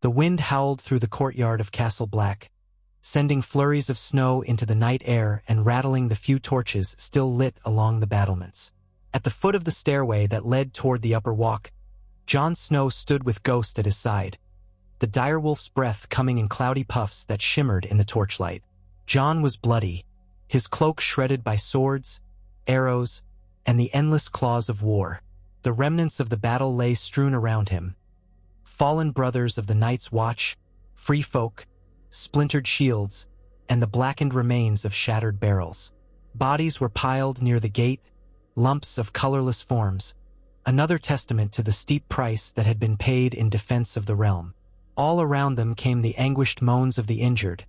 The wind howled through the courtyard of Castle Black, sending flurries of snow into the night air and rattling the few torches still lit along the battlements. At the foot of the stairway that led toward the upper walk, Jon Snow stood with Ghost at his side, the direwolf's breath coming in cloudy puffs that shimmered in the torchlight. Jon was bloody, his cloak shredded by swords, arrows, and the endless claws of war. The remnants of the battle lay strewn around him. Fallen brothers of the Night's Watch, free folk, splintered shields, and the blackened remains of shattered barrels. Bodies were piled near the gate, lumps of colorless forms, another testament to the steep price that had been paid in defense of the realm. All around them came the anguished moans of the injured,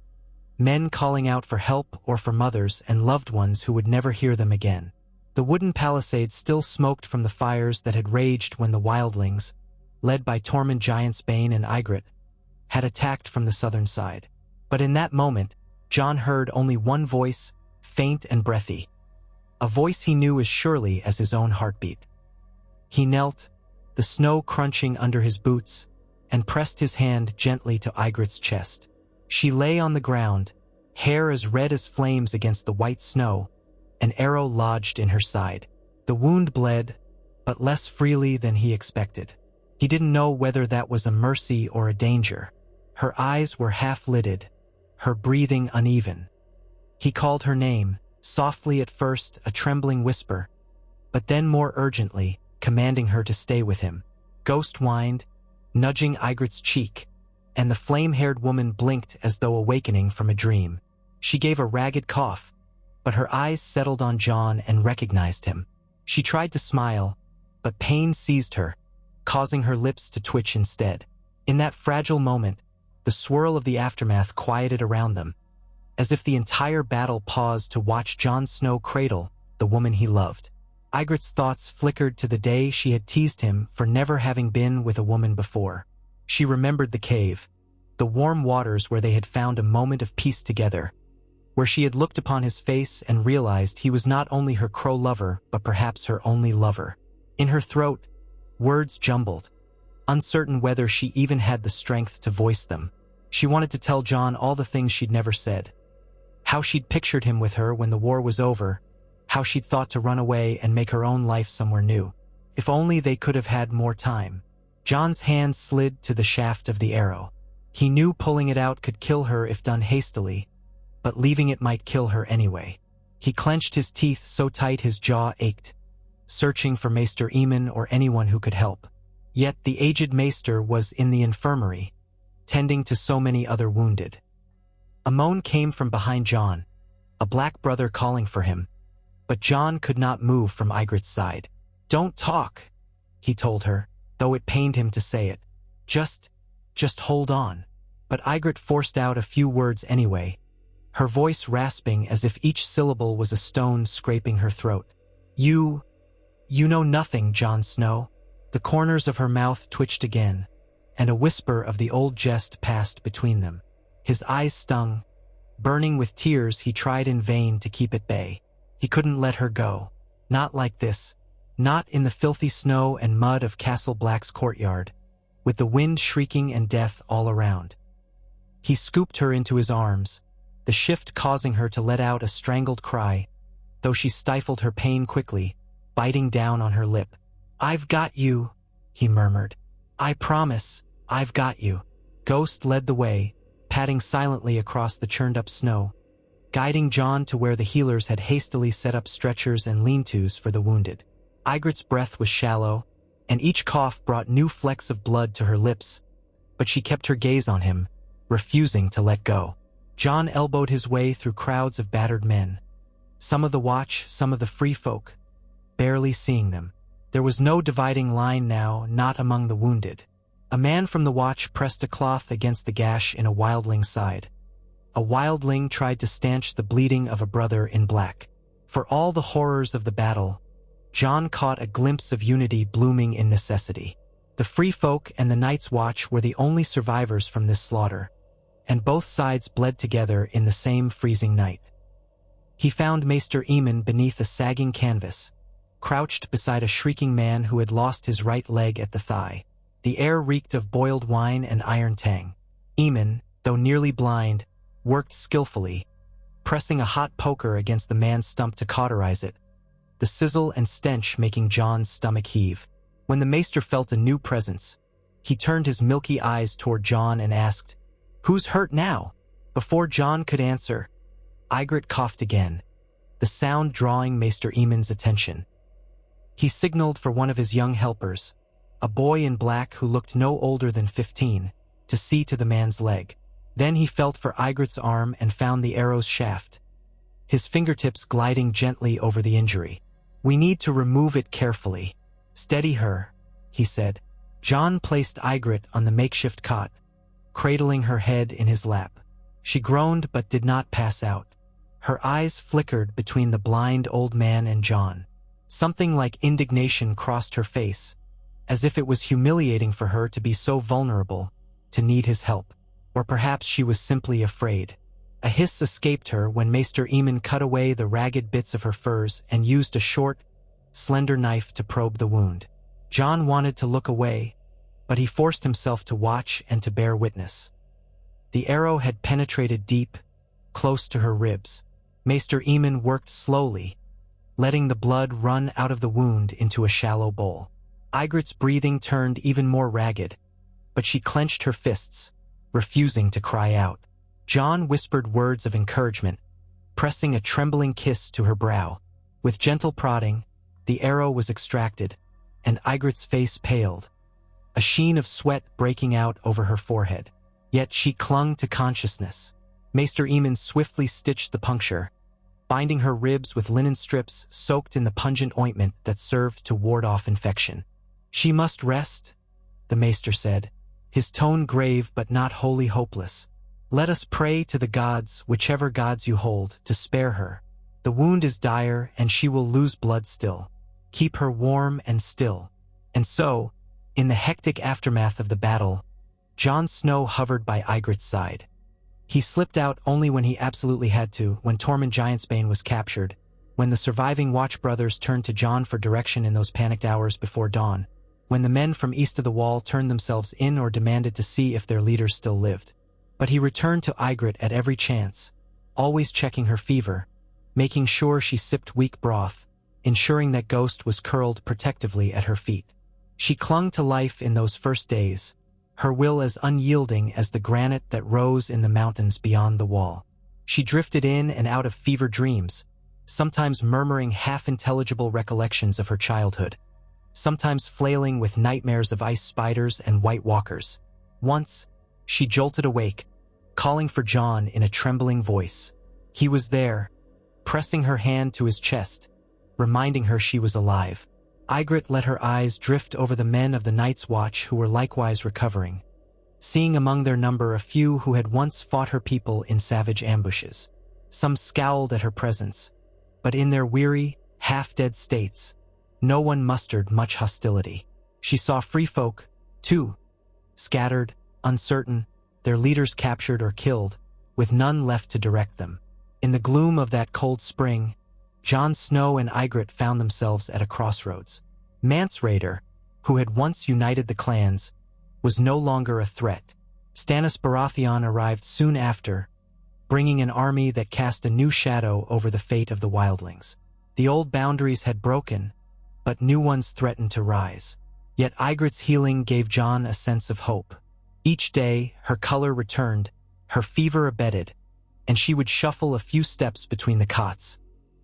men calling out for help or for mothers and loved ones who would never hear them again. The wooden palisades still smoked from the fires that had raged when the wildlings, led by Tormund giants Bane and Ygritte, had attacked from the southern side. But in that moment, Jon heard only one voice, faint and breathy, a voice he knew as surely as his own heartbeat. He knelt, the snow crunching under his boots, and pressed his hand gently to Ygritte's chest. She lay on the ground, hair as red as flames against the white snow, an arrow lodged in her side. The wound bled, but less freely than he expected. He didn't know whether that was a mercy or a danger. Her eyes were half-lidded, her breathing uneven. He called her name, softly at first, a trembling whisper, but then more urgently, commanding her to stay with him. Ghost whined, nudging Ygritte's cheek, and the flame-haired woman blinked as though awakening from a dream. She gave a ragged cough, but her eyes settled on Jon and recognized him. She tried to smile, but pain seized her, causing her lips to twitch instead. In that fragile moment, the swirl of the aftermath quieted around them, as if the entire battle paused to watch Jon Snow cradle the woman he loved. Ygritte's thoughts flickered to the day she had teased him for never having been with a woman before. She remembered the cave, the warm waters where they had found a moment of peace together, where she had looked upon his face and realized he was not only her crow lover but perhaps her only lover. In her throat, words jumbled, uncertain whether she even had the strength to voice them. She wanted to tell Jon all the things she'd never said. How she'd pictured him with her when the war was over, how she'd thought to run away and make her own life somewhere new. If only they could have had more time. Jon's hand slid to the shaft of the arrow. He knew pulling it out could kill her if done hastily, but leaving it might kill her anyway. He clenched his teeth so tight his jaw ached, searching for Maester Aemon or anyone who could help. Yet the aged Maester was in the infirmary, tending to so many other wounded. A moan came from behind Jon, a black brother calling for him, but Jon could not move from Ygritte's side. "Don't talk," he told her, though it pained him to say it. Just hold on." But Ygritte forced out a few words anyway, her voice rasping as if each syllable was a stone scraping her throat. You know nothing, Jon Snow." The corners of her mouth twitched again, and a whisper of the old jest passed between them. His eyes stung. Burning with tears, he tried in vain to keep at bay. He couldn't let her go. Not like this. Not in the filthy snow and mud of Castle Black's courtyard, with the wind shrieking and death all around. He scooped her into his arms, the shift causing her to let out a strangled cry, though she stifled her pain quickly, biting down on her lip. "I've got you," he murmured. "I promise, I've got you." Ghost led the way, padding silently across the churned-up snow, guiding Jon to where the healers had hastily set up stretchers and lean-tos for the wounded. Ygritte's breath was shallow, and each cough brought new flecks of blood to her lips, but she kept her gaze on him, refusing to let go. Jon elbowed his way through crowds of battered men, some of the Watch, some of the Free Folk, barely seeing them. There was no dividing line now, not among the wounded. A man from the Watch pressed a cloth against the gash in a wildling's side. A wildling tried to stanch the bleeding of a brother in black. For all the horrors of the battle, Jon caught a glimpse of unity blooming in necessity. The Free Folk and the Night's Watch were the only survivors from this slaughter, and both sides bled together in the same freezing night. He found Maester Aemon beneath a sagging canvas, crouched beside a shrieking man who had lost his right leg at the thigh. The air reeked of boiled wine and iron tang. Eamon, though nearly blind, worked skillfully, pressing a hot poker against the man's stump to cauterize it, the sizzle and stench making Jon's stomach heave. When the maester felt a new presence, he turned his milky eyes toward Jon and asked, "Who's hurt now?" Before Jon could answer, Ygritte coughed again, the sound drawing Maester Eamon's attention. He signaled for one of his young helpers, a boy in black who looked no older than 15, to see to the man's leg. Then he felt for Ygritte's arm and found the arrow's shaft, his fingertips gliding gently over the injury. "We need to remove it carefully. Steady her," he said. Jon placed Ygritte on the makeshift cot, cradling her head in his lap. She groaned but did not pass out. Her eyes flickered between the blind old man and Jon. Something like indignation crossed her face, as if it was humiliating for her to be so vulnerable, to need his help. Or perhaps she was simply afraid. A hiss escaped her when Maester Aemon cut away the ragged bits of her furs and used a short, slender knife to probe the wound. Jon wanted to look away, but he forced himself to watch and to bear witness. The arrow had penetrated deep, close to her ribs. Maester Aemon worked slowly, letting the blood run out of the wound into a shallow bowl. Ygritte's breathing turned even more ragged, but she clenched her fists, refusing to cry out. Jon whispered words of encouragement, pressing a trembling kiss to her brow. With gentle prodding, the arrow was extracted, and Ygritte's face paled, a sheen of sweat breaking out over her forehead. Yet she clung to consciousness. Maester Aemon swiftly stitched the puncture, binding her ribs with linen strips soaked in the pungent ointment that served to ward off infection. "She must rest," the maester said, his tone grave but not wholly hopeless. "Let us pray to the gods, whichever gods you hold, to spare her. The wound is dire and she will lose blood still. Keep her warm and still." And so, in the hectic aftermath of the battle, Jon Snow hovered by Ygritte's side. He slipped out only when he absolutely had to, when Tormund Giantsbane was captured, when the surviving Watch brothers turned to Jon for direction in those panicked hours before dawn, when the men from east of the wall turned themselves in or demanded to see if their leaders still lived. But he returned to Ygritte at every chance, always checking her fever, making sure she sipped weak broth, ensuring that Ghost was curled protectively at her feet. She clung to life in those first days, her will as unyielding as the granite that rose in the mountains beyond the wall. She drifted in and out of fever dreams, sometimes murmuring half-intelligible recollections of her childhood, sometimes flailing with nightmares of ice spiders and white walkers. Once, she jolted awake, calling for Jon in a trembling voice. He was there, pressing her hand to his chest, reminding her she was alive. Ygritte let her eyes drift over the men of the Night's Watch who were likewise recovering, seeing among their number a few who had once fought her people in savage ambushes. Some scowled at her presence, but in their weary, half-dead states, no one mustered much hostility. She saw free folk, too, scattered, uncertain, their leaders captured or killed, with none left to direct them. In the gloom of that cold spring, Jon Snow and Ygritte found themselves at a crossroads. Mance Rayder, who had once united the clans, was no longer a threat. Stannis Baratheon arrived soon after, bringing an army that cast a new shadow over the fate of the wildlings. The old boundaries had broken, but new ones threatened to rise. Yet Ygritte's healing gave Jon a sense of hope. Each day, her color returned, her fever abated, and she would shuffle a few steps between the cots,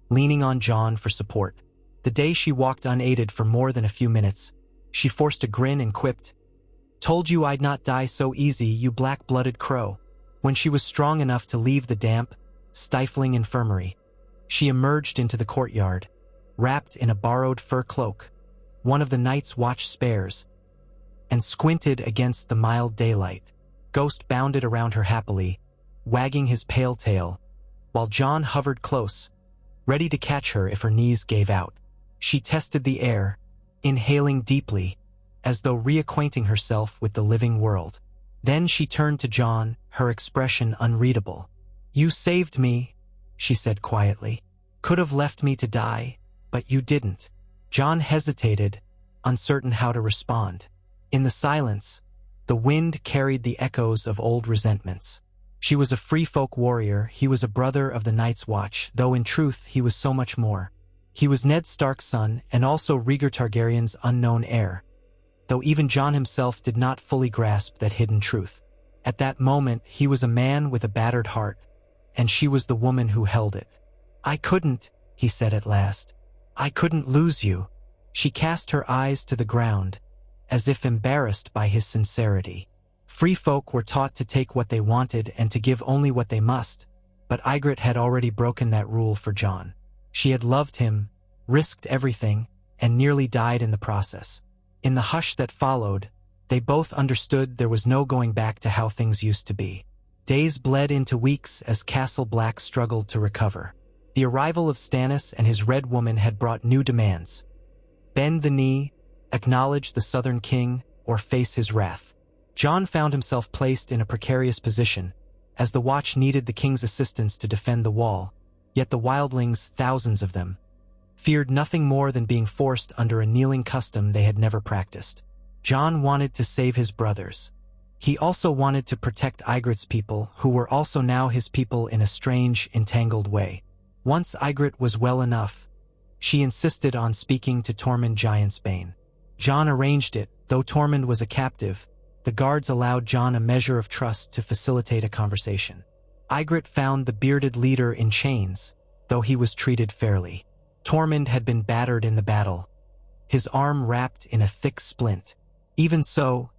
leaning on Jon for support. The day she walked unaided for more than a few minutes, she forced a grin and quipped, "Told you I'd not die so easy, you black-blooded crow." When she was strong enough to leave the damp, stifling infirmary, she emerged into the courtyard, wrapped in a borrowed fur cloak, one of the Night's Watch spares, and squinted against the mild daylight. Ghost bounded around her happily, wagging his pale tail, while Jon hovered close, ready to catch her if her knees gave out. She tested the air, inhaling deeply, as though reacquainting herself with the living world. Then she turned to Jon, her expression unreadable. "You saved me," she said quietly. "Could have left me to die, but you didn't." Jon hesitated, uncertain how to respond. In the silence, the wind carried the echoes of old resentments. She was a free folk warrior, he was a brother of the Night's Watch, though in truth he was so much more. He was Ned Stark's son and also Rhaegar Targaryen's unknown heir, though even Jon himself did not fully grasp that hidden truth. At that moment, he was a man with a battered heart, and she was the woman who held it. "I couldn't," he said at last. "I couldn't lose you." She cast her eyes to the ground, as if embarrassed by his sincerity. Free folk were taught to take what they wanted and to give only what they must, but Ygritte had already broken that rule for Jon. She had loved him, risked everything, and nearly died in the process. In the hush that followed, they both understood there was no going back to how things used to be. Days bled into weeks as Castle Black struggled to recover. The arrival of Stannis and his Red Woman had brought new demands. Bend the knee, acknowledge the Southern King, or face his wrath. Jon found himself placed in a precarious position, as the Watch needed the King's assistance to defend the wall, yet the wildlings, thousands of them, feared nothing more than being forced under a kneeling custom they had never practiced. Jon wanted to save his brothers. He also wanted to protect Ygritte's people, who were also now his people in a strange, entangled way. Once Ygritte was well enough, she insisted on speaking to Tormund Giantsbane. Jon arranged it, though Tormund was a captive. The guards allowed Jon a measure of trust to facilitate a conversation. Ygritte found the bearded leader in chains, though he was treated fairly. Tormund had been battered in the battle, his arm wrapped in a thick splint. Even so,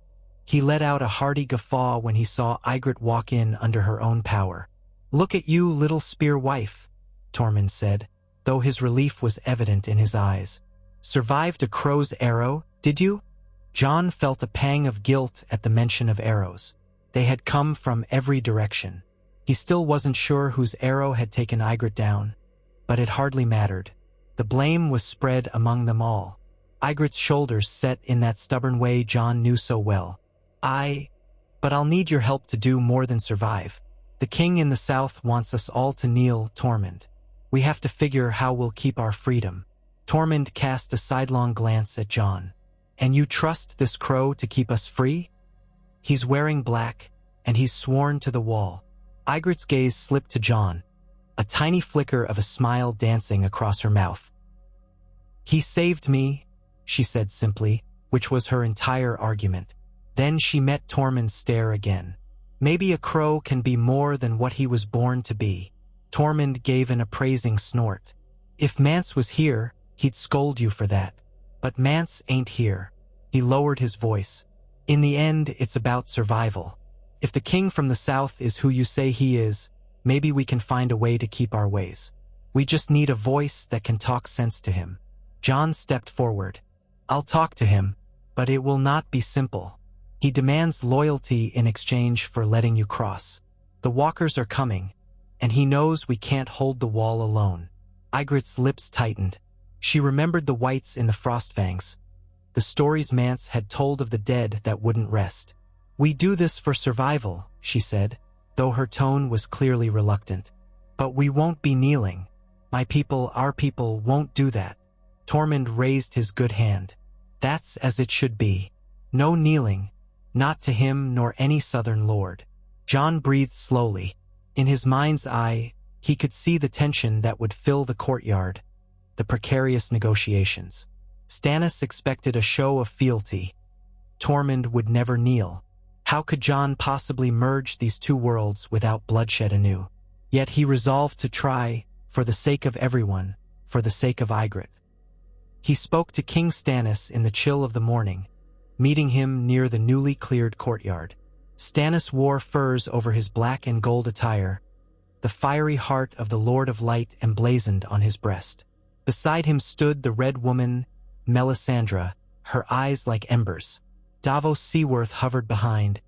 he let out a hearty guffaw when he saw Ygritte walk in under her own power. "Look at you, little spear wife," Tormund said, though his relief was evident in his eyes. "Survived a crow's arrow, did you?" Jon felt a pang of guilt at the mention of arrows. They had come from every direction. He still wasn't sure whose arrow had taken Ygritte down, but it hardly mattered. The blame was spread among them all. Ygritte's shoulders set in that stubborn way Jon knew so well. But I'll need your help to do more than survive. The King in the South wants us all to kneel, Tormund. We have to figure how we'll keep our freedom." Tormund cast a sidelong glance at Jon. "And you trust this crow to keep us free? He's wearing black, and he's sworn to the wall." Ygritte's gaze slipped to Jon, a tiny flicker of a smile dancing across her mouth. "He saved me," she said simply, which was her entire argument. Then she met Tormund's stare again. "Maybe a crow can be more than what he was born to be." Tormund gave an appraising snort. "If Mance was here, he'd scold you for that. But Mance ain't here." He lowered his voice. "In the end, it's about survival. If the King from the South is who you say he is, maybe we can find a way to keep our ways. We just need a voice that can talk sense to him." Jon stepped forward. "I'll talk to him, but it will not be simple. He demands loyalty in exchange for letting you cross. The walkers are coming, and he knows we can't hold the wall alone." Ygritte's lips tightened. She remembered the whites in the Frostfangs, the stories Mance had told of the dead that wouldn't rest. "We do this for survival," she said, though her tone was clearly reluctant. "But we won't be kneeling. My people, our people, won't do that." Tormund raised his good hand. "That's as it should be. No kneeling, not to him nor any southern lord." Jon breathed slowly. In his mind's eye, he could see the tension that would fill the courtyard, the precarious negotiations. Stannis expected a show of fealty. Tormund would never kneel. How could Jon possibly merge these two worlds without bloodshed anew? Yet he resolved to try, for the sake of everyone, for the sake of Ygritte. He spoke to King Stannis in the chill of the morning, meeting him near the newly cleared courtyard. Stannis wore furs over his black and gold attire, the fiery heart of the Lord of Light emblazoned on his breast. Beside him stood the Red Woman, Melisandre, her eyes like embers. Davos Seaworth hovered behind,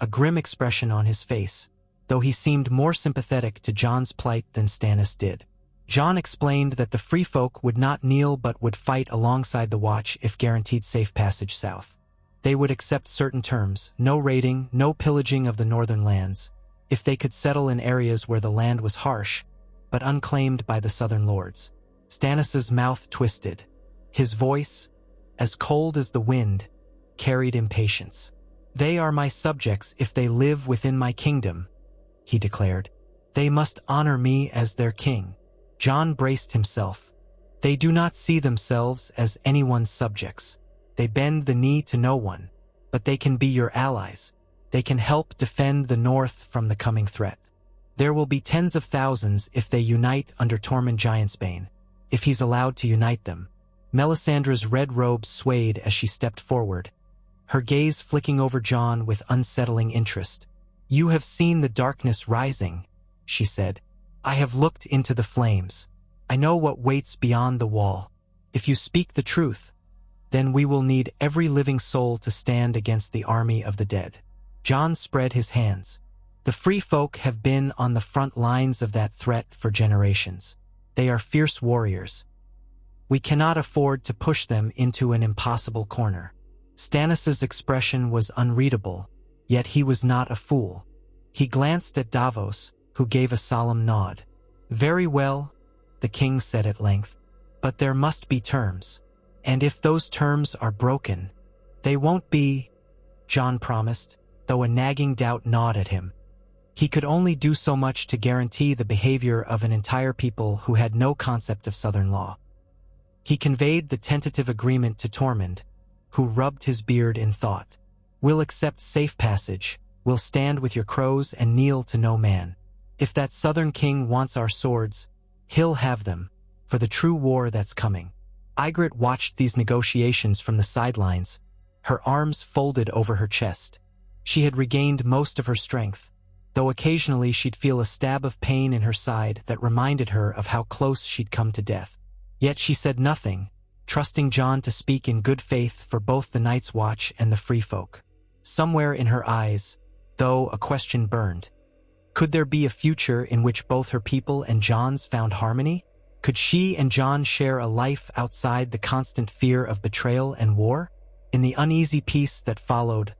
a grim expression on his face, though he seemed more sympathetic to Jon's plight than Stannis did. Jon explained that the Free Folk would not kneel but would fight alongside the Watch if guaranteed safe passage south. They would accept certain terms, no raiding, no pillaging of the northern lands, if they could settle in areas where the land was harsh, but unclaimed by the southern lords. Stannis's mouth twisted. His voice, as cold as the wind, carried impatience. "They are my subjects if they live within my kingdom," he declared. "They must honor me as their king." Jon braced himself. "They do not see themselves as anyone's subjects. They bend the knee to no one, but they can be your allies. They can help defend the north from the coming threat. There will be tens of thousands if they unite under Tormund Giantsbane, if he's allowed to unite them." Melisandre's red robe swayed as she stepped forward, her gaze flicking over Jon with unsettling interest. "You have seen the darkness rising," she said. "I have looked into the flames. I know what waits beyond the wall. If you speak the truth, then we will need every living soul to stand against the army of the dead." Jon spread his hands. "The free folk have been on the front lines of that threat for generations. They are fierce warriors. We cannot afford to push them into an impossible corner." Stannis's expression was unreadable, yet he was not a fool. He glanced at Davos, who gave a solemn nod. "Very well," the king said at length, "but there must be terms. And if those terms are broken, they won't be," Jon promised, though a nagging doubt gnawed at him. He could only do so much to guarantee the behavior of an entire people who had no concept of Southern law. He conveyed the tentative agreement to Tormund, who rubbed his beard in thought. "We'll accept safe passage. We'll stand with your crows and kneel to no man. If that Southern king wants our swords, he'll have them, for the true war that's coming." Ygritte watched these negotiations from the sidelines, her arms folded over her chest. She had regained most of her strength, though occasionally she'd feel a stab of pain in her side that reminded her of how close she'd come to death. Yet she said nothing, trusting Jon to speak in good faith for both the Night's Watch and the Free Folk. Somewhere in her eyes, though, a question burned. Could there be a future in which both her people and Jon's found harmony? Could she and Jon share a life outside the constant fear of betrayal and war? In the uneasy peace that followed,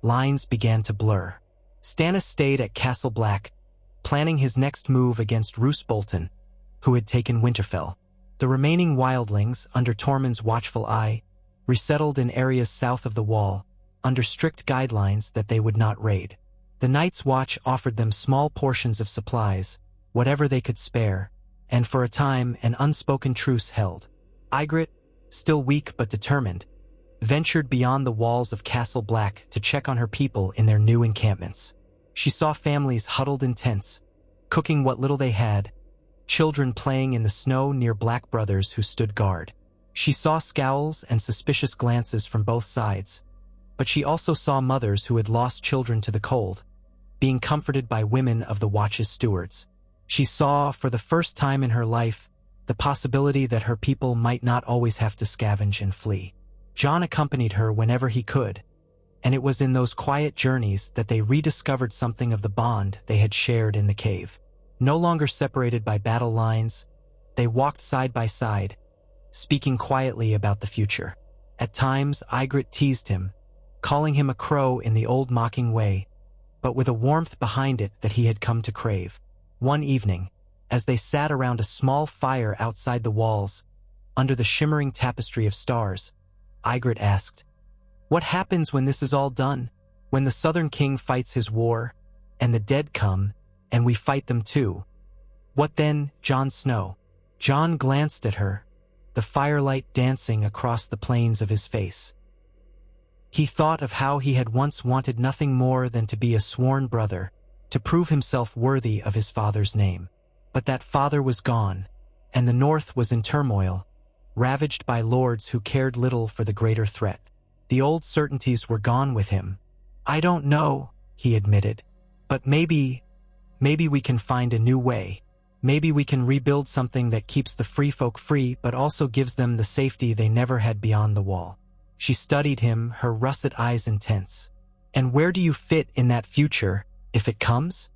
lines began to blur. Stannis stayed at Castle Black, planning his next move against Roose Bolton, who had taken Winterfell. The remaining wildlings, under Tormund's watchful eye, resettled in areas south of the wall, under strict guidelines that they would not raid. The Night's Watch offered them small portions of supplies, whatever they could spare, and for a time an unspoken truce held. Ygritte, still weak but determined, ventured beyond the walls of Castle Black to check on her people in their new encampments. She saw families huddled in tents, cooking what little they had, children playing in the snow near black brothers who stood guard. She saw scowls and suspicious glances from both sides, but she also saw mothers who had lost children to the cold, being comforted by women of the Watch's stewards. She saw, for the first time in her life, the possibility that her people might not always have to scavenge and flee. Jon accompanied her whenever he could, and it was in those quiet journeys that they rediscovered something of the bond they had shared in the cave. No longer separated by battle lines, they walked side by side, speaking quietly about the future. At times, Ygritte teased him, calling him a crow in the old mocking way, but with a warmth behind it that he had come to crave. One evening, as they sat around a small fire outside the walls, under the shimmering tapestry of stars, Ygritte asked, "What happens when this is all done? When the Southern King fights his war, and the dead come, and we fight them too? What then, Jon Snow?" Jon glanced at her, the firelight dancing across the plains of his face. He thought of how he had once wanted nothing more than to be a sworn brother, to prove himself worthy of his father's name. But that father was gone, and the North was in turmoil, ravaged by lords who cared little for the greater threat. The old certainties were gone with him. "I don't know," he admitted, "but maybe we can find a new way. Maybe we can rebuild something that keeps the free folk free but also gives them the safety they never had beyond the wall." She studied him, her russet eyes intense. "And where do you fit in that future, if it comes?"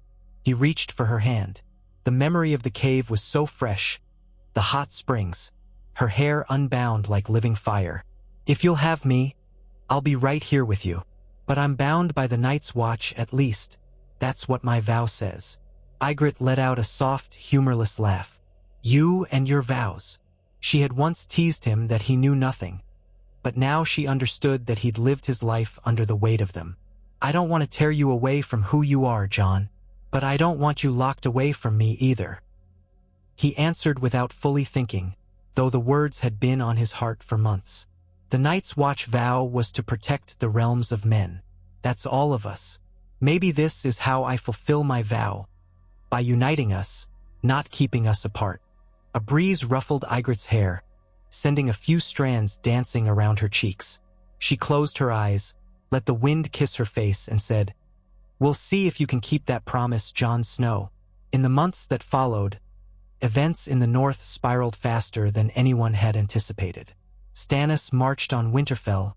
He reached for her hand. The memory of the cave was so fresh, the hot springs, her hair unbound like living fire. "If you'll have me, I'll be right here with you. But I'm bound by the Night's Watch at least. That's what my vow says." Ygritte let out a soft, humorless laugh. "You and your vows." She had once teased him that he knew nothing, but now she understood that he'd lived his life under the weight of them. "I don't want to tear you away from who you are, Jon, but I don't want you locked away from me either," he answered without fully thinking, though the words had been on his heart for months. The Night's Watch vow was to protect the realms of men. That's all of us. Maybe this is how I fulfill my vow, by uniting us, not keeping us apart. A breeze ruffled Ygritte's hair, sending a few strands dancing around her cheeks. She closed her eyes, let the wind kiss her face, and said, "We'll see if you can keep that promise, Jon Snow." In the months that followed, events in the north spiraled faster than anyone had anticipated. Stannis marched on Winterfell,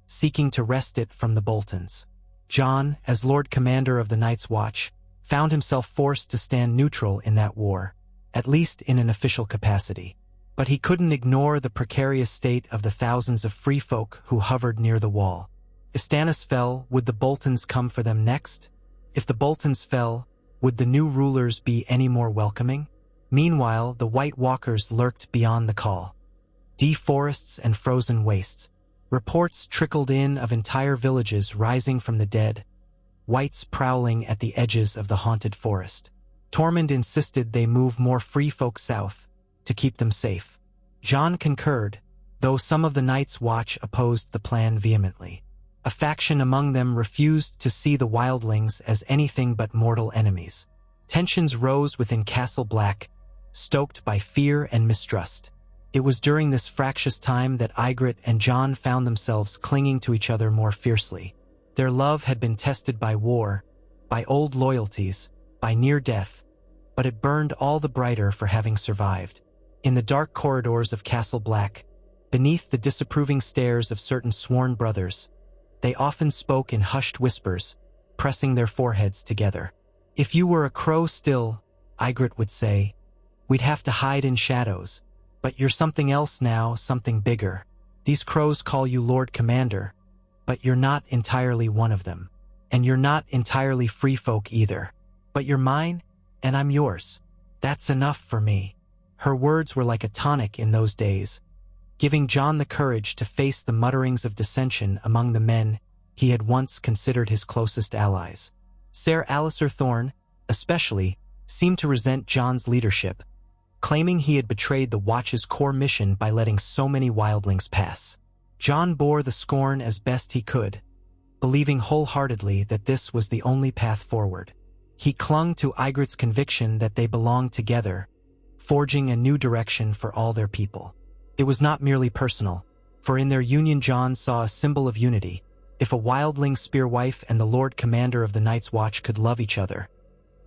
seeking to wrest it from the Boltons. Jon, as Lord Commander of the Night's Watch, found himself forced to stand neutral in that war, at least in an official capacity. But he couldn't ignore the precarious state of the thousands of free folk who hovered near the wall. If Stannis fell, would the Boltons come for them next? If the Boltons fell, would the new rulers be any more welcoming? Meanwhile, the White Walkers lurked beyond the call. Deep forests and frozen wastes. Reports trickled in of entire villages rising from the dead, whites prowling at the edges of the haunted forest. Tormund insisted they move more free folk south to keep them safe. Jon concurred, though some of the Night's Watch opposed the plan vehemently. A faction among them refused to see the wildlings as anything but mortal enemies. Tensions rose within Castle Black, stoked by fear and mistrust. It was during this fractious time that Ygritte and Jon found themselves clinging to each other more fiercely. Their love had been tested by war, by old loyalties, by near death, but it burned all the brighter for having survived. In the dark corridors of Castle Black, beneath the disapproving stares of certain sworn brothers, they often spoke in hushed whispers, pressing their foreheads together. "If you were a crow still," Ygritte would say, "we'd have to hide in shadows. But you're something else now, something bigger. These crows call you Lord Commander, but you're not entirely one of them. And you're not entirely free folk either. But you're mine, and I'm yours. That's enough for me." Her words were like a tonic in those days, giving Jon the courage to face the mutterings of dissension among the men he had once considered his closest allies. Ser Alliser Thorne, especially, seemed to resent Jon's leadership, claiming he had betrayed the Watch's core mission by letting so many wildlings pass. Jon bore the scorn as best he could, believing wholeheartedly that this was the only path forward. He clung to Ygritte's conviction that they belonged together, forging a new direction for all their people. It was not merely personal, for in their union Jon saw a symbol of unity. If a wildling spearwife and the Lord Commander of the Night's Watch could love each other,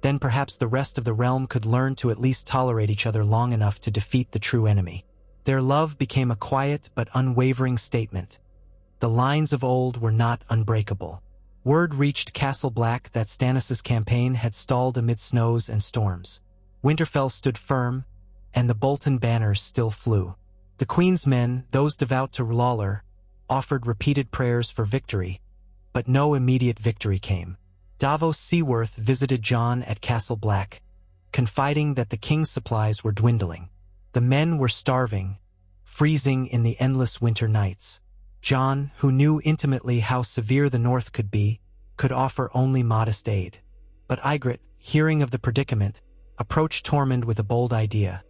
then perhaps the rest of the realm could learn to at least tolerate each other long enough to defeat the true enemy. Their love became a quiet but unwavering statement. The lines of old were not unbreakable. Word reached Castle Black that Stannis' campaign had stalled amid snows and storms. Winterfell stood firm, and the Bolton banners still flew. The Queen's men, those devout to Lawler, offered repeated prayers for victory, but no immediate victory came. Davos Seaworth visited Jon at Castle Black, confiding that the king's supplies were dwindling. The men were starving, freezing in the endless winter nights. Jon, who knew intimately how severe the north could be, could offer only modest aid. But Ygritte, hearing of the predicament, approached Tormund with a bold idea.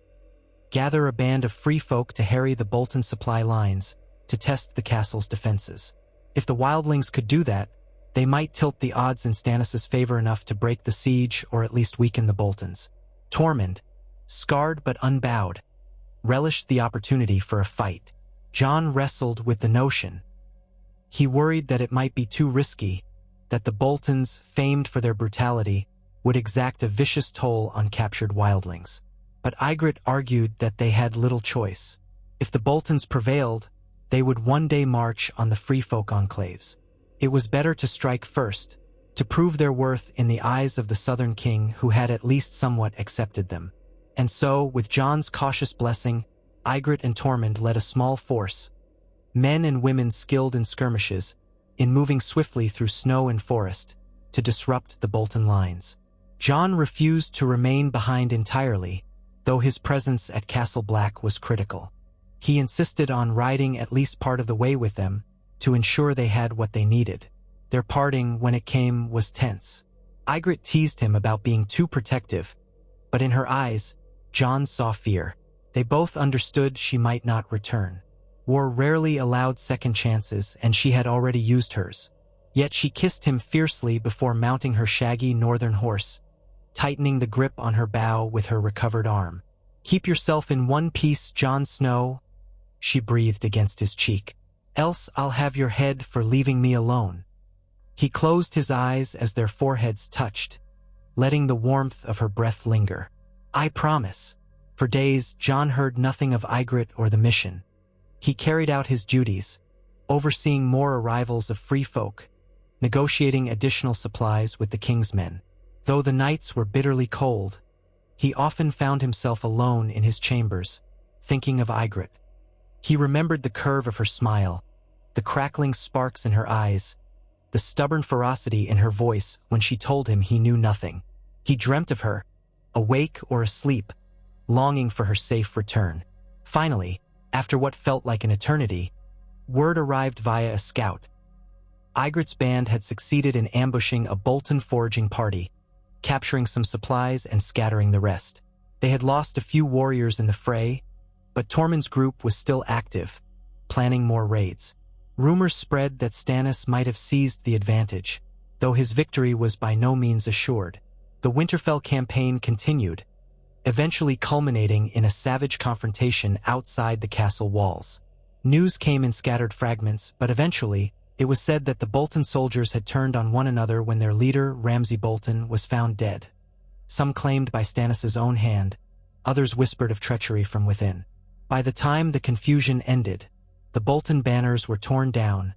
Gather a band of free folk to harry the Bolton supply lines, to test the castle's defenses. If the wildlings could do that, they might tilt the odds in Stannis' favor enough to break the siege or at least weaken the Boltons. Tormund, scarred but unbowed, relished the opportunity for a fight. Jon wrestled with the notion. He worried that it might be too risky, that the Boltons, famed for their brutality, would exact a vicious toll on captured wildlings. But Ygritte argued that they had little choice. If the Boltons prevailed, they would one day march on the free folk enclaves. It was better to strike first, to prove their worth in the eyes of the Southern King who had at least somewhat accepted them. And so, with Jon's cautious blessing, Ygritte and Tormund led a small force, men and women skilled in skirmishes, in moving swiftly through snow and forest, to disrupt the Bolton lines. Jon refused to remain behind entirely, though his presence at Castle Black was critical. He insisted on riding at least part of the way with them to ensure they had what they needed. Their parting, when it came, was tense. Ygritte teased him about being too protective, but in her eyes, Jon saw fear. They both understood she might not return. War rarely allowed second chances, and she had already used hers. Yet she kissed him fiercely before mounting her shaggy northern horse, tightening the grip on her bow with her recovered arm. "Keep yourself in one piece, Jon Snow," she breathed against his cheek. "Else I'll have your head for leaving me alone." He closed his eyes as their foreheads touched, letting the warmth of her breath linger. "I promise." For days, Jon heard nothing of Ygritte or the mission. He carried out his duties, overseeing more arrivals of free folk, negotiating additional supplies with the king's men. Though the nights were bitterly cold, he often found himself alone in his chambers, thinking of Ygritte. He remembered the curve of her smile, the crackling sparks in her eyes, the stubborn ferocity in her voice when she told him he knew nothing. He dreamt of her, awake or asleep, longing for her safe return. Finally, after what felt like an eternity, word arrived via a scout. Ygritte's band had succeeded in ambushing a Bolton foraging party, capturing some supplies and scattering the rest. They had lost a few warriors in the fray, but Tormund's group was still active, planning more raids. Rumors spread that Stannis might have seized the advantage, though his victory was by no means assured. The Winterfell campaign continued, eventually culminating in a savage confrontation outside the castle walls. News came in scattered fragments, but eventually, it was said that the Bolton soldiers had turned on one another when their leader, Ramsay Bolton, was found dead. Some claimed by Stannis' own hand, others whispered of treachery from within. By the time the confusion ended, the Bolton banners were torn down,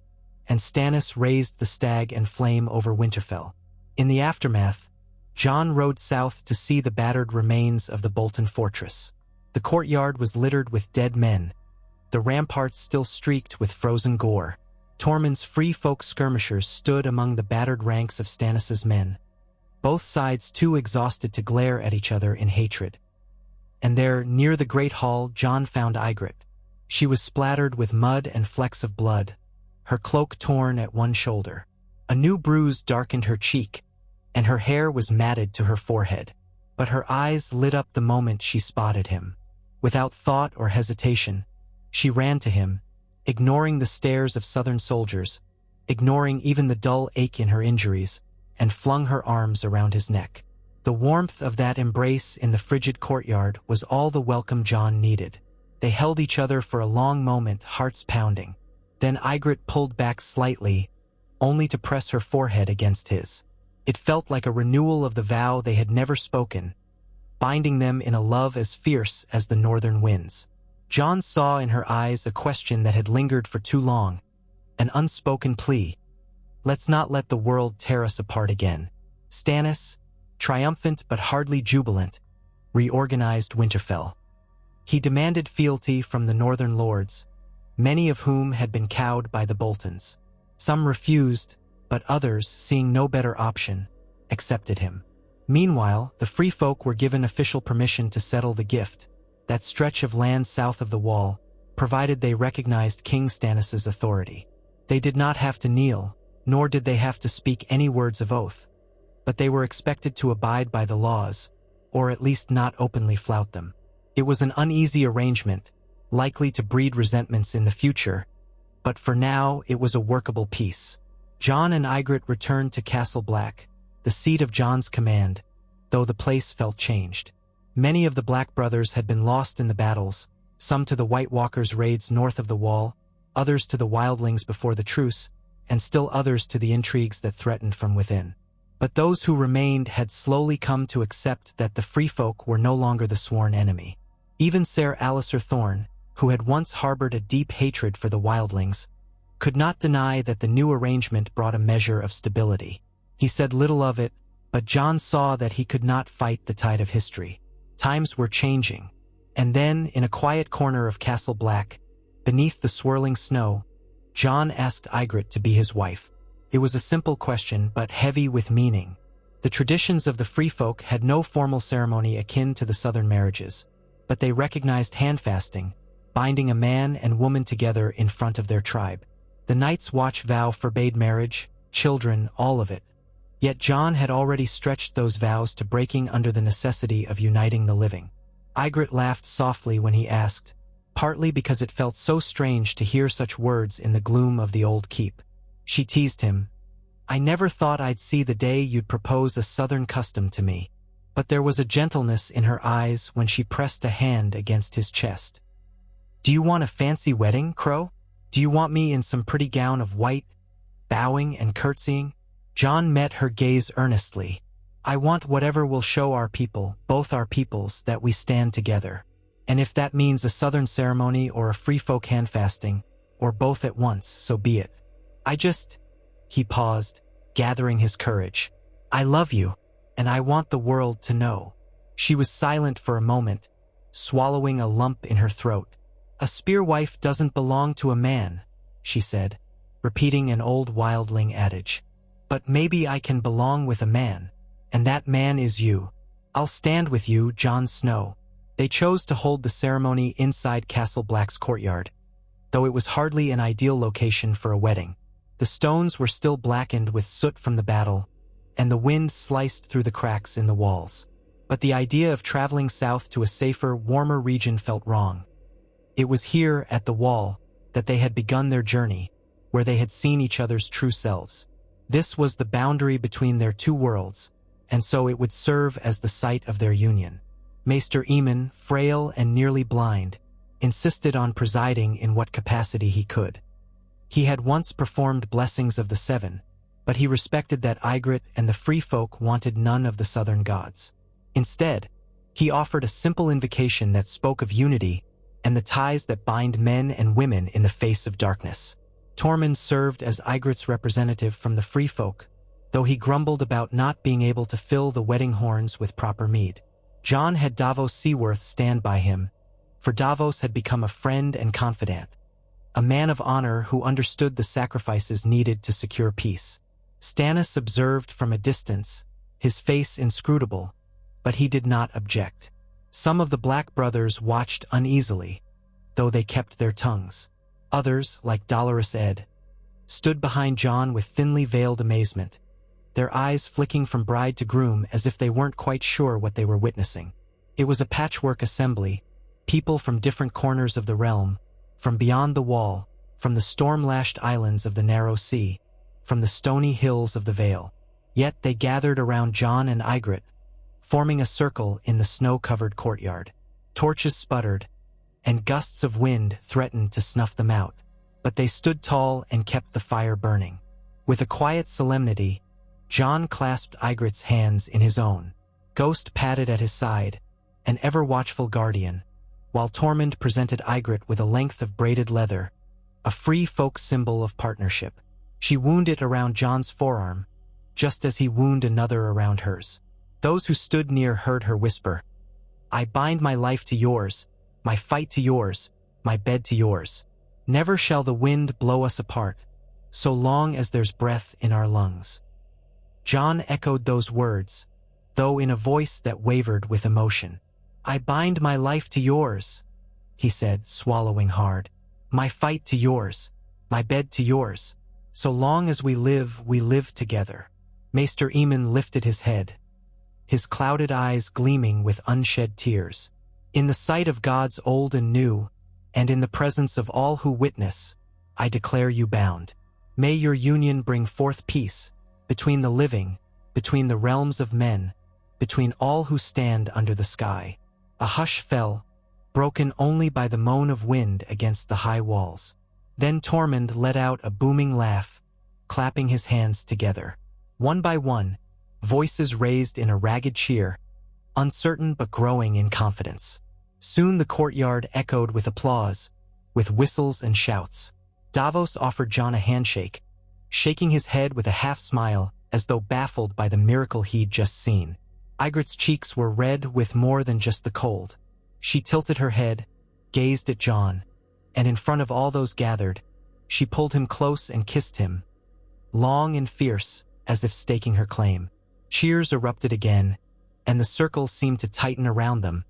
and Stannis raised the stag and flame over Winterfell. In the aftermath, Jon rode south to see the battered remains of the Bolton fortress. The courtyard was littered with dead men, the ramparts still streaked with frozen gore. Tormund's free folk skirmishers stood among the battered ranks of Stannis' men, both sides too exhausted to glare at each other in hatred. And there, near the great hall, Jon found Ygritte. She was splattered with mud and flecks of blood, her cloak torn at one shoulder. A new bruise darkened her cheek, and her hair was matted to her forehead. But her eyes lit up the moment she spotted him. Without thought or hesitation, she ran to him, ignoring the stares of southern soldiers, ignoring even the dull ache in her injuries, and flung her arms around his neck. The warmth of that embrace in the frigid courtyard was all the welcome Jon needed. They held each other for a long moment, hearts pounding. Then Ygritte pulled back slightly, only to press her forehead against his. It felt like a renewal of the vow they had never spoken, binding them in a love as fierce as the northern winds. Jon saw in her eyes a question that had lingered for too long, an unspoken plea. Let's not let the world tear us apart again. Stannis, triumphant but hardly jubilant, reorganized Winterfell. He demanded fealty from the northern lords, many of whom had been cowed by the Boltons. Some refused, but others, seeing no better option, accepted him. Meanwhile, the free folk were given official permission to settle the gift, that stretch of land south of the wall, provided they recognized King Stannis' authority. They did not have to kneel, nor did they have to speak any words of oath, but they were expected to abide by the laws, or at least not openly flout them. It was an uneasy arrangement, likely to breed resentments in the future, but for now it was a workable peace. Jon and Ygritte returned to Castle Black, the seat of Jon's command, though the place felt changed. Many of the Black brothers had been lost in the battles, some to the White Walkers' raids north of the wall, others to the wildlings before the truce, and still others to the intrigues that threatened from within. But those who remained had slowly come to accept that the free folk were no longer the sworn enemy. Even Ser Alliser Thorne, who had once harbored a deep hatred for the wildlings, could not deny that the new arrangement brought a measure of stability. He said little of it, but Jon saw that he could not fight the tide of history. Times were changing. And then, in a quiet corner of Castle Black, beneath the swirling snow, Jon asked Ygritte to be his wife. It was a simple question, but heavy with meaning. The traditions of the free folk had no formal ceremony akin to the southern marriages, but they recognized handfasting, binding a man and woman together in front of their tribe. The Night's Watch vow forbade marriage, children, all of it. Yet Jon had already stretched those vows to breaking under the necessity of uniting the living. Ygritte laughed softly when he asked, partly because it felt so strange to hear such words in the gloom of the old keep. She teased him, "I never thought I'd see the day you'd propose a southern custom to me." But there was a gentleness in her eyes when she pressed a hand against his chest. "Do you want a fancy wedding, Crow? Do you want me in some pretty gown of white, bowing and curtsying?" Jon met her gaze earnestly. "I want whatever will show our people, both our peoples, that we stand together. And if that means a southern ceremony or a free folk handfasting, or both at once, so be it. He paused, gathering his courage. "I love you, and I want the world to know." She was silent for a moment, swallowing a lump in her throat. "A spear wife doesn't belong to a man," she said, repeating an old wildling adage. "But maybe I can belong with a man, and that man is you. I'll stand with you, Jon Snow." They chose to hold the ceremony inside Castle Black's courtyard, though it was hardly an ideal location for a wedding. The stones were still blackened with soot from the battle, and the wind sliced through the cracks in the walls. But the idea of traveling south to a safer, warmer region felt wrong. It was here, at the wall, that they had begun their journey, where they had seen each other's true selves. This was the boundary between their two worlds, and so it would serve as the site of their union. Maester Aemon, frail and nearly blind, insisted on presiding in what capacity he could. He had once performed blessings of the Seven, but he respected that Ygritte and the free folk wanted none of the southern gods. Instead, he offered a simple invocation that spoke of unity and the ties that bind men and women in the face of darkness. Tormund served as Ygritte's representative from the free folk, though he grumbled about not being able to fill the wedding horns with proper mead. Jon had Davos Seaworth stand by him, for Davos had become a friend and confidant, a man of honor who understood the sacrifices needed to secure peace. Stannis observed from a distance, his face inscrutable, but he did not object. Some of the Black brothers watched uneasily, though they kept their tongues. Others, like Dolorous Ed, stood behind Jon with thinly veiled amazement, their eyes flicking from bride to groom as if they weren't quite sure what they were witnessing. It was a patchwork assembly, people from different corners of the realm, from beyond the wall, from the storm-lashed islands of the narrow sea, from the stony hills of the Vale. Yet they gathered around Jon and Ygritte, forming a circle in the snow-covered courtyard. Torches sputtered, and gusts of wind threatened to snuff them out, but they stood tall and kept the fire burning. With a quiet solemnity, Jon clasped Ygritte's hands in his own. Ghost padded at his side, an ever-watchful guardian, while Tormund presented Ygritte with a length of braided leather, a free folk symbol of partnership. She wound it around Jon's forearm, just as he wound another around hers. Those who stood near heard her whisper, "I bind my life to yours, my fight to yours, my bed to yours. Never shall the wind blow us apart, so long as there's breath in our lungs." Jon echoed those words, though in a voice that wavered with emotion. "I bind my life to yours," he said, swallowing hard. "My fight to yours, my bed to yours. So long as we live together." Maester Aemon lifted his head, his clouded eyes gleaming with unshed tears. "In the sight of gods old and new, and in the presence of all who witness, I declare you bound. May your union bring forth peace, between the living, between the realms of men, between all who stand under the sky." A hush fell, broken only by the moan of wind against the high walls. Then Tormund let out a booming laugh, clapping his hands together. One by one, voices raised in a ragged cheer, uncertain but growing in confidence. Soon the courtyard echoed with applause, with whistles and shouts. Davos offered Jon a handshake, shaking his head with a half-smile as though baffled by the miracle he'd just seen. Ygritte's cheeks were red with more than just the cold. She tilted her head, gazed at Jon, and in front of all those gathered, she pulled him close and kissed him, long and fierce, as if staking her claim. Cheers erupted again, and the circle seemed to tighten around them,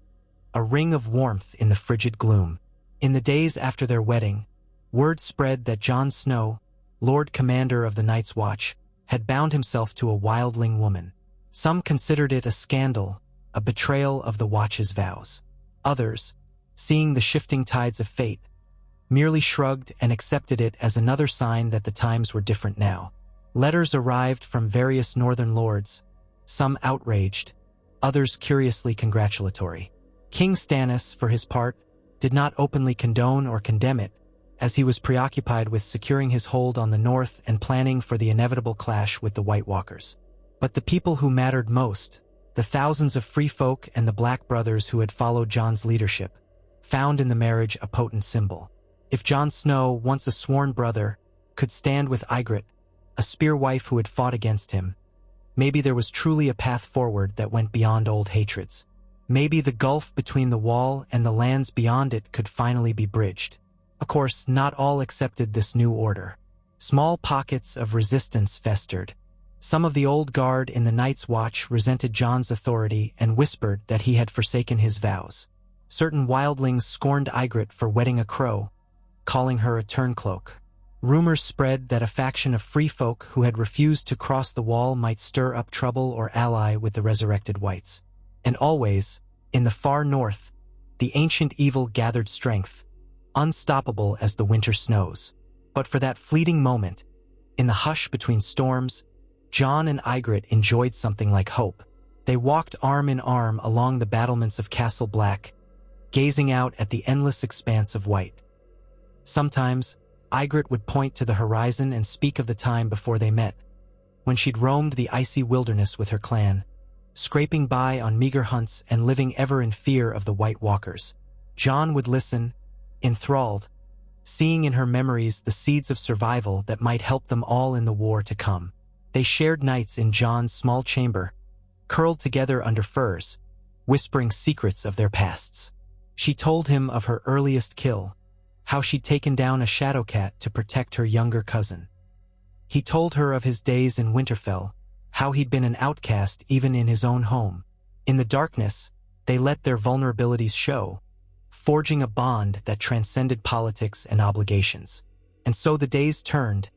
a ring of warmth in the frigid gloom. In the days after their wedding, word spread that Jon Snow, Lord Commander of the Night's Watch, had bound himself to a wildling woman. Some considered it a scandal, a betrayal of the Watch's vows. Others, seeing the shifting tides of fate, merely shrugged and accepted it as another sign that the times were different now. Letters arrived from various northern lords, some outraged, others curiously congratulatory. King Stannis, for his part, did not openly condone or condemn it, as he was preoccupied with securing his hold on the north and planning for the inevitable clash with the White Walkers. But the people who mattered most, the thousands of free folk and the Black brothers who had followed Jon's leadership, found in the marriage a potent symbol. If Jon Snow, once a sworn brother, could stand with Ygritte, a spear wife who had fought against him, maybe there was truly a path forward that went beyond old hatreds. Maybe the gulf between the wall and the lands beyond it could finally be bridged. Of course, not all accepted this new order. Small pockets of resistance festered. Some of the old guard in the Night's Watch resented Jon's authority and whispered that he had forsaken his vows. Certain wildlings scorned Ygritte for wedding a crow, calling her a turncloak. Rumors spread that a faction of free folk who had refused to cross the wall might stir up trouble or ally with the resurrected whites. And always, in the far north, the ancient evil gathered strength, unstoppable as the winter snows. But for that fleeting moment, in the hush between storms, Jon and Ygritte enjoyed something like hope. They walked arm in arm along the battlements of Castle Black, gazing out at the endless expanse of white. Sometimes, Ygritte would point to the horizon and speak of the time before they met, when she'd roamed the icy wilderness with her clan, scraping by on meager hunts and living ever in fear of the White Walkers. Jon would listen, enthralled, seeing in her memories the seeds of survival that might help them all in the war to come. They shared nights in Jon's small chamber, curled together under firs, whispering secrets of their pasts. She told him of her earliest kill, how she'd taken down a shadow cat to protect her younger cousin. He told her of his days in Winterfell, how he'd been an outcast even in his own home. In the darkness, they let their vulnerabilities show, forging a bond that transcended politics and obligations. And so the days turned,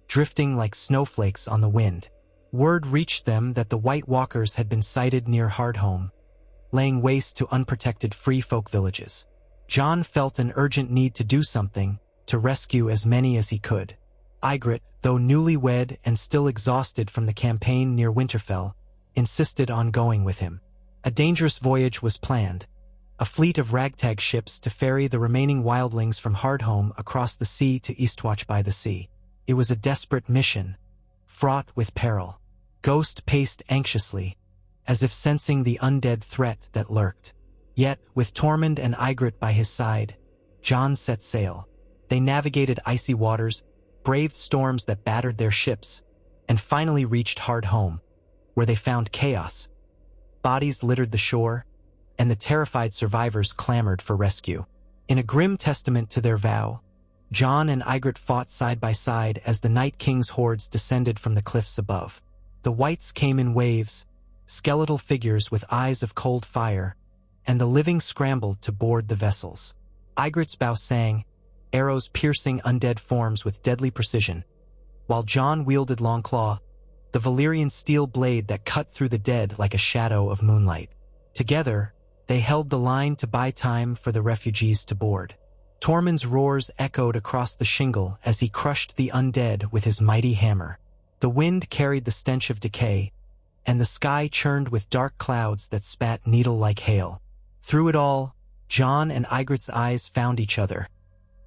drifting like snowflakes on the wind. Word reached them that the White Walkers had been sighted near Hardhome, laying waste to unprotected free folk villages. Jon felt an urgent need to do something, to rescue as many as he could. Ygritte, though newlywed and still exhausted from the campaign near Winterfell, insisted on going with him. A dangerous voyage was planned, a fleet of ragtag ships to ferry the remaining wildlings from Hardhome across the sea to Eastwatch by the Sea. It was a desperate mission, fraught with peril. Ghost paced anxiously, as if sensing the undead threat that lurked. Yet, with Tormund and Ygritte by his side, Jon set sail. They navigated icy waters, braved storms that battered their ships, and finally reached Hardhome, where they found chaos. Bodies littered the shore, and the terrified survivors clamored for rescue. In a grim testament to their vow, Jon and Ygritte fought side by side as the Night King's hordes descended from the cliffs above. The whites came in waves, skeletal figures with eyes of cold fire, and the living scrambled to board the vessels. Ygritte's bow sang, arrows piercing undead forms with deadly precision, while Jon wielded Longclaw, the Valyrian steel blade that cut through the dead like a shadow of moonlight. Together, they held the line to buy time for the refugees to board. Tormund's roars echoed across the shingle as he crushed the undead with his mighty hammer. The wind carried the stench of decay, and the sky churned with dark clouds that spat needle-like hail. Through it all, Jon and Ygritte's eyes found each other,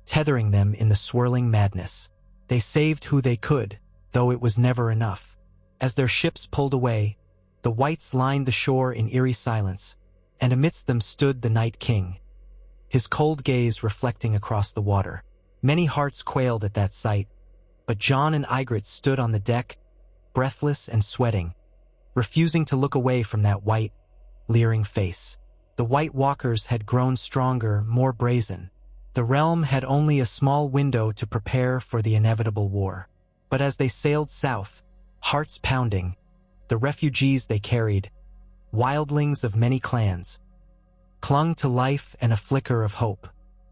tethering them in the swirling madness. They saved who they could, though it was never enough. As their ships pulled away, the whites lined the shore in eerie silence, and amidst them stood the Night King, his cold gaze reflecting across the water. Many hearts quailed at that sight, but Jon and Ygritte stood on the deck, breathless and sweating, refusing to look away from that white, leering face. The White Walkers had grown stronger, more brazen. The realm had only a small window to prepare for the inevitable war. But as they sailed south, hearts pounding, the refugees they carried, wildlings of many clans, clung to life and a flicker of hope.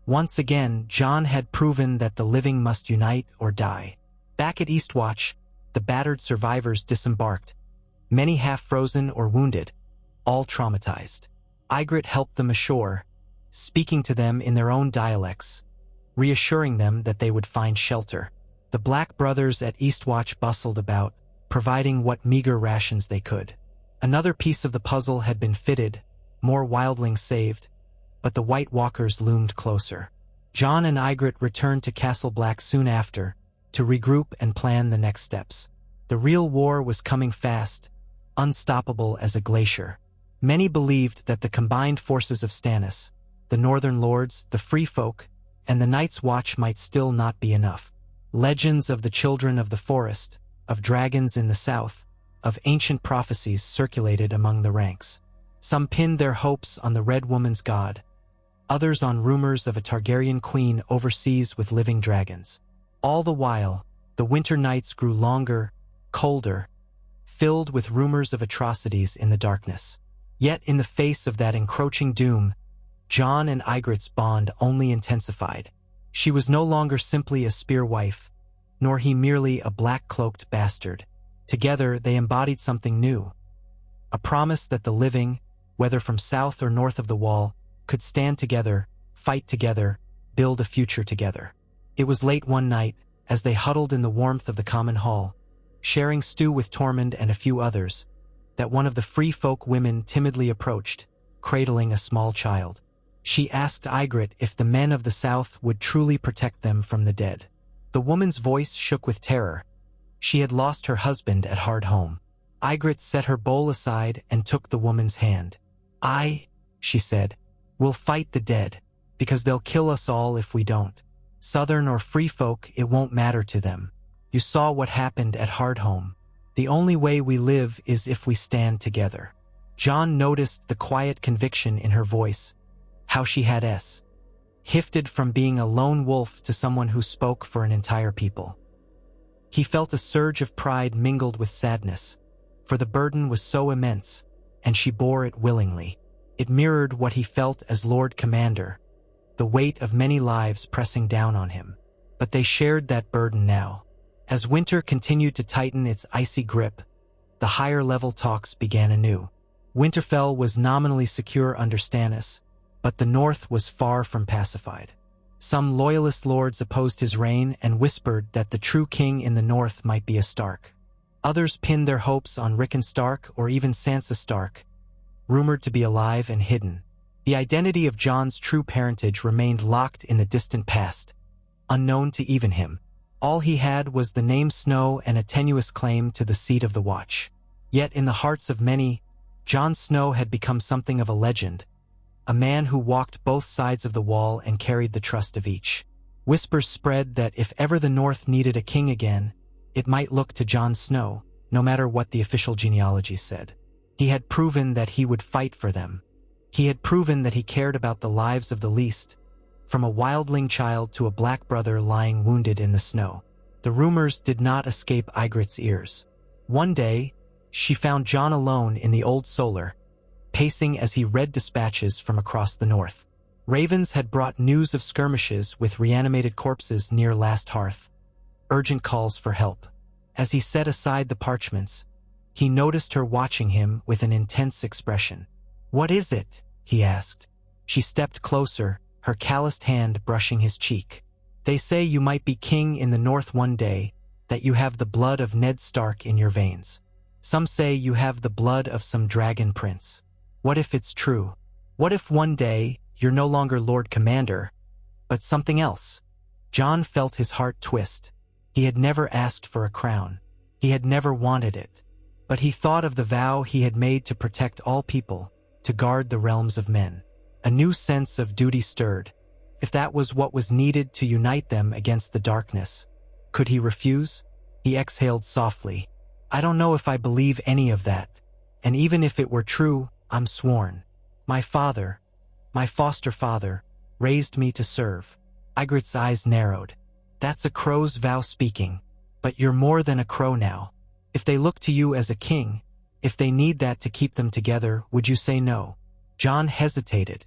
Once again, Jon had proven that the living must unite or die. Back at Eastwatch, the battered survivors disembarked, many half-frozen or wounded, all traumatized. Ygritte helped them ashore, speaking to them in their own dialects, reassuring them that they would find shelter. The Black brothers at Eastwatch bustled about, providing what meager rations they could. Another piece of the puzzle had been fitted, more wildlings saved, but the White Walkers loomed closer. Jon and Ygritte returned to Castle Black soon after, to regroup and plan the next steps. The real war was coming fast, unstoppable as a glacier. Many believed that the combined forces of Stannis, the Northern Lords, the Free Folk, and the Night's Watch might still not be enough. Legends of the children of the forest, of dragons in the south, of ancient prophecies circulated among the ranks. Some pinned their hopes on the Red Woman's god, others on rumors of a Targaryen queen overseas with living dragons. All the while, the winter nights grew longer, colder, filled with rumors of atrocities in the darkness. Yet in the face of that encroaching doom, Jon and Ygritte's bond only intensified. She was no longer simply a spear wife, nor he merely a black-cloaked bastard. Together they embodied something new, a promise that the living, whether from south or north of the wall, could stand together, fight together, build a future together. It was late one night, as they huddled in the warmth of the common hall, sharing stew with Tormund and a few others, that one of the Free Folk women timidly approached, cradling a small child. She asked Ygritte if the men of the south would truly protect them from the dead. The woman's voice shook with terror. She had lost her husband at Hardhome. Ygritte set her bowl aside and took the woman's hand. She said, "will fight the dead, because they'll kill us all if we don't. Southern or Free Folk, it won't matter to them. You saw what happened at Hardhome. The only way we live is if we stand together." Jon noticed the quiet conviction in her voice, how she had shifted from being a lone wolf to someone who spoke for an entire people. He felt a surge of pride mingled with sadness, for the burden was so immense, and she bore it willingly. It mirrored what he felt as Lord Commander, the weight of many lives pressing down on him. But they shared that burden now. As winter continued to tighten its icy grip, the higher-level talks began anew. Winterfell was nominally secure under Stannis, but the north was far from pacified. Some loyalist lords opposed his reign and whispered that the true king in the north might be a Stark. Others pinned their hopes on Rickon Stark or even Sansa Stark, rumored to be alive and hidden. The identity of Jon's true parentage remained locked in the distant past, unknown to even him. All he had was the name Snow and a tenuous claim to the seat of the Watch. Yet in the hearts of many, Jon Snow had become something of a legend, a man who walked both sides of the wall and carried the trust of each. Whispers spread that if ever the North needed a king again, it might look to Jon Snow, no matter what the official genealogy said. He had proven that he would fight for them. He had proven that he cared about the lives of the least, from a wildling child to a black brother lying wounded in the snow. The rumors did not escape Ygritte's ears. One day, she found Jon alone in the Old Solar, pacing as he read dispatches from across the north. Ravens had brought news of skirmishes with reanimated corpses near Last Hearth, urgent calls for help. As he set aside the parchments, he noticed her watching him with an intense expression. "What is it?" he asked. She stepped closer, her calloused hand brushing his cheek. "They say you might be king in the north one day, that you have the blood of Ned Stark in your veins. Some say you have the blood of some dragon prince. What if it's true? What if one day you're no longer Lord Commander, but something else?" Jon felt his heart twist. He had never asked for a crown. He had never wanted it. But he thought of the vow he had made to protect all people, to guard the realms of men. A new sense of duty stirred. If that was what was needed to unite them against the darkness, could he refuse? He exhaled softly. "I don't know if I believe any of that. And even if it were true, I'm sworn. My father, my foster father, raised me to serve." Ygritte's eyes narrowed. "That's a crow's vow speaking. But you're more than a crow now. If they look to you as a king, if they need that to keep them together, would you say no?" Jon hesitated.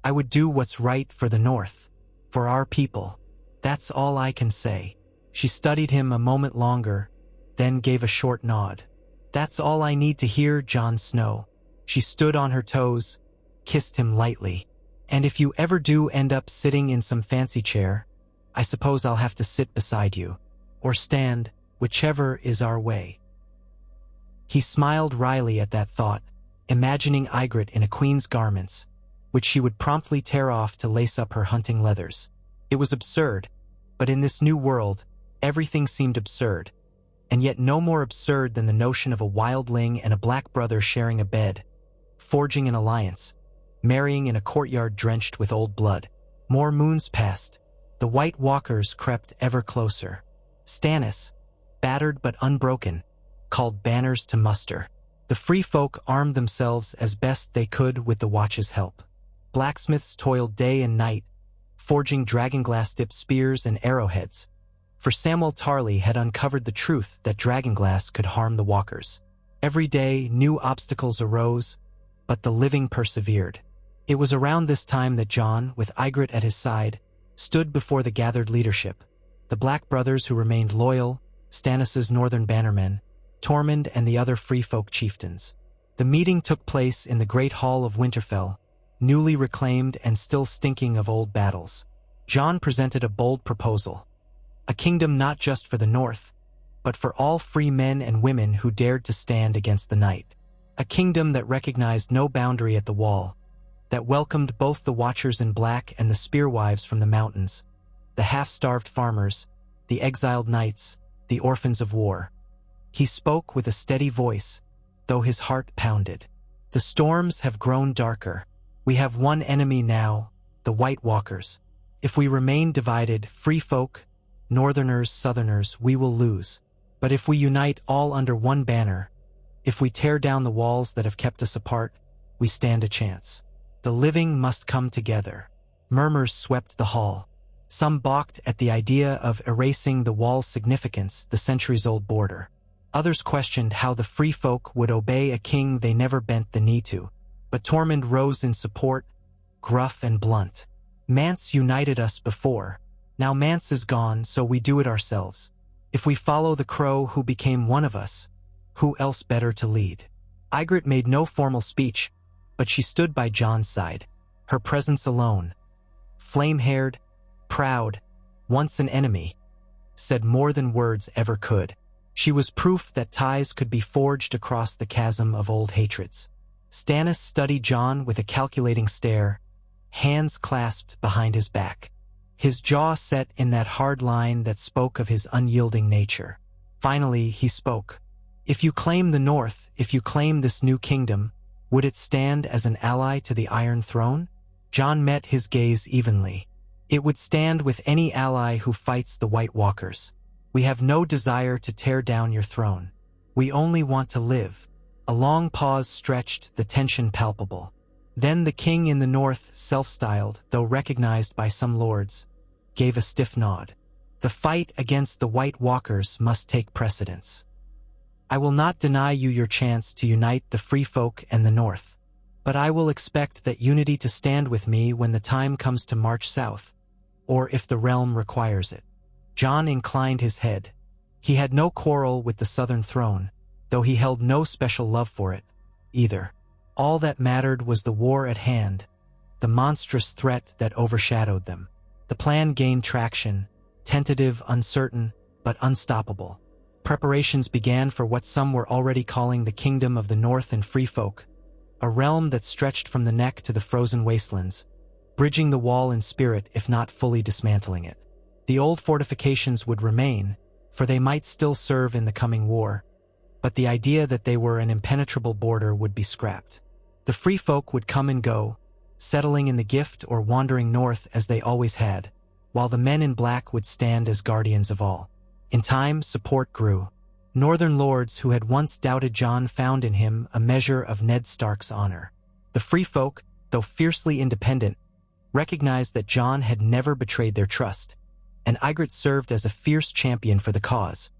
I would do what's right for the North, for our people. That's all I can say." She studied him a moment longer, then gave a short nod. "That's all I need to hear, Jon Snow." She stood on her toes, kissed him lightly. "And if you ever do end up sitting in some fancy chair, I suppose I'll have to sit beside you, or stand, whichever is our way." He smiled wryly at that thought, imagining Ygritte in a queen's garments, which she would promptly tear off to lace up her hunting leathers. It was absurd, but in this new world, everything seemed absurd, and yet no more absurd than the notion of a wildling and a black brother sharing a bed, forging an alliance, marrying in a courtyard drenched with old blood. More moons passed. The White Walkers crept ever closer. Stannis, battered but unbroken, called banners to muster. The free folk armed themselves as best they could with the Watch's help. Blacksmiths toiled day and night, forging dragonglass-dipped spears and arrowheads, for Samwell Tarly had uncovered the truth that dragonglass could harm the walkers. Every day, new obstacles arose, but the living persevered. It was around this time that Jon, with Ygritte at his side, stood before the gathered leadership, the Black brothers who remained loyal, Stannis's northern bannermen, Tormund and the other free folk chieftains. The meeting took place in the great hall of Winterfell, newly reclaimed and still stinking of old battles. Jon presented a bold proposal. A kingdom not just for the North, but for all free men and women who dared to stand against the night. A kingdom that recognized no boundary at the wall, that welcomed both the Watchers in Black and the spearwives from the mountains, the half-starved farmers, the exiled knights, the orphans of war. He spoke with a steady voice, though his heart pounded. "The storms have grown darker. We have one enemy now, the White Walkers. If we remain divided, free folk, Northerners, Southerners, we will lose. But if we unite all under one banner, if we tear down the walls that have kept us apart, we stand a chance. The living must come together." Murmurs swept the hall. Some balked at the idea of erasing the wall's significance, the centuries-old border. Others questioned how the free folk would obey a king they never bent the knee to. But Tormund rose in support, gruff and blunt. "Mance united us before. Now Mance is gone, so we do it ourselves. If we follow the crow who became one of us, who else better to lead?" Ygritte made no formal speech, but she stood by Jon's side, her presence alone. Flame-haired, proud, once an enemy, said more than words ever could. She was proof that ties could be forged across the chasm of old hatreds. Stannis studied Jon with a calculating stare, hands clasped behind his back. His jaw set in that hard line that spoke of his unyielding nature. Finally, he spoke. "If you claim the North, if you claim this new kingdom, would it stand as an ally to the Iron Throne?" Jon met his gaze evenly. "It would stand with any ally who fights the White Walkers. We have no desire to tear down your throne. We only want to live." A long pause stretched, the tension palpable. Then the king in the north, self-styled, though recognized by some lords, gave a stiff nod. "The fight against the White Walkers must take precedence. I will not deny you your chance to unite the free folk and the north, but I will expect that unity to stand with me when the time comes to march south, or if the realm requires it." Jon inclined his head. He had no quarrel with the southern throne, though he held no special love for it, either. All that mattered was the war at hand, the monstrous threat that overshadowed them. The plan gained traction, tentative, uncertain, but unstoppable. Preparations began for what some were already calling the Kingdom of the North and Free Folk, a realm that stretched from the neck to the frozen wastelands, bridging the wall in spirit if not fully dismantling it. The old fortifications would remain, for they might still serve in the coming war, but the idea that they were an impenetrable border would be scrapped. The free folk would come and go, settling in the Gift or wandering north as they always had, while the men in black would stand as guardians of all. In time, support grew. Northern lords who had once doubted Jon found in him a measure of Ned Stark's honor. The free folk, though fiercely independent, recognized that Jon had never betrayed their trust, and Ygritte served as a fierce champion for the cause,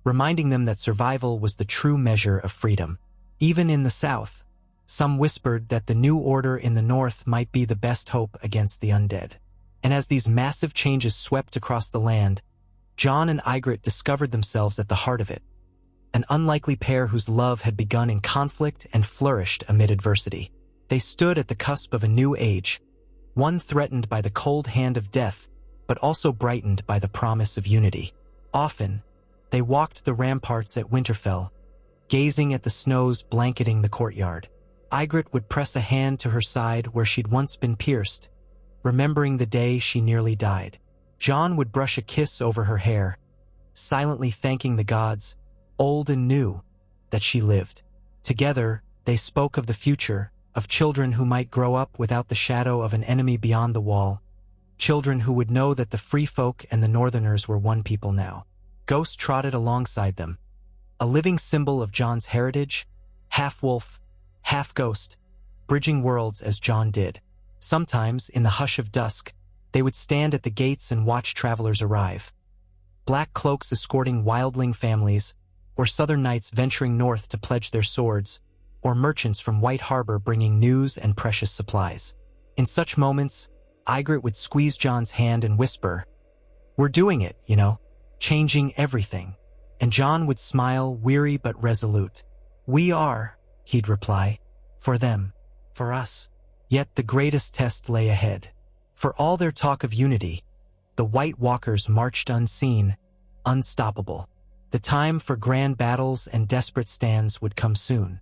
reminding them that survival was the true measure of freedom. Even in the south, Some whispered that the new order in the north might be the best hope against the undead. And as these massive changes swept across the land, Jon and Ygritte discovered themselves at the heart of it, an unlikely pair whose love had begun in conflict and flourished amid adversity. They stood at the cusp of a new age, one threatened by the cold hand of death, but also brightened by the promise of unity. Often, they walked the ramparts at Winterfell, gazing at the snows blanketing the courtyard. Ygritte would press a hand to her side where she'd once been pierced, remembering the day she nearly died. Jon would brush a kiss over her hair, silently thanking the gods, old and new, that she lived. Together, they spoke of the future, of children who might grow up without the shadow of an enemy beyond the wall, children who would know that the free folk and the northerners were one people now. Ghost trotted alongside them, a living symbol of Jon's heritage, half-wolf, half-ghost, bridging worlds as Jon did. Sometimes, in the hush of dusk, they would stand at the gates and watch travelers arrive. Black cloaks escorting wildling families, or southern knights venturing north to pledge their swords, or merchants from White Harbor bringing news and precious supplies. In such moments, Ygritte would squeeze Jon's hand and whisper, "We're doing it, you know, changing everything." And Jon would smile, weary but resolute. "We are," he'd reply, "for them, for us." Yet the greatest test lay ahead. For all their talk of unity, the White Walkers marched unseen, unstoppable. The time for grand battles and desperate stands would come soon.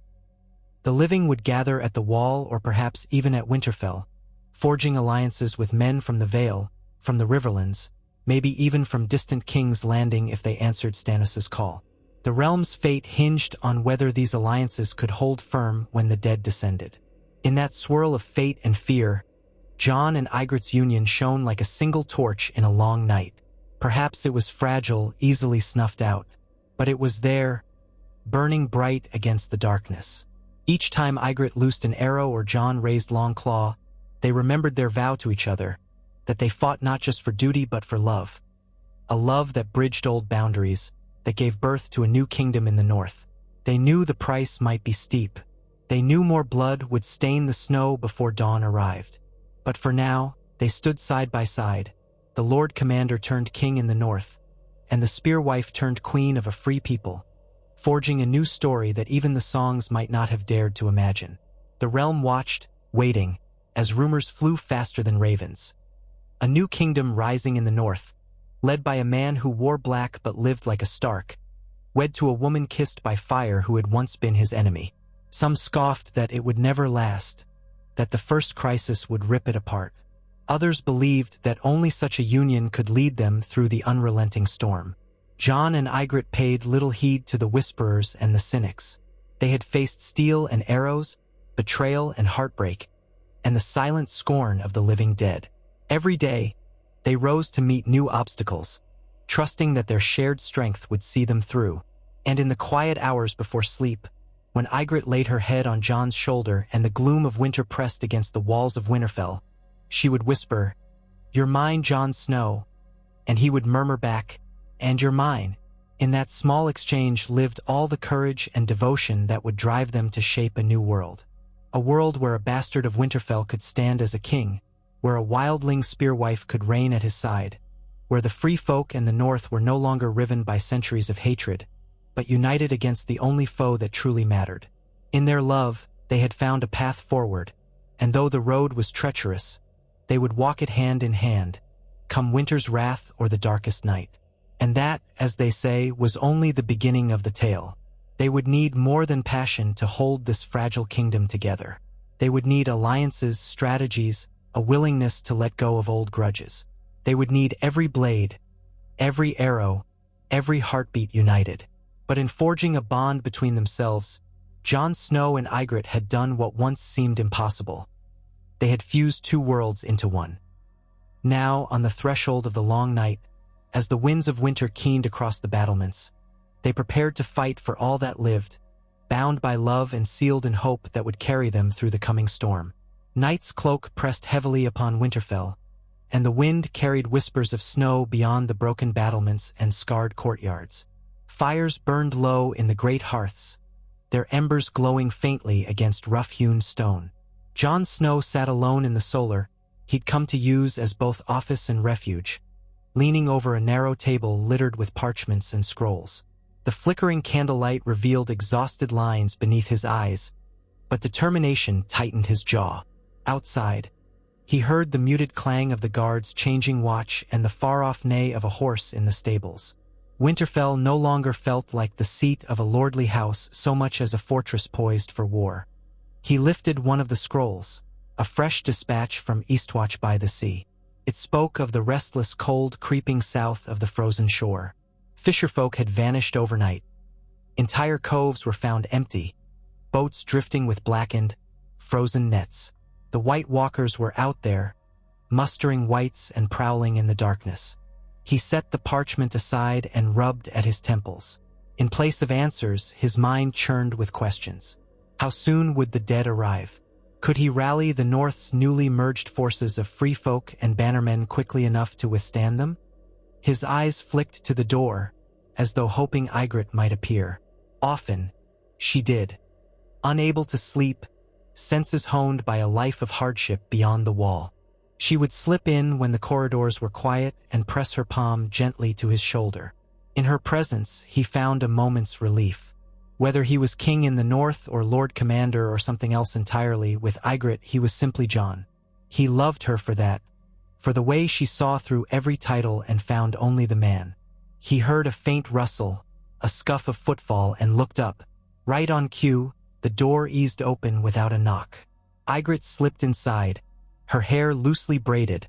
The living would gather at the Wall or perhaps even at Winterfell, forging alliances with men from the Vale, from the Riverlands, maybe even from distant King's Landing if they answered Stannis' call. The realm's fate hinged on whether these alliances could hold firm when the dead descended. In that swirl of fate and fear, Jon and Ygritte's union shone like a single torch in a long night. Perhaps it was fragile, easily snuffed out, but it was there, burning bright against the darkness. Each time Ygritte loosed an arrow or Jon raised long claw, they remembered their vow to each other, that they fought not just for duty but for love. A love that bridged old boundaries, that gave birth to a new kingdom in the north. They knew the price might be steep. They knew more blood would stain the snow before dawn arrived. But for now, they stood side by side, the Lord Commander turned king in the north, and the spear wife turned queen of a free people, forging a new story that even the songs might not have dared to imagine. The realm watched, waiting, as rumors flew faster than ravens. A new kingdom rising in the north, led by a man who wore black but lived like a Stark, wed to a woman kissed by fire who had once been his enemy. Some scoffed that it would never last, that the first crisis would rip it apart. Others believed that only such a union could lead them through the unrelenting storm. Jon and Ygritte paid little heed to the whisperers and the cynics. They had faced steel and arrows, betrayal and heartbreak, and the silent scorn of the living dead. Every day, they rose to meet new obstacles, trusting that their shared strength would see them through. And in the quiet hours before sleep, when Ygritte laid her head on Jon's shoulder and the gloom of winter pressed against the walls of Winterfell, she would whisper, "You're mine, Jon Snow," and he would murmur back, "And you're mine." In that small exchange lived all the courage and devotion that would drive them to shape a new world. A world where a bastard of Winterfell could stand as a king, where a wildling spearwife could reign at his side, where the free folk and the north were no longer riven by centuries of hatred, but united against the only foe that truly mattered. In their love, they had found a path forward, and though the road was treacherous, they would walk it hand in hand, come winter's wrath or the darkest night. And that, as they say, was only the beginning of the tale. They would need more than passion to hold this fragile kingdom together. They would need alliances, strategies, a willingness to let go of old grudges. They would need every blade, every arrow, every heartbeat united. But in forging a bond between themselves, Jon Snow and Ygritte had done what once seemed impossible. They had fused two worlds into one. Now, on the threshold of the long night, as the winds of winter keened across the battlements, they prepared to fight for all that lived, bound by love and sealed in hope that would carry them through the coming storm. Night's cloak pressed heavily upon Winterfell, and the wind carried whispers of snow beyond the broken battlements and scarred courtyards. Fires burned low in the great hearths, their embers glowing faintly against rough-hewn stone. Jon Snow sat alone in the solar he'd come to use as both office and refuge, leaning over a narrow table littered with parchments and scrolls. The flickering candlelight revealed exhausted lines beneath his eyes, but determination tightened his jaw. Outside, he heard the muted clang of the guards changing watch and the far-off neigh of a horse in the stables. Winterfell no longer felt like the seat of a lordly house so much as a fortress poised for war. He lifted one of the scrolls, a fresh dispatch from Eastwatch by the Sea. It spoke of the restless cold creeping south of the frozen shore. Fisherfolk had vanished overnight. Entire coves were found empty, boats drifting with blackened, frozen nets. The White Walkers were out there, mustering whites and prowling in the darkness. He set the parchment aside and rubbed at his temples. In place of answers, his mind churned with questions. How soon would the dead arrive? Could he rally the North's newly merged forces of free folk and bannermen quickly enough to withstand them? His eyes flicked to the door, as though hoping Ygritte might appear. Often, she did. Unable to sleep, senses honed by a life of hardship beyond the wall. She would slip in when the corridors were quiet and press her palm gently to his shoulder. In her presence, he found a moment's relief. Whether he was king in the north or lord commander or something else entirely, with Ygritte he was simply Jon. He loved her for that, for the way she saw through every title and found only the man. He heard a faint rustle, a scuff of footfall, and looked up. Right on cue, the door eased open without a knock. Ygritte slipped inside, her hair loosely braided,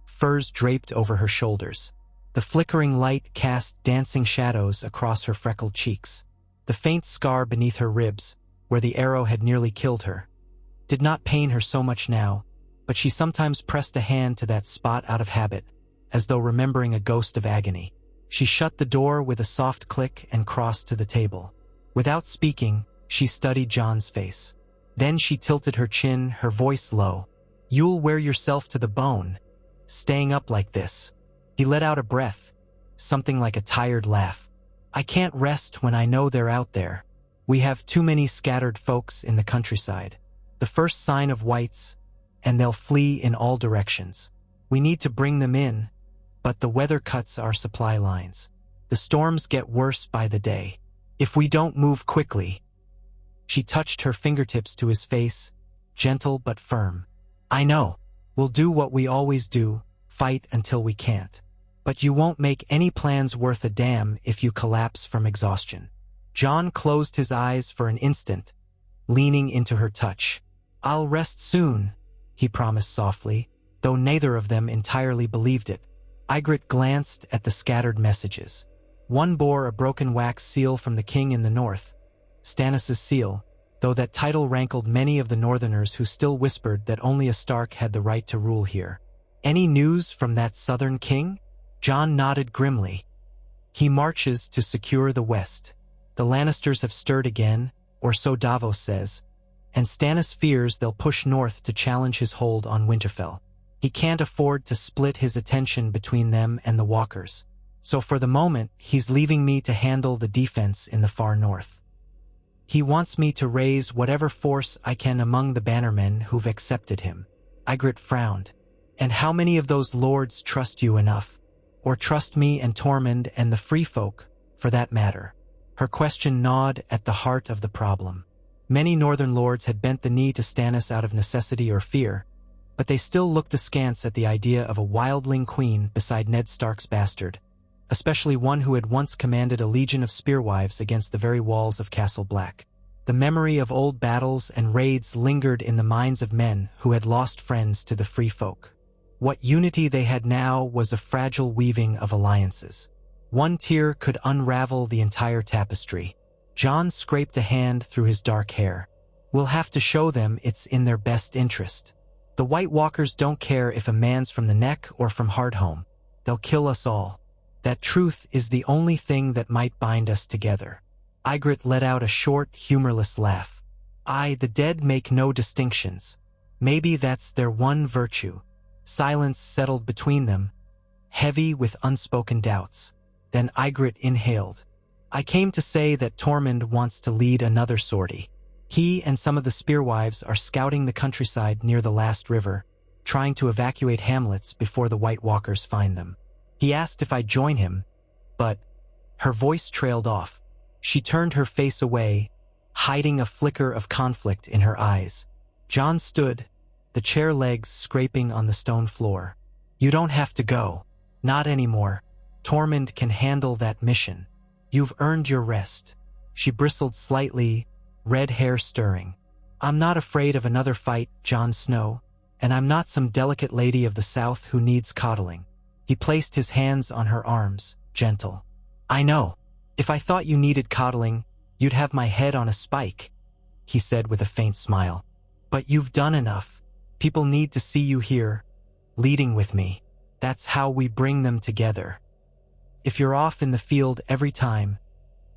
furs draped over her shoulders. The flickering light cast dancing shadows across her freckled cheeks. The faint scar beneath her ribs, where the arrow had nearly killed her, did not pain her so much now, but she sometimes pressed a hand to that spot out of habit, as though remembering a ghost of agony. She shut the door with a soft click and crossed to the table. Without speaking, she studied Jon's face. Then she tilted her chin, her voice low. "You'll wear yourself to the bone, staying up like this." He let out a breath, something like a tired laugh. "I can't rest when I know they're out there. We have too many scattered folks in the countryside. The first sign of whites, and they'll flee in all directions. We need to bring them in, but the weather cuts our supply lines. The storms get worse by the day. If we don't move quickly." She touched her fingertips to his face, gentle but firm. "I know. We'll do what we always do, fight until we can't. But you won't make any plans worth a damn if you collapse from exhaustion." Jon closed his eyes for an instant, leaning into her touch. "I'll rest soon," he promised softly, though neither of them entirely believed it. Ygritte glanced at the scattered messages. One bore a broken wax seal from the king in the north, Stannis' seal, though that title rankled many of the northerners who still whispered that only a Stark had the right to rule here. "Any news from that southern king?" Jon nodded grimly. "He marches to secure the west. The Lannisters have stirred again, or so Davos says, and Stannis fears they'll push north to challenge his hold on Winterfell. He can't afford to split his attention between them and the Walkers. So for the moment, he's leaving me to handle the defense in the far north. He wants me to raise whatever force I can among the bannermen who've accepted him." Ygritte frowned. "And how many of those lords trust you enough? Or trust me and Tormund and the free folk, for that matter?" Her question gnawed at the heart of the problem. Many northern lords had bent the knee to Stannis out of necessity or fear, but they still looked askance at the idea of a wildling queen beside Ned Stark's bastard, especially one who had once commanded a legion of spearwives against the very walls of Castle Black. The memory of old battles and raids lingered in the minds of men who had lost friends to the free folk. What unity they had now was a fragile weaving of alliances. One tear could unravel the entire tapestry. Jon scraped a hand through his dark hair. "We'll have to show them it's in their best interest. The White Walkers don't care if a man's from the Neck or from Hardhome. They'll kill us all. That truth is the only thing that might bind us together." Ygritte let out a short, humorless laugh. The dead make no distinctions. Maybe that's their one virtue." Silence settled between them, heavy with unspoken doubts. Then Ygritte inhaled. I came to say that Tormund wants to lead another sortie. He and some of the spearwives are scouting the countryside near the last river, trying to evacuate hamlets before the White Walkers find them. He asked if I'd join him, but her voice trailed off. She turned her face away, hiding a flicker of conflict in her eyes. Jon stood, the chair legs scraping on the stone floor. You don't have to go. Not anymore. Tormund can handle that mission. You've earned your rest. She bristled slightly, red hair stirring. I'm not afraid of another fight, Jon Snow, and I'm not some delicate lady of the South who needs coddling. He placed his hands on her arms, gentle. I know. If I thought you needed coddling, you'd have my head on a spike, he said with a faint smile. But you've done enough. People need to see you here, leading with me. That's how we bring them together. If you're off in the field every time,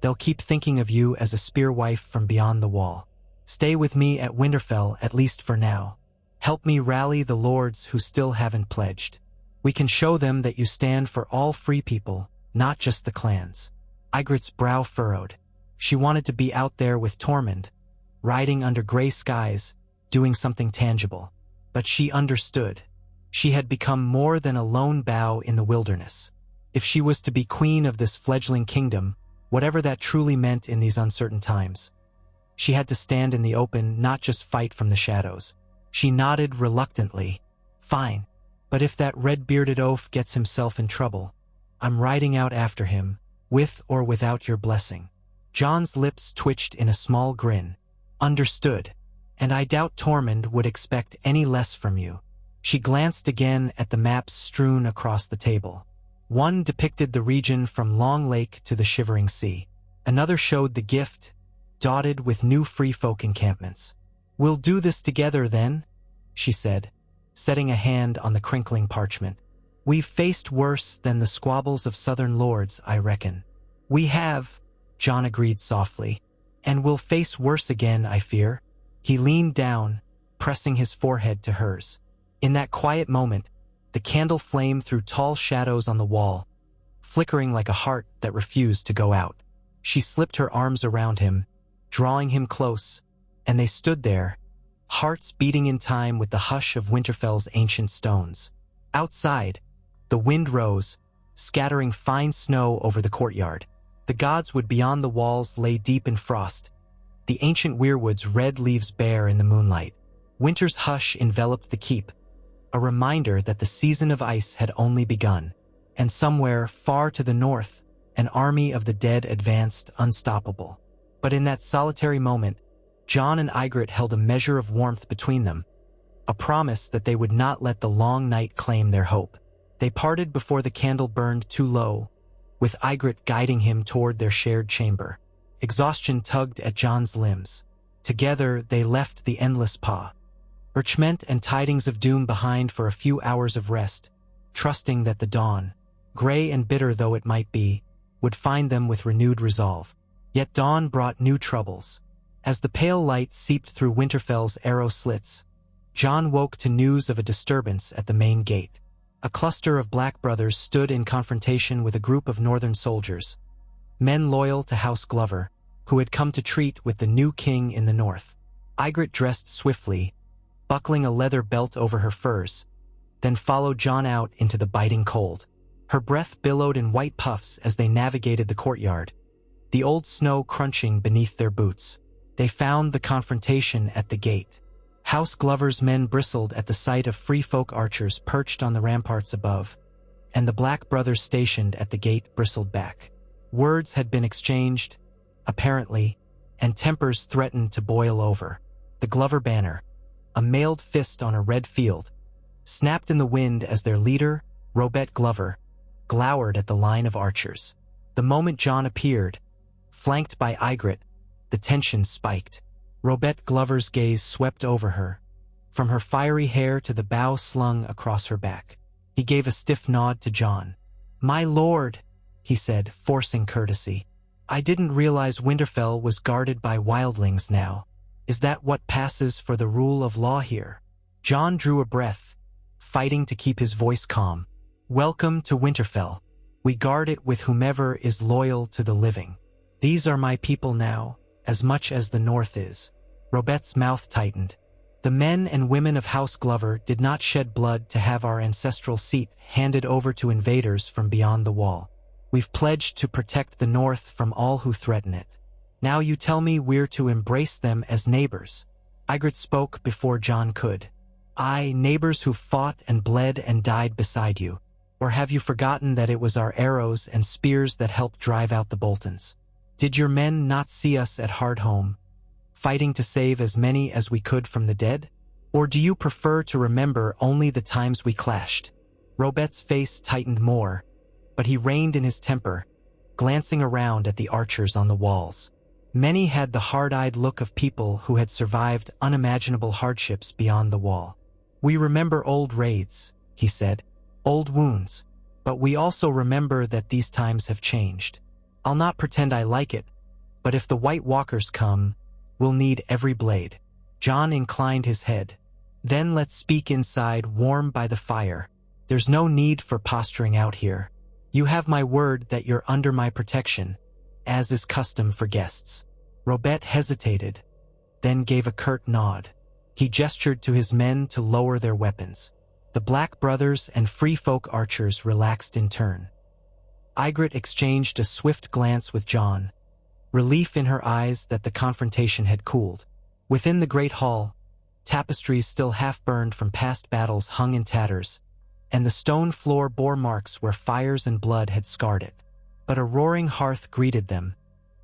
they'll keep thinking of you as a spearwife from beyond the wall. Stay with me at Winterfell, at least for now. Help me rally the lords who still haven't pledged. We can show them that you stand for all free people, not just the clans. Ygritte's brow furrowed. She wanted to be out there with Tormund, riding under gray skies, doing something tangible. But she understood. She had become more than a lone bough in the wilderness. If she was to be queen of this fledgling kingdom, whatever that truly meant in these uncertain times, she had to stand in the open, not just fight from the shadows. She nodded reluctantly. Fine, but if that red-bearded oaf gets himself in trouble, I'm riding out after him, with or without your blessing. Jon's lips twitched in a small grin. Understood, and I doubt Tormund would expect any less from you. She glanced again at the maps strewn across the table. One depicted the region from Long Lake to the Shivering Sea. Another showed the Gift, dotted with new free folk encampments. We'll do this together then, she said, setting a hand on the crinkling parchment. We've faced worse than the squabbles of southern lords, I reckon. We have, Jon agreed softly, and we'll face worse again, I fear. He leaned down, pressing his forehead to hers. In that quiet moment, the candle flamed through tall shadows on the wall, flickering like a heart that refused to go out. She slipped her arms around him, drawing him close, and they stood there, hearts beating in time with the hush of Winterfell's ancient stones. Outside, the wind rose, scattering fine snow over the courtyard. The godswood beyond the walls lay deep in frost, the ancient weirwood's red leaves bare in the moonlight. Winter's hush enveloped the keep, a reminder that the season of ice had only begun, and somewhere far to the north, an army of the dead advanced unstoppable. But in that solitary moment, Jon and Ygritte held a measure of warmth between them, a promise that they would not let the long night claim their hope. They parted before the candle burned too low, with Ygritte guiding him toward their shared chamber. Exhaustion tugged at Jon's limbs. Together they left the endless paw, urchment and tidings of doom behind for a few hours of rest, trusting that the dawn, gray and bitter though it might be, would find them with renewed resolve. Yet dawn brought new troubles. As the pale light seeped through Winterfell's arrow slits, Jon woke to news of a disturbance at the main gate. A cluster of black brothers stood in confrontation with a group of northern soldiers, men loyal to House Glover, who had come to treat with the new king in the north. Ygritte dressed swiftly, buckling a leather belt over her furs, then followed Jon out into the biting cold. Her breath billowed in white puffs as they navigated the courtyard, the old snow crunching beneath their boots. They found the confrontation at the gate. House Glover's men bristled at the sight of free folk archers perched on the ramparts above, and the black brothers stationed at the gate bristled back. Words had been exchanged, apparently, and tempers threatened to boil over. The Glover banner, a mailed fist on a red field, snapped in the wind as their leader, Robert Glover, glowered at the line of archers. The moment Jon appeared, flanked by Ygritte, the tension spiked. Robert Glover's gaze swept over her, from her fiery hair to the bow slung across her back. He gave a stiff nod to Jon. "My lord," he said, forcing courtesy. "I didn't realize Winterfell was guarded by wildlings now. Is that what passes for the rule of law here?" Jon drew a breath, fighting to keep his voice calm. "Welcome to Winterfell. We guard it with whomever is loyal to the living." These are my people now, as much as the North is. Robette's mouth tightened. The men and women of House Glover did not shed blood to have our ancestral seat handed over to invaders from beyond the wall. We've pledged to protect the North from all who threaten it. Now you tell me we're to embrace them as neighbors. Ygritte spoke before Jon could. Aye, neighbors who fought and bled and died beside you. Or have you forgotten that it was our arrows and spears that helped drive out the Boltons? Did your men not see us at Hardhome, fighting to save as many as we could from the dead? Or do you prefer to remember only the times we clashed? Robette's face tightened more, but he reined in his temper, glancing around at the archers on the walls. Many had the hard-eyed look of people who had survived unimaginable hardships beyond the wall. We remember old raids, he said, old wounds, but we also remember that these times have changed. I'll not pretend I like it, but if the White Walkers come, we'll need every blade. Jon inclined his head. Then let's speak inside, warm by the fire. There's no need for posturing out here. You have my word that you're under my protection, as is custom for guests. Robette hesitated, then gave a curt nod. He gestured to his men to lower their weapons. The Black Brothers and Free Folk archers relaxed in turn. Ygritte exchanged a swift glance with Jon, relief in her eyes that the confrontation had cooled. Within the great hall, tapestries still half-burned from past battles hung in tatters, and the stone floor bore marks where fires and blood had scarred it. But a roaring hearth greeted them,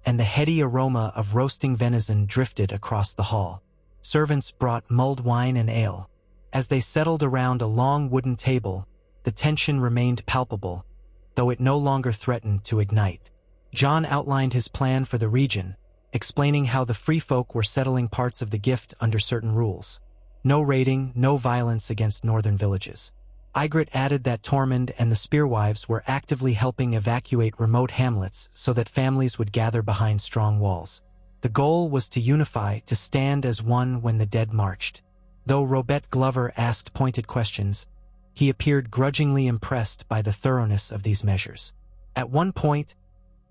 and the heady aroma of roasting venison drifted across the hall. Servants brought mulled wine and ale. As they settled around a long wooden table, the tension remained palpable, though it no longer threatened to ignite. Jon outlined his plan for the region, explaining how the Free Folk were settling parts of the gift under certain rules. No raiding, no violence against northern villages. Ygritte added that Tormund and the Spearwives were actively helping evacuate remote hamlets so that families would gather behind strong walls. The goal was to unify, to stand as one when the dead marched. Though Robette Glover asked pointed questions, he appeared grudgingly impressed by the thoroughness of these measures. At one point,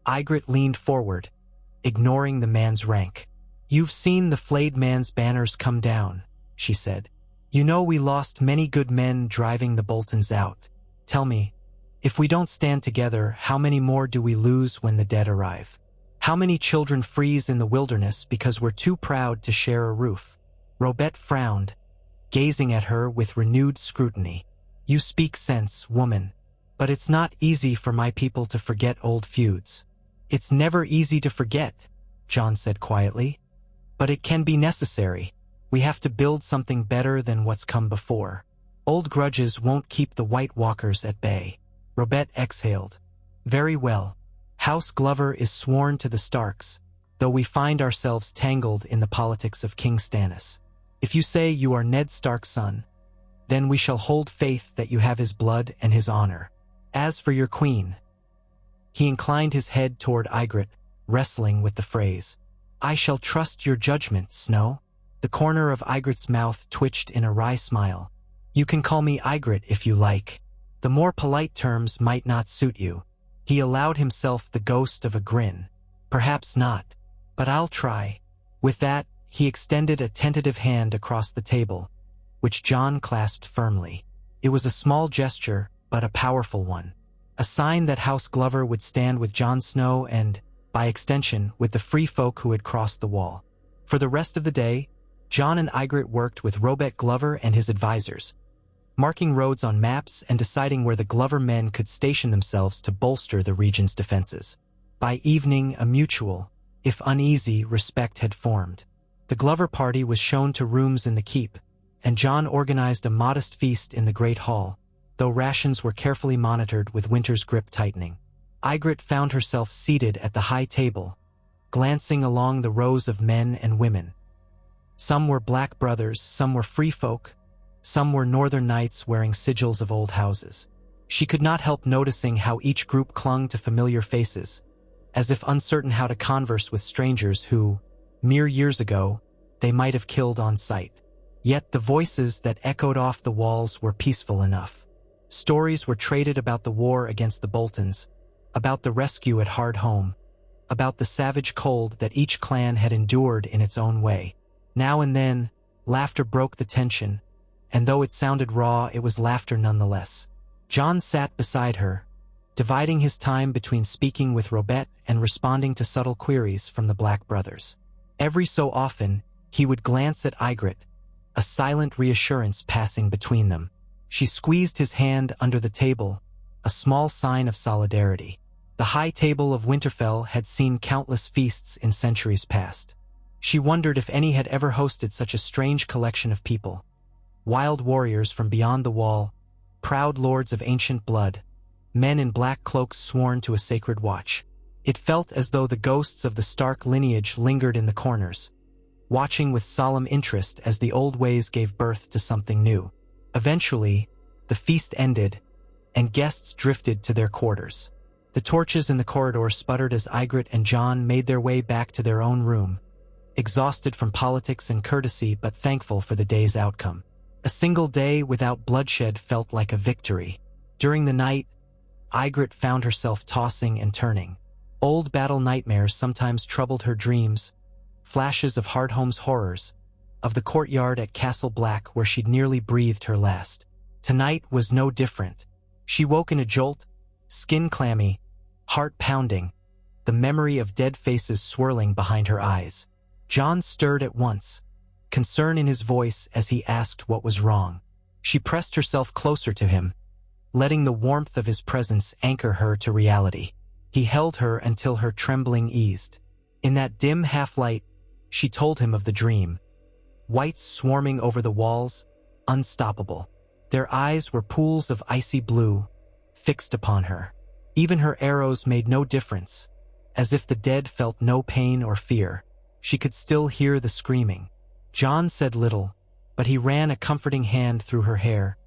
Ygritte leaned forward, ignoring the man's rank. "You've seen the flayed man's banners come down," she said. "You know we lost many good men driving the Boltons out. Tell me, if we don't stand together, how many more do we lose when the dead arrive? How many children freeze in the wilderness because we're too proud to share a roof?" Robette frowned, gazing at her with renewed scrutiny. "You speak sense, woman, but it's not easy for my people to forget old feuds." "It's never easy to forget," Jon said quietly, "but it can be necessary. We have to build something better than what's come before. Old grudges won't keep the White Walkers at bay." Robette exhaled. "Very well. House Glover is sworn to the Starks, though we find ourselves tangled in the politics of King Stannis. If you say you are Ned Stark's son, then we shall hold faith that you have his blood and his honor. As for your queen..." He inclined his head toward Ygritte, wrestling with the phrase. "I shall trust your judgment, Snow." The corner of Ygritte's mouth twitched in a wry smile. "You can call me Ygritte if you like. The more polite terms might not suit you." He allowed himself the ghost of a grin. "Perhaps not, but I'll try." With that, he extended a tentative hand across the table, which Jon clasped firmly. It was a small gesture, but a powerful one. A sign that House Glover would stand with Jon Snow and, by extension, with the Free Folk who had crossed the wall. For the rest of the day, Jon and Ygritte worked with Robette Glover and his advisors, marking roads on maps and deciding where the Glover men could station themselves to bolster the region's defenses. By evening, a mutual, if uneasy, respect had formed. The Glover party was shown to rooms in the keep, and Jon organized a modest feast in the Great Hall, though rations were carefully monitored with winter's grip tightening. Ygritte found herself seated at the high table, glancing along the rows of men and women. Some were Black Brothers, some were Free Folk, some were Northern Knights wearing sigils of old houses. She could not help noticing how each group clung to familiar faces, as if uncertain how to converse with strangers who, mere years ago, they might have killed on sight. Yet the voices that echoed off the walls were peaceful enough. Stories were traded about the war against the Boltons, about the rescue at Hardhome, about the savage cold that each clan had endured in its own way. Now and then, laughter broke the tension, and though it sounded raw, it was laughter nonetheless. Jon sat beside her, dividing his time between speaking with Robert and responding to subtle queries from the Black brothers. Every so often, he would glance at Ygritte, a silent reassurance passing between them. She squeezed his hand under the table, a small sign of solidarity. The high table of Winterfell had seen countless feasts in centuries past. She wondered if any had ever hosted such a strange collection of people. Wild warriors from beyond the wall, proud lords of ancient blood, men in black cloaks sworn to a sacred watch. It felt as though the ghosts of the Stark lineage lingered in the corners, watching with solemn interest as the old ways gave birth to something new. Eventually, the feast ended, and guests drifted to their quarters. The torches in the corridor sputtered as Ygritte and Jon made their way back to their own room, exhausted from politics and courtesy but thankful for the day's outcome. A single day without bloodshed felt like a victory. During the night, Ygritte found herself tossing and turning. Old battle nightmares sometimes troubled her dreams, flashes of Hardhome's horrors, of the courtyard at Castle Black where she'd nearly breathed her last. Tonight was no different. She woke in a jolt, skin clammy, heart pounding, the memory of dead faces swirling behind her eyes. Jon stirred at once, concern in his voice as he asked what was wrong. She pressed herself closer to him, letting the warmth of his presence anchor her to reality. He held her until her trembling eased. In that dim half-light, she told him of the dream. Whites swarming over the walls, unstoppable. Their eyes were pools of icy blue, fixed upon her. Even her arrows made no difference, as if the dead felt no pain or fear. She could still hear the screaming. Jon said little, but he ran a comforting hand through her hair,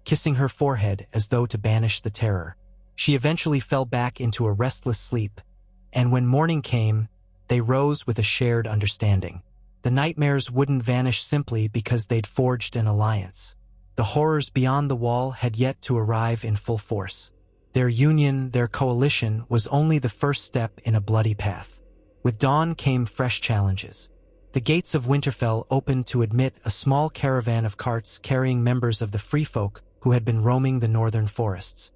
kissing her forehead as though to banish the terror. She eventually fell back into a restless sleep, and when morning came, they rose with a shared understanding. The nightmares wouldn't vanish simply because they'd forged an alliance. The horrors beyond the wall had yet to arrive in full force. Their union, their coalition, was only the first step in a bloody path. With dawn came fresh challenges. The gates of Winterfell opened to admit a small caravan of carts carrying members of the free folk who had been roaming the northern forests.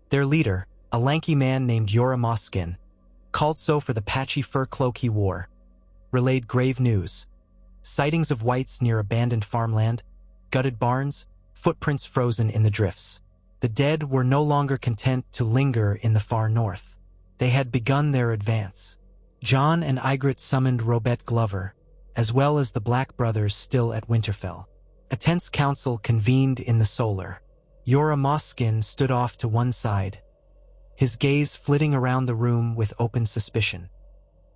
Their leader, a lanky man named Jorah Moskin, called so for the patchy fur cloak he wore, relayed grave news. Sightings of whites near abandoned farmland, gutted barns, footprints frozen in the drifts. The dead were no longer content to linger in the far north. They had begun their advance. Jon and Ygritte summoned Robert Glover, as well as the Black brothers still at Winterfell. A tense council convened in the Solar. Jorah Moskin stood off to one side, his gaze flitting around the room with open suspicion.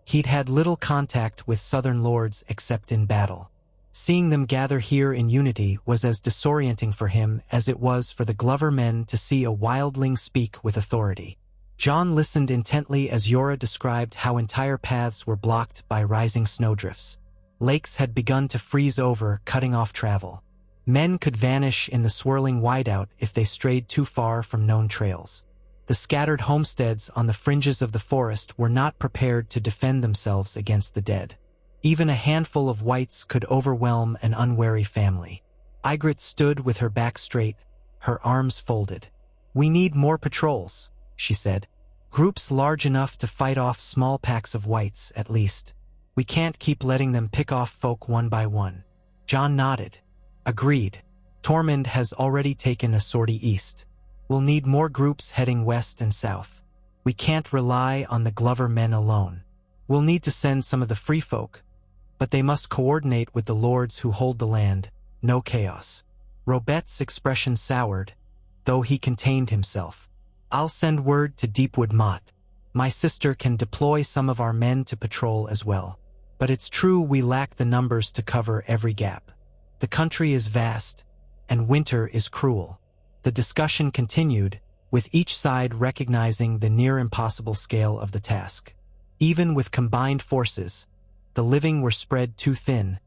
He'd had little contact with southern lords except in battle. Seeing them gather here in unity was as disorienting for him as it was for the Glover men to see a wildling speak with authority. Jon listened intently as Jorah described how entire paths were blocked by rising snowdrifts. Lakes had begun to freeze over, cutting off travel. Men could vanish in the swirling whiteout if they strayed too far from known trails. The scattered homesteads on the fringes of the forest were not prepared to defend themselves against the dead. Even a handful of whites could overwhelm an unwary family. Ygritte stood with her back straight, her arms folded. "We need more patrols," she said. "Groups large enough to fight off small packs of whites, at least. We can't keep letting them pick off folk one by one." Jon nodded. "Agreed. Tormund has already taken a sortie east. We'll need more groups heading west and south. We can't rely on the Glover men alone. We'll need to send some of the free folk, but they must coordinate with the lords who hold the land. No chaos." Robert's expression soured, though he contained himself. "I'll send word to Deepwood Motte. My sister can deploy some of our men to patrol as well. But it's true we lack the numbers to cover every gap. The country is vast, and winter is cruel." The discussion continued, with each side recognizing the near-impossible scale of the task. Even with combined forces, the living were spread too thin,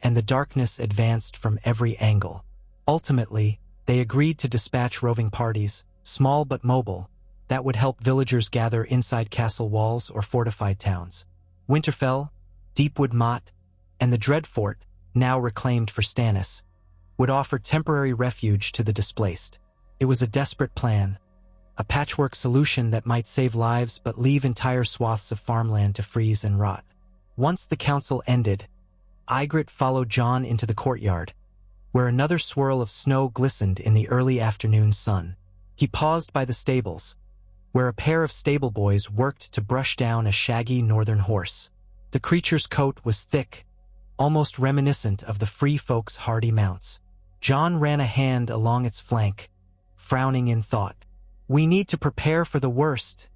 and the darkness advanced from every angle. Ultimately, they agreed to dispatch roving parties, small but mobile, That would help villagers gather inside castle walls or fortified towns. Winterfell, Deepwood Motte, and the Dreadfort, now reclaimed for Stannis, would offer temporary refuge to the displaced. It was a desperate plan, a patchwork solution that might save lives but leave entire swaths of farmland to freeze and rot. Once the council ended, Ygritte followed Jon into the courtyard, where another swirl of snow glistened in the early afternoon sun. He paused by the stables, where a pair of stable boys worked to brush down a shaggy northern horse. The creature's coat was thick, almost reminiscent of the free folk's hardy mounts. Jon ran a hand along its flank, frowning in thought. "We need to prepare for the worst,"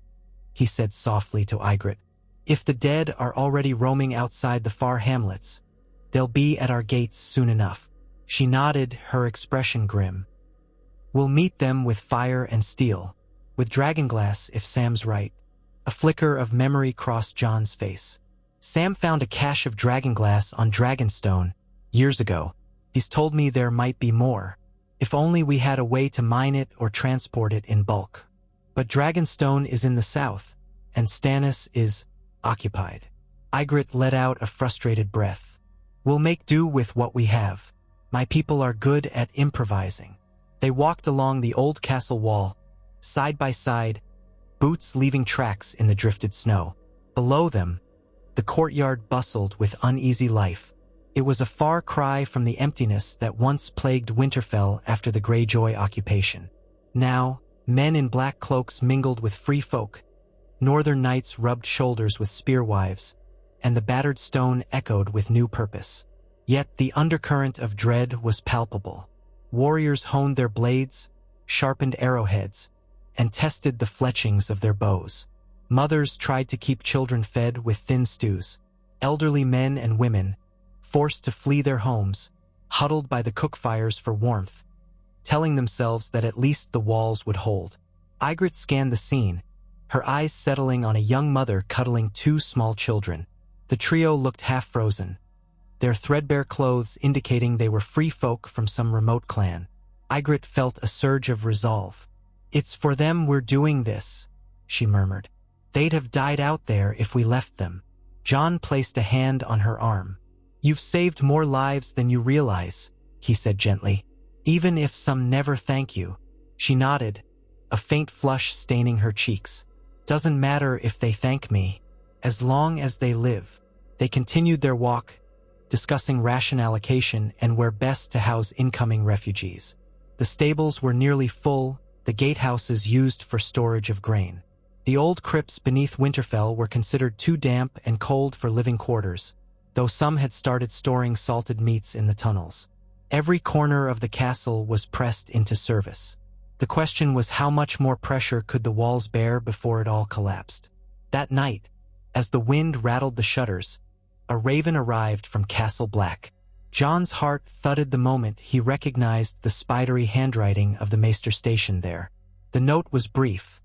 he said softly to Ygritte. "If the dead are already roaming outside the far hamlets, they'll be at our gates soon enough." She nodded, her expression grim. "We'll meet them with fire and steel, with dragonglass if Sam's right." A flicker of memory crossed Jon's face. "Sam found a cache of dragonglass on Dragonstone years ago. He's told me there might be more. If only we had a way to mine it or transport it in bulk. But Dragonstone is in the south, and Stannis is occupied." Ygritte let out a frustrated breath. "We'll make do with what we have. My people are good at improvising." They walked along the old castle wall, side by side, boots leaving tracks in the drifted snow. Below them, the courtyard bustled with uneasy life. It was a far cry from the emptiness that once plagued Winterfell after the Greyjoy occupation. Now, men in black cloaks mingled with free folk, northern knights rubbed shoulders with spearwives, and the battered stone echoed with new purpose. Yet the undercurrent of dread was palpable. Warriors honed their blades, sharpened arrowheads, and tested the fletchings of their bows. Mothers tried to keep children fed with thin stews. Elderly men and women, forced to flee their homes, huddled by the cook fires for warmth, telling themselves that at least the walls would hold. Ygritte scanned the scene, her eyes settling on a young mother cuddling two small children. The trio looked half-frozen, their threadbare clothes indicating they were free folk from some remote clan. Ygritte felt a surge of resolve. "It's for them we're doing this," she murmured. "They'd have died out there if we left them." Jon placed a hand on her arm. "You've saved more lives than you realize," he said gently. "Even if some never thank you." She nodded, a faint flush staining her cheeks. "Doesn't matter if they thank me, as long as they live." They continued their walk, discussing ration allocation and where best to house incoming refugees. The stables were nearly full, the gatehouses used for storage of grain. The old crypts beneath Winterfell were considered too damp and cold for living quarters, though some had started storing salted meats in the tunnels. Every corner of the castle was pressed into service. The question was how much more pressure could the walls bear before it all collapsed. That night, as the wind rattled the shutters, a raven arrived from Castle Black. Jon's heart thudded the moment he recognized the spidery handwriting of the Maester stationed there. The note was brief.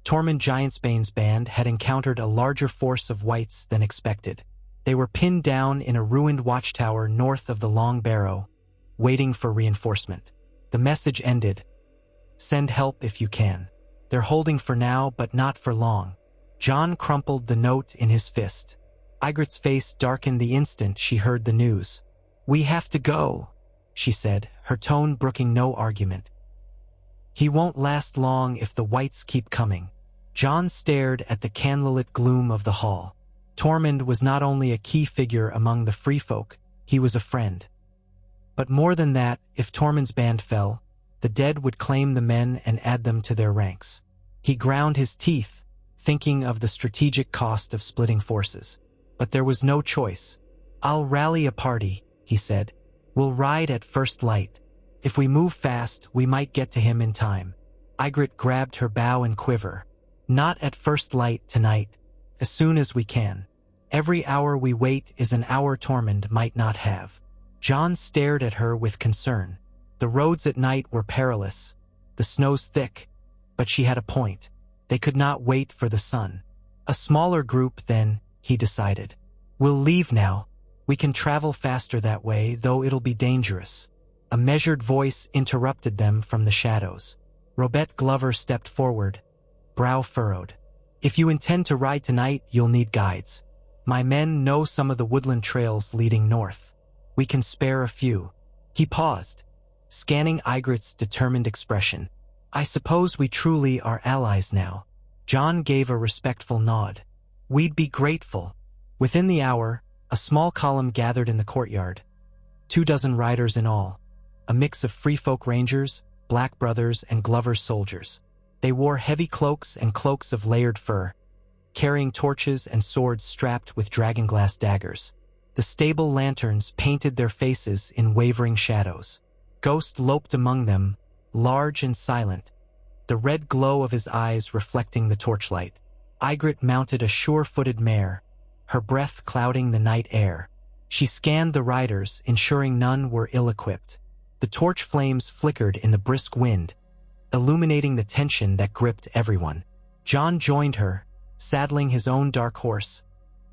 Tormund Giantsbane's band had encountered a larger force of whites than expected. They were pinned down in a ruined watchtower north of the Long Barrow, waiting for reinforcement. The message ended, "Send help if you can. They're holding for now, but not for long." Jon crumpled the note in his fist. Ygritte's face darkened the instant she heard the news. "We have to go," she said, her tone brooking no argument. "He won't last long if the whites keep coming." Jon stared at the candlelit gloom of the hall. Tormund was not only a key figure among the free folk, he was a friend. But more than that, if Tormund's band fell, the dead would claim the men and add them to their ranks. He ground his teeth, thinking of the strategic cost of splitting forces. But there was no choice. "I'll rally a party," he said. "We'll ride at first light. If we move fast, we might get to him in time." Ygritte grabbed her bow and quiver. "Not at first light tonight. As soon as we can. Every hour we wait is an hour Tormund might not have." Jon stared at her with concern. The roads at night were perilous, the snow's thick, but she had a point. They could not wait for the sun. A smaller group, then, he decided. "We'll leave now. We can travel faster that way, though it'll be dangerous." A measured voice interrupted them from the shadows. Robert Glover stepped forward, brow furrowed. "If you intend to ride tonight, you'll need guides. My men know some of the woodland trails leading north. We can spare a few." He paused, scanning Ygritte's determined expression. "I suppose we truly are allies now." Jon gave a respectful nod. "We'd be grateful." Within the hour, a small column gathered in the courtyard. 24 riders in all, a mix of free folk rangers, Black Brothers, and Glover's soldiers. They wore heavy cloaks and cloaks of layered fur, carrying torches and swords strapped with dragonglass daggers. The stable lanterns painted their faces in wavering shadows. Ghost loped among them, large and silent, the red glow of his eyes reflecting the torchlight. Ygritte mounted a sure-footed mare, her breath clouding the night air. She scanned the riders, ensuring none were ill-equipped. The torch flames flickered in the brisk wind, illuminating the tension that gripped everyone. Jon joined her, saddling his own dark horse,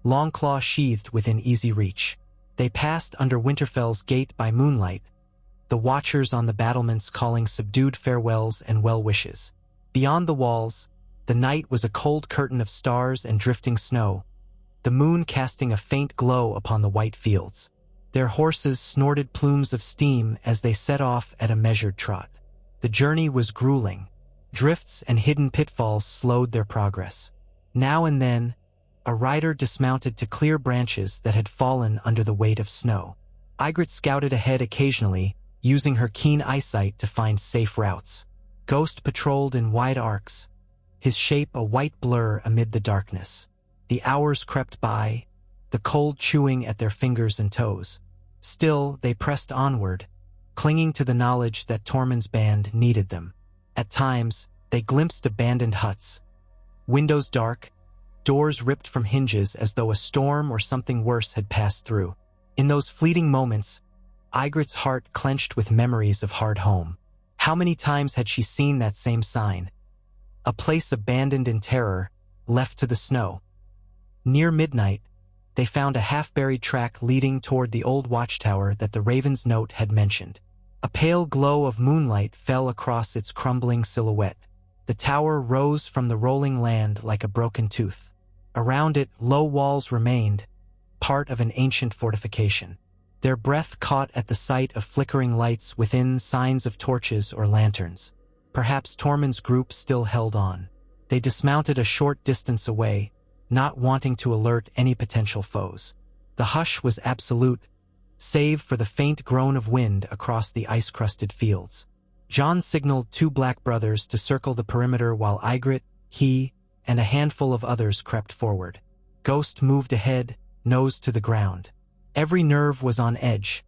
Longclaw sheathed within easy reach. They passed under Winterfell's gate by moonlight, the watchers on the battlements calling subdued farewells and well-wishes. Beyond the walls, the night was a cold curtain of stars and drifting snow, the moon casting a faint glow upon the white fields. Their horses snorted plumes of steam as they set off at a measured trot. The journey was grueling. Drifts and hidden pitfalls slowed their progress. Now and then, a rider dismounted to clear branches that had fallen under the weight of snow. Ygritte scouted ahead occasionally, using her keen eyesight to find safe routes. Ghost patrolled in wide arcs, his shape a white blur amid the darkness. The hours crept by, the cold chewing at their fingers and toes. Still, they pressed onward, clinging to the knowledge that Tormund's band needed them. At times, they glimpsed abandoned huts. Windows dark, doors ripped from hinges as though a storm or something worse had passed through. In those fleeting moments, Ygritte's heart clenched with memories of Hardhome. How many times had she seen that same sign? A place abandoned in terror, left to the snow. Near midnight, they found a half-buried track leading toward the old watchtower that the Raven's note had mentioned. A pale glow of moonlight fell across its crumbling silhouette. The tower rose from the rolling land like a broken tooth. Around it, low walls remained, part of an ancient fortification. Their breath caught at the sight of flickering lights within, signs of torches or lanterns. Perhaps Tormund's group still held on. They dismounted a short distance away, not wanting to alert any potential foes. The hush was absolute, save for the faint groan of wind across the ice-crusted fields. Jon signaled 2 Black Brothers to circle the perimeter while Ygritte, he, and a handful of others crept forward. Ghost moved ahead, nose to the ground. Every nerve was on edge,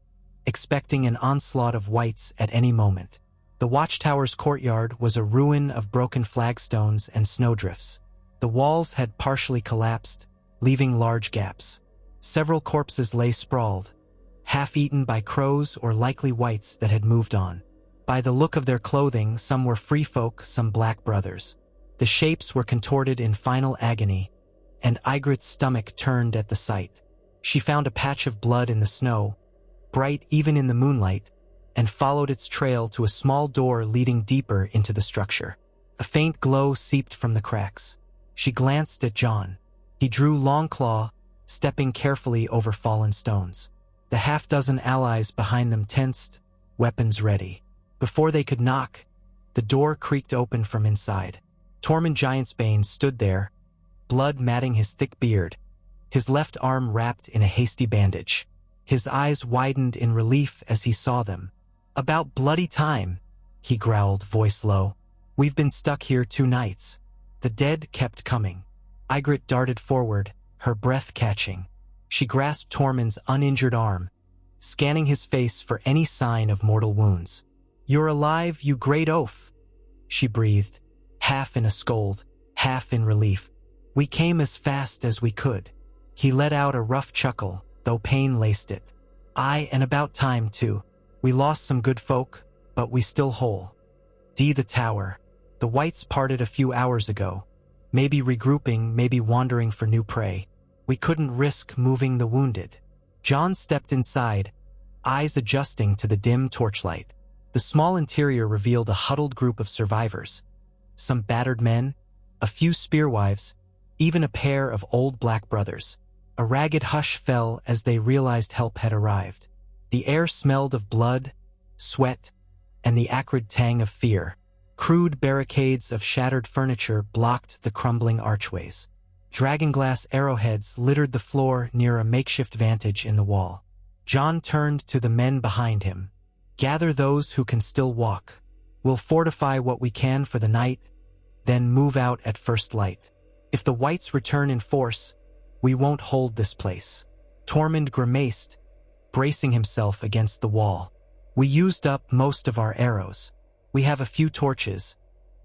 expecting an onslaught of wights at any moment. The watchtower's courtyard was a ruin of broken flagstones and snowdrifts. The walls had partially collapsed, leaving large gaps. Several corpses lay sprawled, half-eaten by crows or likely wights that had moved on. By the look of their clothing, some were free folk, some Black Brothers. The shapes were contorted in final agony, and Ygritte's stomach turned at the sight. She found a patch of blood in the snow, bright even in the moonlight, and followed its trail to a small door leading deeper into the structure. A faint glow seeped from the cracks. She glanced at Jon. He drew Longclaw, stepping carefully over fallen stones. The half-dozen allies behind them tensed, weapons ready. Before they could knock, the door creaked open from inside. Tormund Giantsbane stood there, blood matting his thick beard, his left arm wrapped in a hasty bandage. His eyes widened in relief as he saw them. "About bloody time," he growled, voice low. "We've been stuck here 2 nights. The dead kept coming." Ygritte darted forward, her breath catching. She grasped Tormund's uninjured arm, scanning his face for any sign of mortal wounds. "You're alive, you great oaf," she breathed, half in a scold, half in relief. "We came as fast as we could." He let out a rough chuckle, though pain laced it. "Aye, and about time, too. We lost some good folk, but we still whole. The tower. The wights parted a few hours ago. Maybe regrouping, maybe wandering for new prey. We couldn't risk moving the wounded." Jon stepped inside, eyes adjusting to the dim torchlight. The small interior revealed a huddled group of survivors. Some battered men, a few spearwives, even a pair of old black brothers. A ragged hush fell as they realized help had arrived. The air smelled of blood, sweat, and the acrid tang of fear. Crude barricades of shattered furniture blocked the crumbling archways. Dragonglass arrowheads littered the floor near a makeshift vantage in the wall. Jon turned to the men behind him. "Gather those who can still walk. We'll fortify what we can for the night, then move out at first light. If the whites return in force, we won't hold this place." Tormund grimaced, bracing himself against the wall. "We used up most of our arrows. We have a few torches,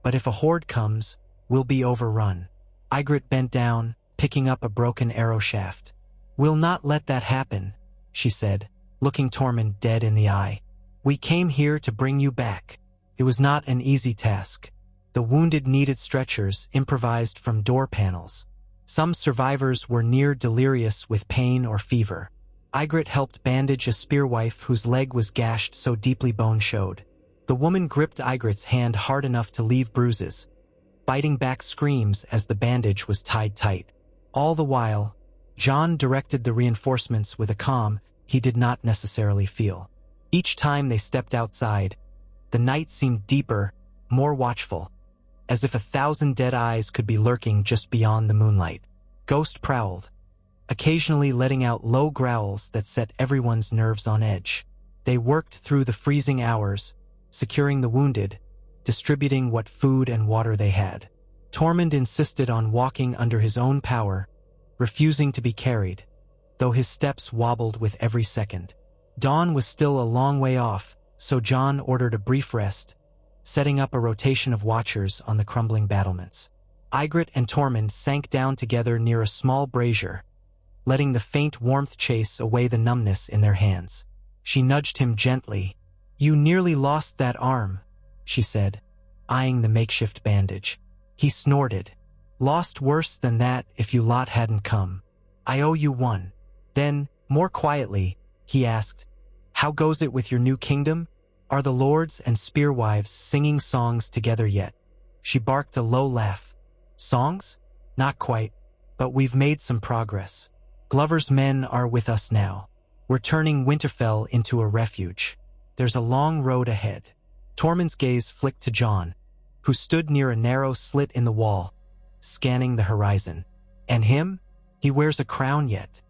but if a horde comes, we'll be overrun." Ygritte bent down, picking up a broken arrow shaft. "We'll not let that happen," she said, looking Tormund dead in the eye. "We came here to bring you back." It was not an easy task. The wounded needed stretchers improvised from door panels. Some survivors were near delirious with pain or fever. Ygritte helped bandage a spearwife whose leg was gashed so deeply bone showed. The woman gripped Ygritte's hand hard enough to leave bruises, biting back screams as the bandage was tied tight. All the while, Jon directed the reinforcements with a calm he did not necessarily feel. Each time they stepped outside, the night seemed deeper, more watchful, as if 1,000 dead eyes could be lurking just beyond the moonlight. Ghost prowled, occasionally letting out low growls that set everyone's nerves on edge. They worked through the freezing hours, securing the wounded, distributing what food and water they had. Tormund insisted on walking under his own power, refusing to be carried, though his steps wobbled with every second. Dawn was still a long way off, so Jon ordered a brief rest, setting up a rotation of watchers on the crumbling battlements. Ygritte and Tormund sank down together near a small brazier, letting the faint warmth chase away the numbness in their hands. She nudged him gently. "You nearly lost that arm," she said, eyeing the makeshift bandage. He snorted. "Lost worse than that if you lot hadn't come. I owe you one." Then, more quietly, he asked, "How goes it with your new kingdom? Are the lords and spearwives singing songs together yet?" She barked a low laugh. "Songs? Not quite, but we've made some progress. Glover's men are with us now. We're turning Winterfell into a refuge. There's a long road ahead." Tormund's gaze flicked to Jon, who stood near a narrow slit in the wall, scanning the horizon. "And him? He wears a crown yet.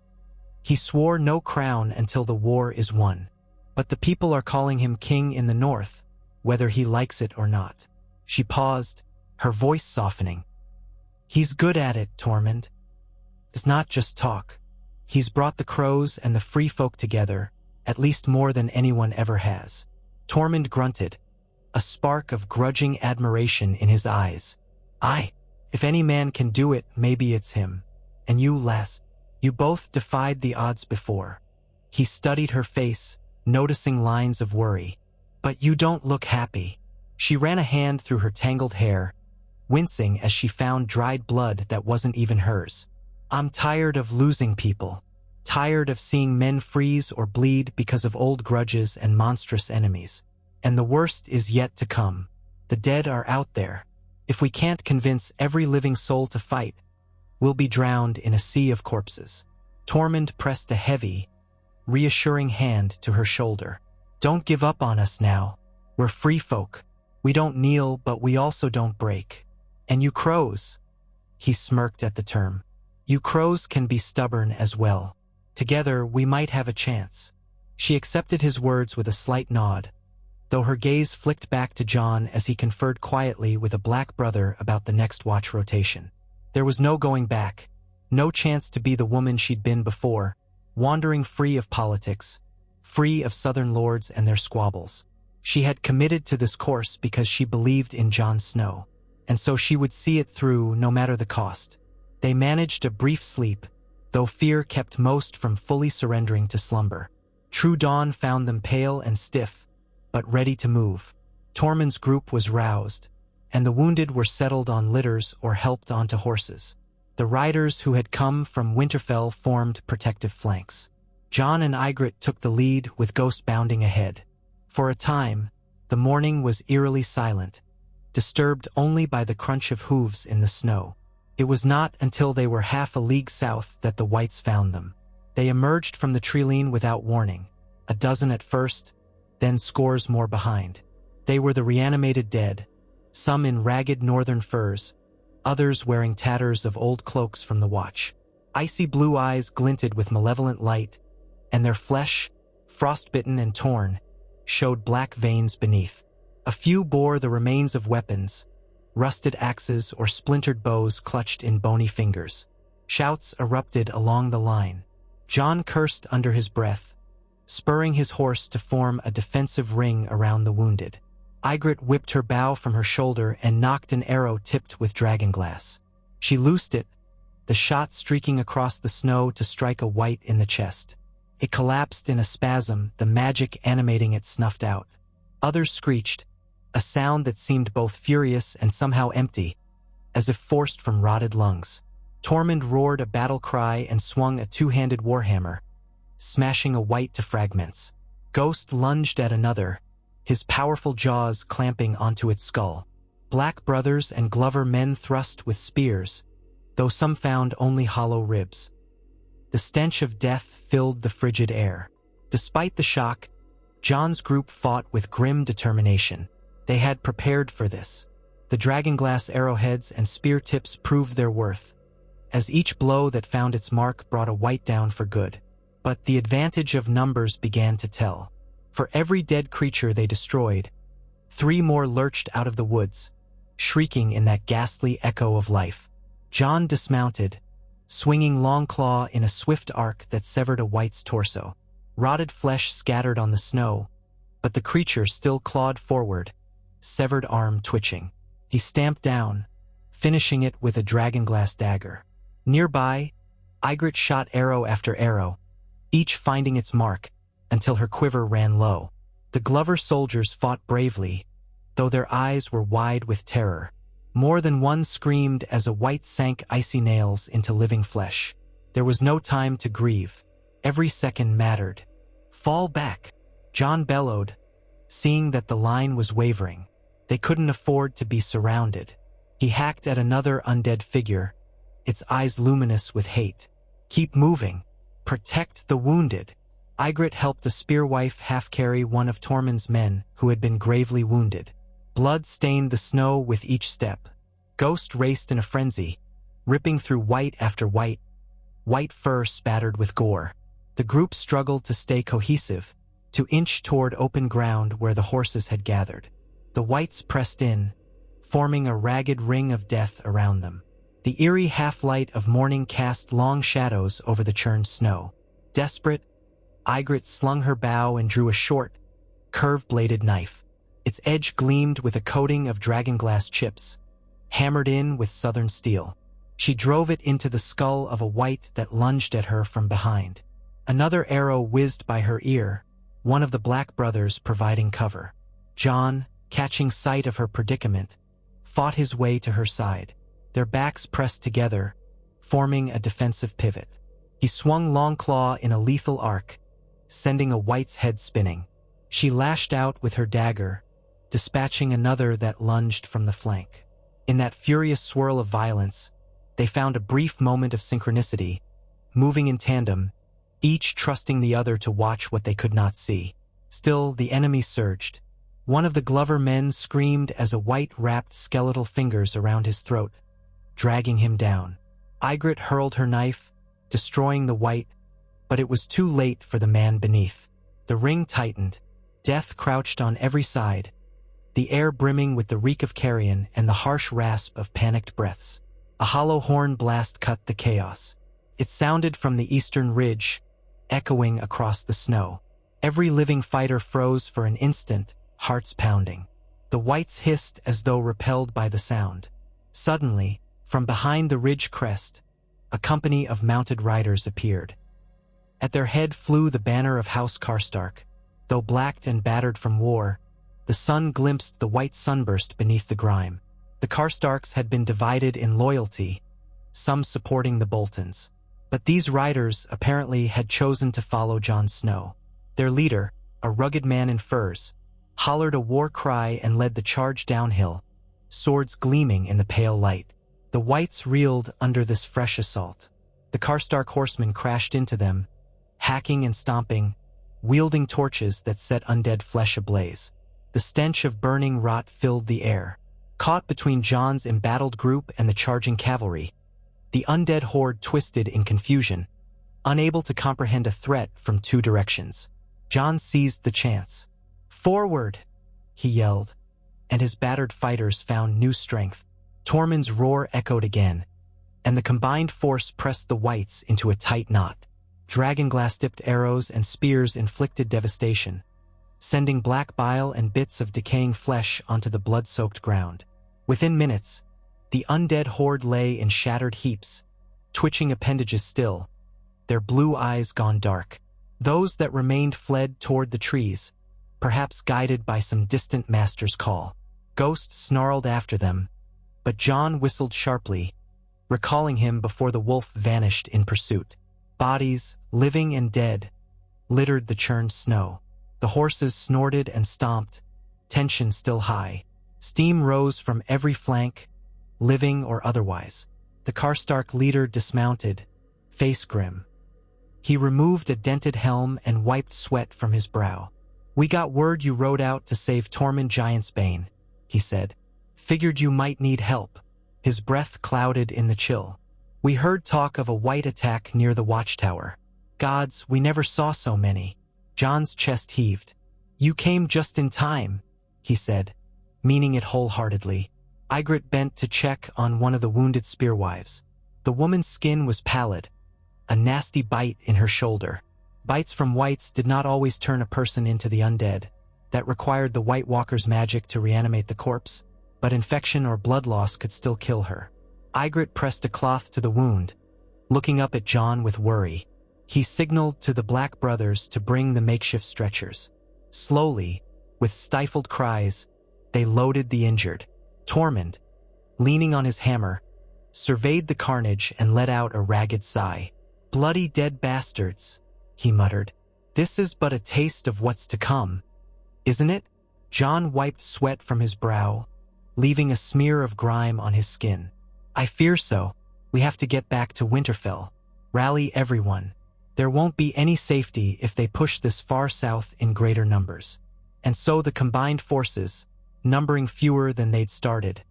He swore no crown until the war is won. But the people are calling him king in the north, whether he likes it or not." She paused, her voice softening. "He's good at it, Tormund. It's not just talk. He's brought the crows and the free folk together, at least more than anyone ever has." Tormund grunted, a spark of grudging admiration in his eyes. "Aye, if any man can do it, maybe it's him. And you, lass, you both defied the odds before." He studied her face, noticing lines of worry. "But you don't look happy." She ran a hand through her tangled hair, wincing as she found dried blood that wasn't even hers. "I'm tired of losing people. Tired of seeing men freeze or bleed because of old grudges and monstrous enemies. And the worst is yet to come. The dead are out there. If we can't convince every living soul to fight, we'll be drowned in a sea of corpses." Tormund pressed a heavy, reassuring hand to her shoulder. "Don't give up on us now. We're free folk. We don't kneel, but we also don't break. And you crows," he smirked at the term, "you crows can be stubborn as well. Together we might have a chance." She accepted his words with a slight nod, though her gaze flicked back to Jon as he conferred quietly with a black brother about the next watch rotation. There was no going back, no chance to be the woman she'd been before, wandering free of politics, free of southern lords and their squabbles. She had committed to this course because she believed in Jon Snow, and so she would see it through no matter the cost. They managed a brief sleep, though fear kept most from fully surrendering to slumber. True dawn found them pale and stiff, but ready to move. Tormund's group was roused, and the wounded were settled on litters or helped onto horses. The riders who had come from Winterfell formed protective flanks. Jon and Ygritte took the lead, with Ghost bounding ahead. For a time, the morning was eerily silent, disturbed only by the crunch of hooves in the snow. It was not until they were half a league south that the whites found them. They emerged from the treeline without warning, a dozen at first, then scores more behind. They were the reanimated dead, some in ragged northern furs, others wearing tatters of old cloaks from the watch. Icy blue eyes glinted with malevolent light, and their flesh, frostbitten and torn, showed black veins beneath. A few bore the remains of weapons, rusted axes or splintered bows clutched in bony fingers. Shouts erupted along the line. Jon cursed under his breath, spurring his horse to form a defensive ring around the wounded. Ygritte whipped her bow from her shoulder and knocked an arrow tipped with dragonglass. She loosed it, the shot streaking across the snow to strike a white in the chest. It collapsed in a spasm, the magic animating it snuffed out. Others screeched, a sound that seemed both furious and somehow empty, as if forced from rotted lungs. Tormund roared a battle cry and swung a two-handed warhammer, smashing a white to fragments. Ghost lunged at another, his powerful jaws clamping onto its skull. Black brothers and Glover men thrust with spears, though some found only hollow ribs. The stench of death filled the frigid air. Despite the shock, Jon's group fought with grim determination. They had prepared for this. The dragonglass arrowheads and spear tips proved their worth, as each blow that found its mark brought a white down for good. But the advantage of numbers began to tell. For every dead creature they destroyed, 3 more lurched out of the woods, shrieking in that ghastly echo of life. Jon dismounted, swinging Longclaw in a swift arc that severed a white's torso. Rotted flesh scattered on the snow, but the creature still clawed forward, severed arm twitching. He stamped down, finishing it with a dragonglass dagger. Nearby, Ygritte shot arrow after arrow, each finding its mark, until her quiver ran low. The Glover soldiers fought bravely, though their eyes were wide with terror. More than one screamed as a white sank icy nails into living flesh. There was no time to grieve. Every second mattered. "Fall back," Jon bellowed, seeing that the line was wavering. They couldn't afford to be surrounded. He hacked at another undead figure, its eyes luminous with hate. "Keep moving. Protect the wounded." Ygritte helped a spearwife half-carry one of Tormund's men who had been gravely wounded. Blood stained the snow with each step. Ghost raced in a frenzy, ripping through white after white fur spattered with gore. The group struggled to stay cohesive, to inch toward open ground where the horses had gathered. The whites pressed in, forming a ragged ring of death around them. The eerie half-light of morning cast long shadows over the churned snow. Desperate, Ygritte slung her bow and drew a short, curved-bladed knife. Its edge gleamed with a coating of dragonglass chips, hammered in with southern steel. She drove it into the skull of a white that lunged at her from behind. Another arrow whizzed by her ear, one of the Black brothers providing cover. Jon, catching sight of her predicament, fought his way to her side. Their backs pressed together, forming a defensive pivot. He swung Longclaw in a lethal arc, sending a white's head spinning. She lashed out with her dagger, dispatching another that lunged from the flank. In that furious swirl of violence, they found a brief moment of synchronicity, moving in tandem, each trusting the other to watch what they could not see. Still, the enemy surged. One of the Glover men screamed as a white wrapped skeletal fingers around his throat, dragging him down. Ygritte hurled her knife, destroying the white, but it was too late for the man beneath. The ring tightened. Death crouched on every side, the air brimming with the reek of carrion and the harsh rasp of panicked breaths. A hollow horn blast cut the chaos. It sounded from the eastern ridge, echoing across the snow. Every living fighter froze for an instant, hearts pounding. The whites hissed as though repelled by the sound. Suddenly, from behind the ridge crest, a company of mounted riders appeared. At their head flew the banner of House Karstark. Though blacked and battered from war, the sun glimpsed the white sunburst beneath the grime. The Karstarks had been divided in loyalty, some supporting the Boltons. But these riders apparently had chosen to follow Jon Snow. Their leader, a rugged man in furs, hollered a war cry and led the charge downhill, swords gleaming in the pale light. The whites reeled under this fresh assault. The Karstark horsemen crashed into them, hacking and stomping, wielding torches that set undead flesh ablaze. The stench of burning rot filled the air. Caught between Jon's embattled group and the charging cavalry, the undead horde twisted in confusion, unable to comprehend a threat from two directions. Jon seized the chance. "Forward!" he yelled, and his battered fighters found new strength. Tormund's roar echoed again, and the combined force pressed the whites into a tight knot. Dragonglass-tipped arrows and spears inflicted devastation, sending black bile and bits of decaying flesh onto the blood-soaked ground. Within minutes, the undead horde lay in shattered heaps, twitching appendages still, their blue eyes gone dark. Those that remained fled toward the trees, perhaps guided by some distant master's call. Ghost snarled after them, but Jon whistled sharply, recalling him before the wolf vanished in pursuit. Bodies, living and dead, littered the churned snow. The horses snorted and stomped, tension still high. Steam rose from every flank, living or otherwise. The Karstark leader dismounted, face grim. He removed a dented helm and wiped sweat from his brow. "We got word you rode out to save Tormund Giantsbane," he said. "Figured you might need help." His breath clouded in the chill. "We heard talk of a white attack near the watchtower. Gods, we never saw so many." Jon's chest heaved. "You came just in time," he said, meaning it wholeheartedly. Ygritte bent to check on one of the wounded spearwives. The woman's skin was pallid, a nasty bite in her shoulder. Bites from whites did not always turn a person into the undead. That required the White Walker's magic to reanimate the corpse, but infection or blood loss could still kill her. Ygritte pressed a cloth to the wound, looking up at Jon with worry. He signaled to the Black Brothers to bring the makeshift stretchers. Slowly, with stifled cries, they loaded the injured. Tormund, leaning on his hammer, surveyed the carnage and let out a ragged sigh. "Bloody dead bastards," he muttered. "This is but a taste of what's to come, isn't it?" Jon wiped sweat from his brow, leaving a smear of grime on his skin. "I fear so. We have to get back to Winterfell. Rally everyone. There won't be any safety if they push this far south in greater numbers." And so the combined forces, numbering fewer than they'd started,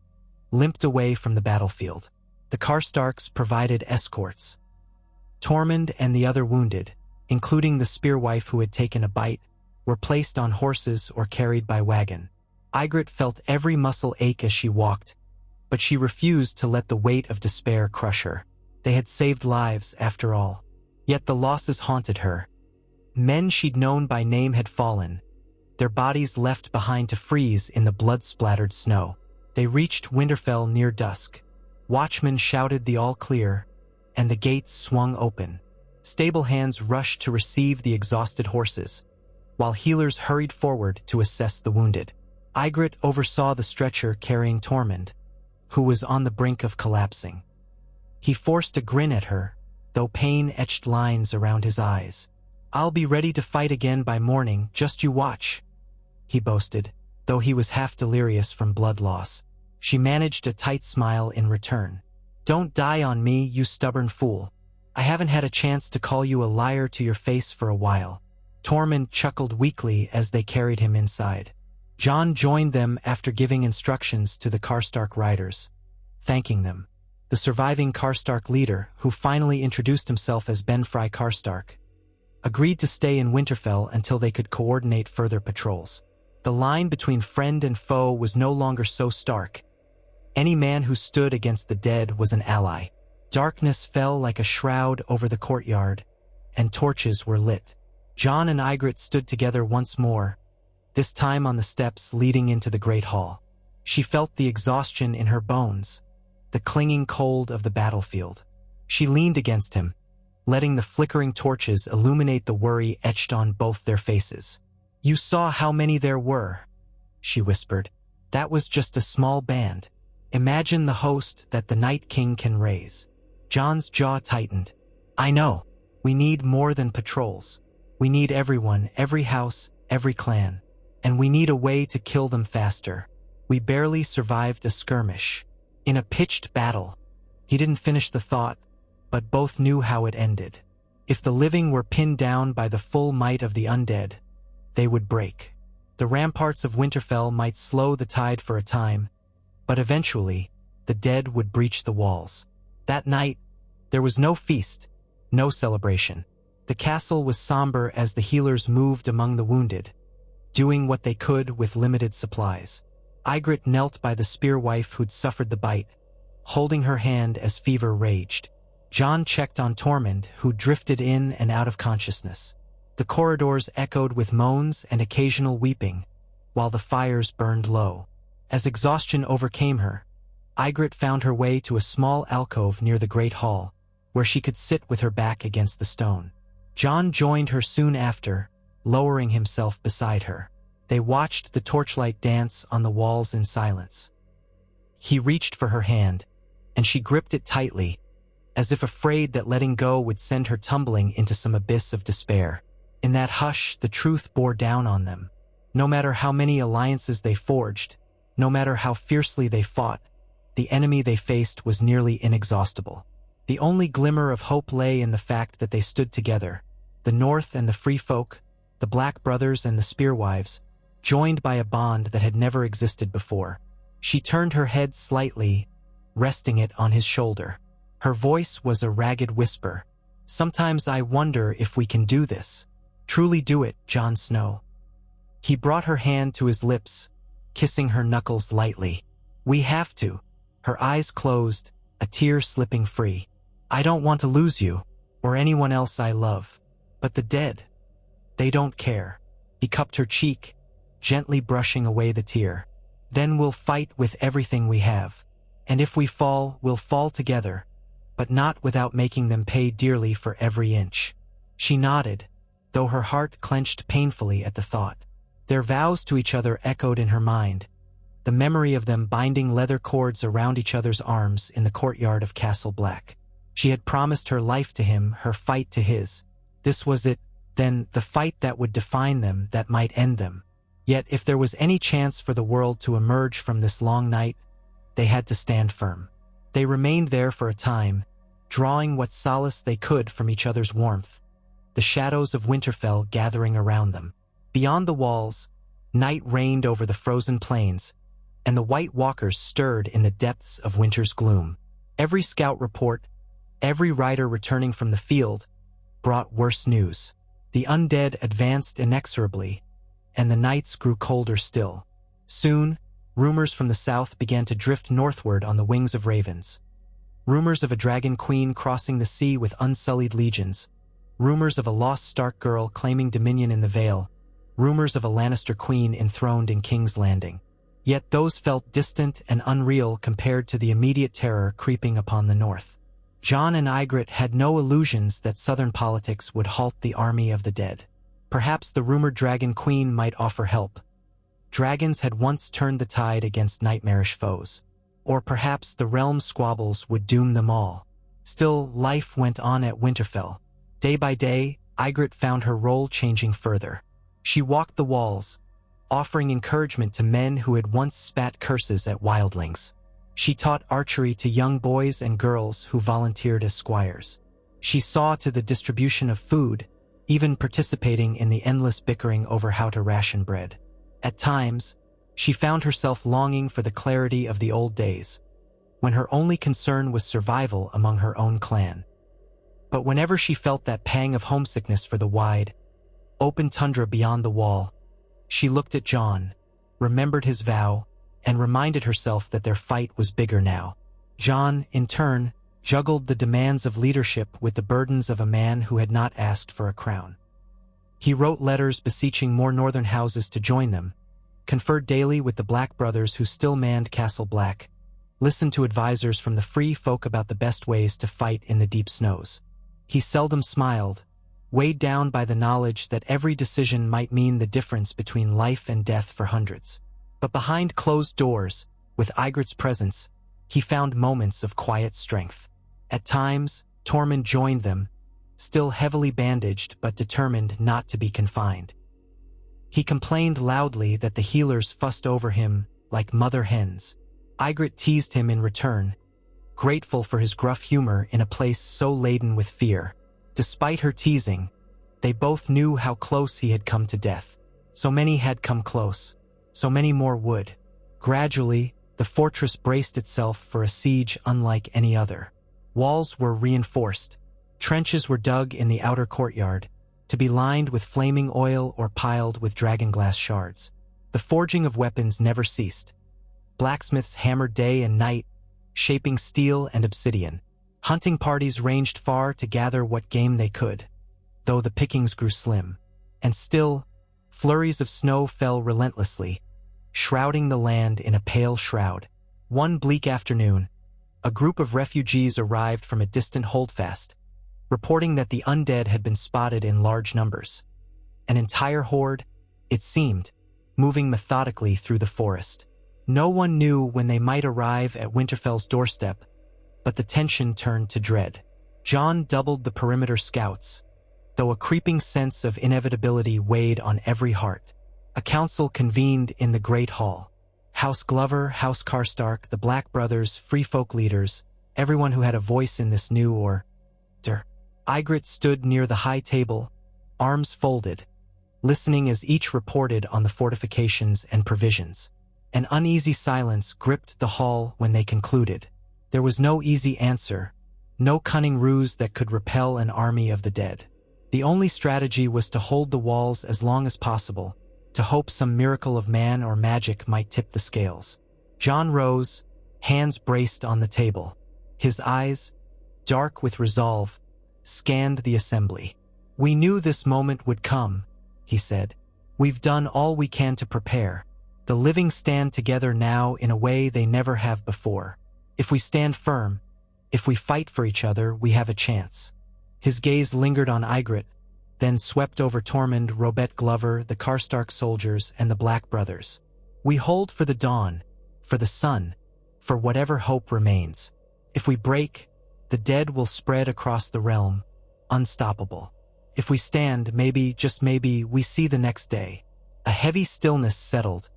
limped away from the battlefield. The Karstarks provided escorts. Tormund and the other wounded, including the spearwife who had taken a bite, were placed on horses or carried by wagon. Ygritte felt every muscle ache as she walked, but she refused to let the weight of despair crush her. They had saved lives, after all. Yet the losses haunted her. Men she'd known by name had fallen, their bodies left behind to freeze in the blood-splattered snow. They reached Winterfell near dusk. Watchmen shouted the all clear, and the gates swung open. Stable hands rushed to receive the exhausted horses, while healers hurried forward to assess the wounded. Ygritte oversaw the stretcher carrying Tormund, who was on the brink of collapsing. He forced a grin at her, though pain etched lines around his eyes. "I'll be ready to fight again by morning, just you watch," he boasted, though he was half delirious from blood loss. She managed a tight smile in return. "Don't die on me, you stubborn fool. I haven't had a chance to call you a liar to your face for a while." Tormund chuckled weakly as they carried him inside. Jon joined them after giving instructions to the Karstark riders, thanking them. The surviving Karstark leader, who finally introduced himself as Benfry Karstark, agreed to stay in Winterfell until they could coordinate further patrols. The line between friend and foe was no longer so stark. Any man who stood against the dead was an ally. Darkness fell like a shroud over the courtyard, and torches were lit. Jon and Ygritte stood together once more, this time on the steps leading into the great hall. She felt the exhaustion in her bones, the clinging cold of the battlefield. She leaned against him, letting the flickering torches illuminate the worry etched on both their faces. "You saw how many there were," she whispered. "That was just a small band. Imagine the host that the Night King can raise." Jon's jaw tightened. "I know. We need more than patrols. We need everyone, every house, every clan. And we need a way to kill them faster." We barely survived a skirmish. In a pitched battle. He didn't finish the thought, but both knew how it ended. If the living were pinned down by the full might of the undead, they would break. The ramparts of Winterfell might slow the tide for a time, but eventually, the dead would breach the walls. That night, there was no feast, no celebration. The castle was somber as the healers moved among the wounded, doing what they could with limited supplies. Ygritte knelt by the spearwife who'd suffered the bite, holding her hand as fever raged. Jon checked on Tormund, who drifted in and out of consciousness. The corridors echoed with moans and occasional weeping, while the fires burned low. As exhaustion overcame her, Ygritte found her way to a small alcove near the Great Hall, where she could sit with her back against the stone. Jon joined her soon after, lowering himself beside her. They watched the torchlight dance on the walls in silence. He reached for her hand, and she gripped it tightly, as if afraid that letting go would send her tumbling into some abyss of despair. In that hush, the truth bore down on them. No matter how many alliances they forged, no matter how fiercely they fought, the enemy they faced was nearly inexhaustible. The only glimmer of hope lay in the fact that they stood together, the North and the Free Folk, the Black Brothers and the Spearwives, joined by a bond that had never existed before. She turned her head slightly, resting it on his shoulder. Her voice was a ragged whisper. "Sometimes I wonder if we can do this. Truly do it, Jon Snow." He brought her hand to his lips, kissing her knuckles lightly. "We have to." Her eyes closed, a tear slipping free. "I don't want to lose you, or anyone else I love. But the dead, they don't care." He cupped her cheek, gently brushing away the tear. "Then we'll fight with everything we have. And if we fall, we'll fall together, but not without making them pay dearly for every inch." She nodded, though her heart clenched painfully at the thought. Their vows to each other echoed in her mind, the memory of them binding leather cords around each other's arms in the courtyard of Castle Black. She had promised her life to him, her fight to his. This was it, then, the fight that would define them, that might end them. Yet if there was any chance for the world to emerge from this long night, they had to stand firm. They remained there for a time, drawing what solace they could from each other's warmth, the shadows of Winterfell gathering around them. Beyond the walls, night reigned over the frozen plains, and the White Walkers stirred in the depths of winter's gloom. Every scout report, every rider returning from the field, brought worse news. The undead advanced inexorably, and the nights grew colder still. Soon, rumors from the south began to drift northward on the wings of ravens. Rumors of a dragon queen crossing the sea with unsullied legions. Rumors of a lost Stark girl claiming dominion in the Vale. Rumors of a Lannister queen enthroned in King's Landing. Yet those felt distant and unreal compared to the immediate terror creeping upon the north. Jon and Ygritte had no illusions that southern politics would halt the army of the dead. Perhaps the rumored dragon queen might offer help. Dragons had once turned the tide against nightmarish foes. Or perhaps the realm's squabbles would doom them all. Still, life went on at Winterfell. Day by day, Ygritte found her role changing further. She walked the walls, offering encouragement to men who had once spat curses at wildlings. She taught archery to young boys and girls who volunteered as squires. She saw to the distribution of food, even participating in the endless bickering over how to ration bread. At times, she found herself longing for the clarity of the old days, when her only concern was survival among her own clan. But whenever she felt that pang of homesickness for the wide, open tundra beyond the wall, she looked at Jon, remembered his vow, and reminded herself that their fight was bigger now. Jon, in turn, juggled the demands of leadership with the burdens of a man who had not asked for a crown. He wrote letters beseeching more northern houses to join them, conferred daily with the Black Brothers who still manned Castle Black, listened to advisors from the Free Folk about the best ways to fight in the deep snows. He seldom smiled, weighed down by the knowledge that every decision might mean the difference between life and death for hundreds. But behind closed doors, with Ygritte's presence, he found moments of quiet strength. At times, Tormund joined them, still heavily bandaged but determined not to be confined. He complained loudly that the healers fussed over him, like mother hens. Ygritte teased him in return, grateful for his gruff humor in a place so laden with fear. Despite her teasing, they both knew how close he had come to death. So many had come close, so many more would. Gradually, the fortress braced itself for a siege unlike any other. Walls were reinforced. Trenches were dug in the outer courtyard, to be lined with flaming oil or piled with dragonglass shards. The forging of weapons never ceased. Blacksmiths hammered day and night, shaping steel and obsidian. Hunting parties ranged far to gather what game they could, though the pickings grew slim. And still, flurries of snow fell relentlessly, shrouding the land in a pale shroud. One bleak afternoon, a group of refugees arrived from a distant holdfast, reporting that the undead had been spotted in large numbers. An entire horde, it seemed, moving methodically through the forest. No one knew when they might arrive at Winterfell's doorstep, but the tension turned to dread. Jon doubled the perimeter scouts, though a creeping sense of inevitability weighed on every heart. A council convened in the Great Hall. House Glover, House Karstark, the Black Brothers, free folk leaders, everyone who had a voice in this new order. Ygritte stood near the high table, arms folded, listening as each reported on the fortifications and provisions. An uneasy silence gripped the hall when they concluded. There was no easy answer, no cunning ruse that could repel an army of the dead. The only strategy was to hold the walls as long as possible, to hope some miracle of man or magic might tip the scales. Jon rose, hands braced on the table. His eyes, dark with resolve, scanned the assembly. "We knew this moment would come," he said. "We've done all we can to prepare. The living stand together now in a way they never have before. If we stand firm, if we fight for each other, we have a chance." His gaze lingered on Ygritte, then swept over Tormund, Robert Glover, the Karstark soldiers, and the Black Brothers. "We hold for the dawn, for the sun, for whatever hope remains. If we break, the dead will spread across the realm, unstoppable. If we stand, maybe, just maybe, we see the next day." A heavy stillness settled,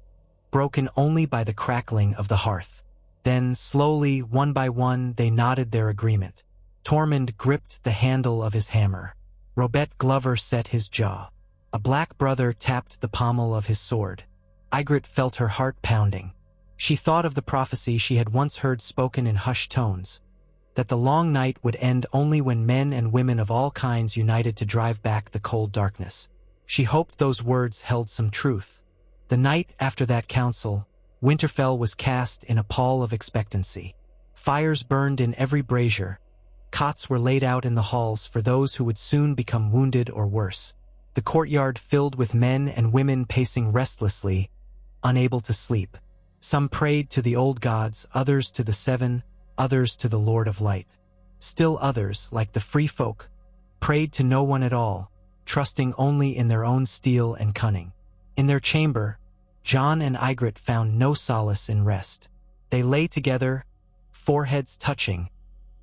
broken only by the crackling of the hearth. Then, slowly, one by one, they nodded their agreement. Tormund gripped the handle of his hammer. Robert Glover set his jaw. A Black Brother tapped the pommel of his sword. Ygritte felt her heart pounding. She thought of the prophecy she had once heard spoken in hushed tones, that the long night would end only when men and women of all kinds united to drive back the cold darkness. She hoped those words held some truth. The night after that council, Winterfell was cast in a pall of expectancy. Fires burned in every brazier. Cots were laid out in the halls for those who would soon become wounded or worse. The courtyard filled with men and women pacing restlessly, unable to sleep. Some prayed to the old gods, others to the Seven, others to the Lord of Light. Still others, like the free folk, prayed to no one at all, trusting only in their own steel and cunning. In their chamber, Jon and Ygritte found no solace in rest. They lay together, foreheads touching,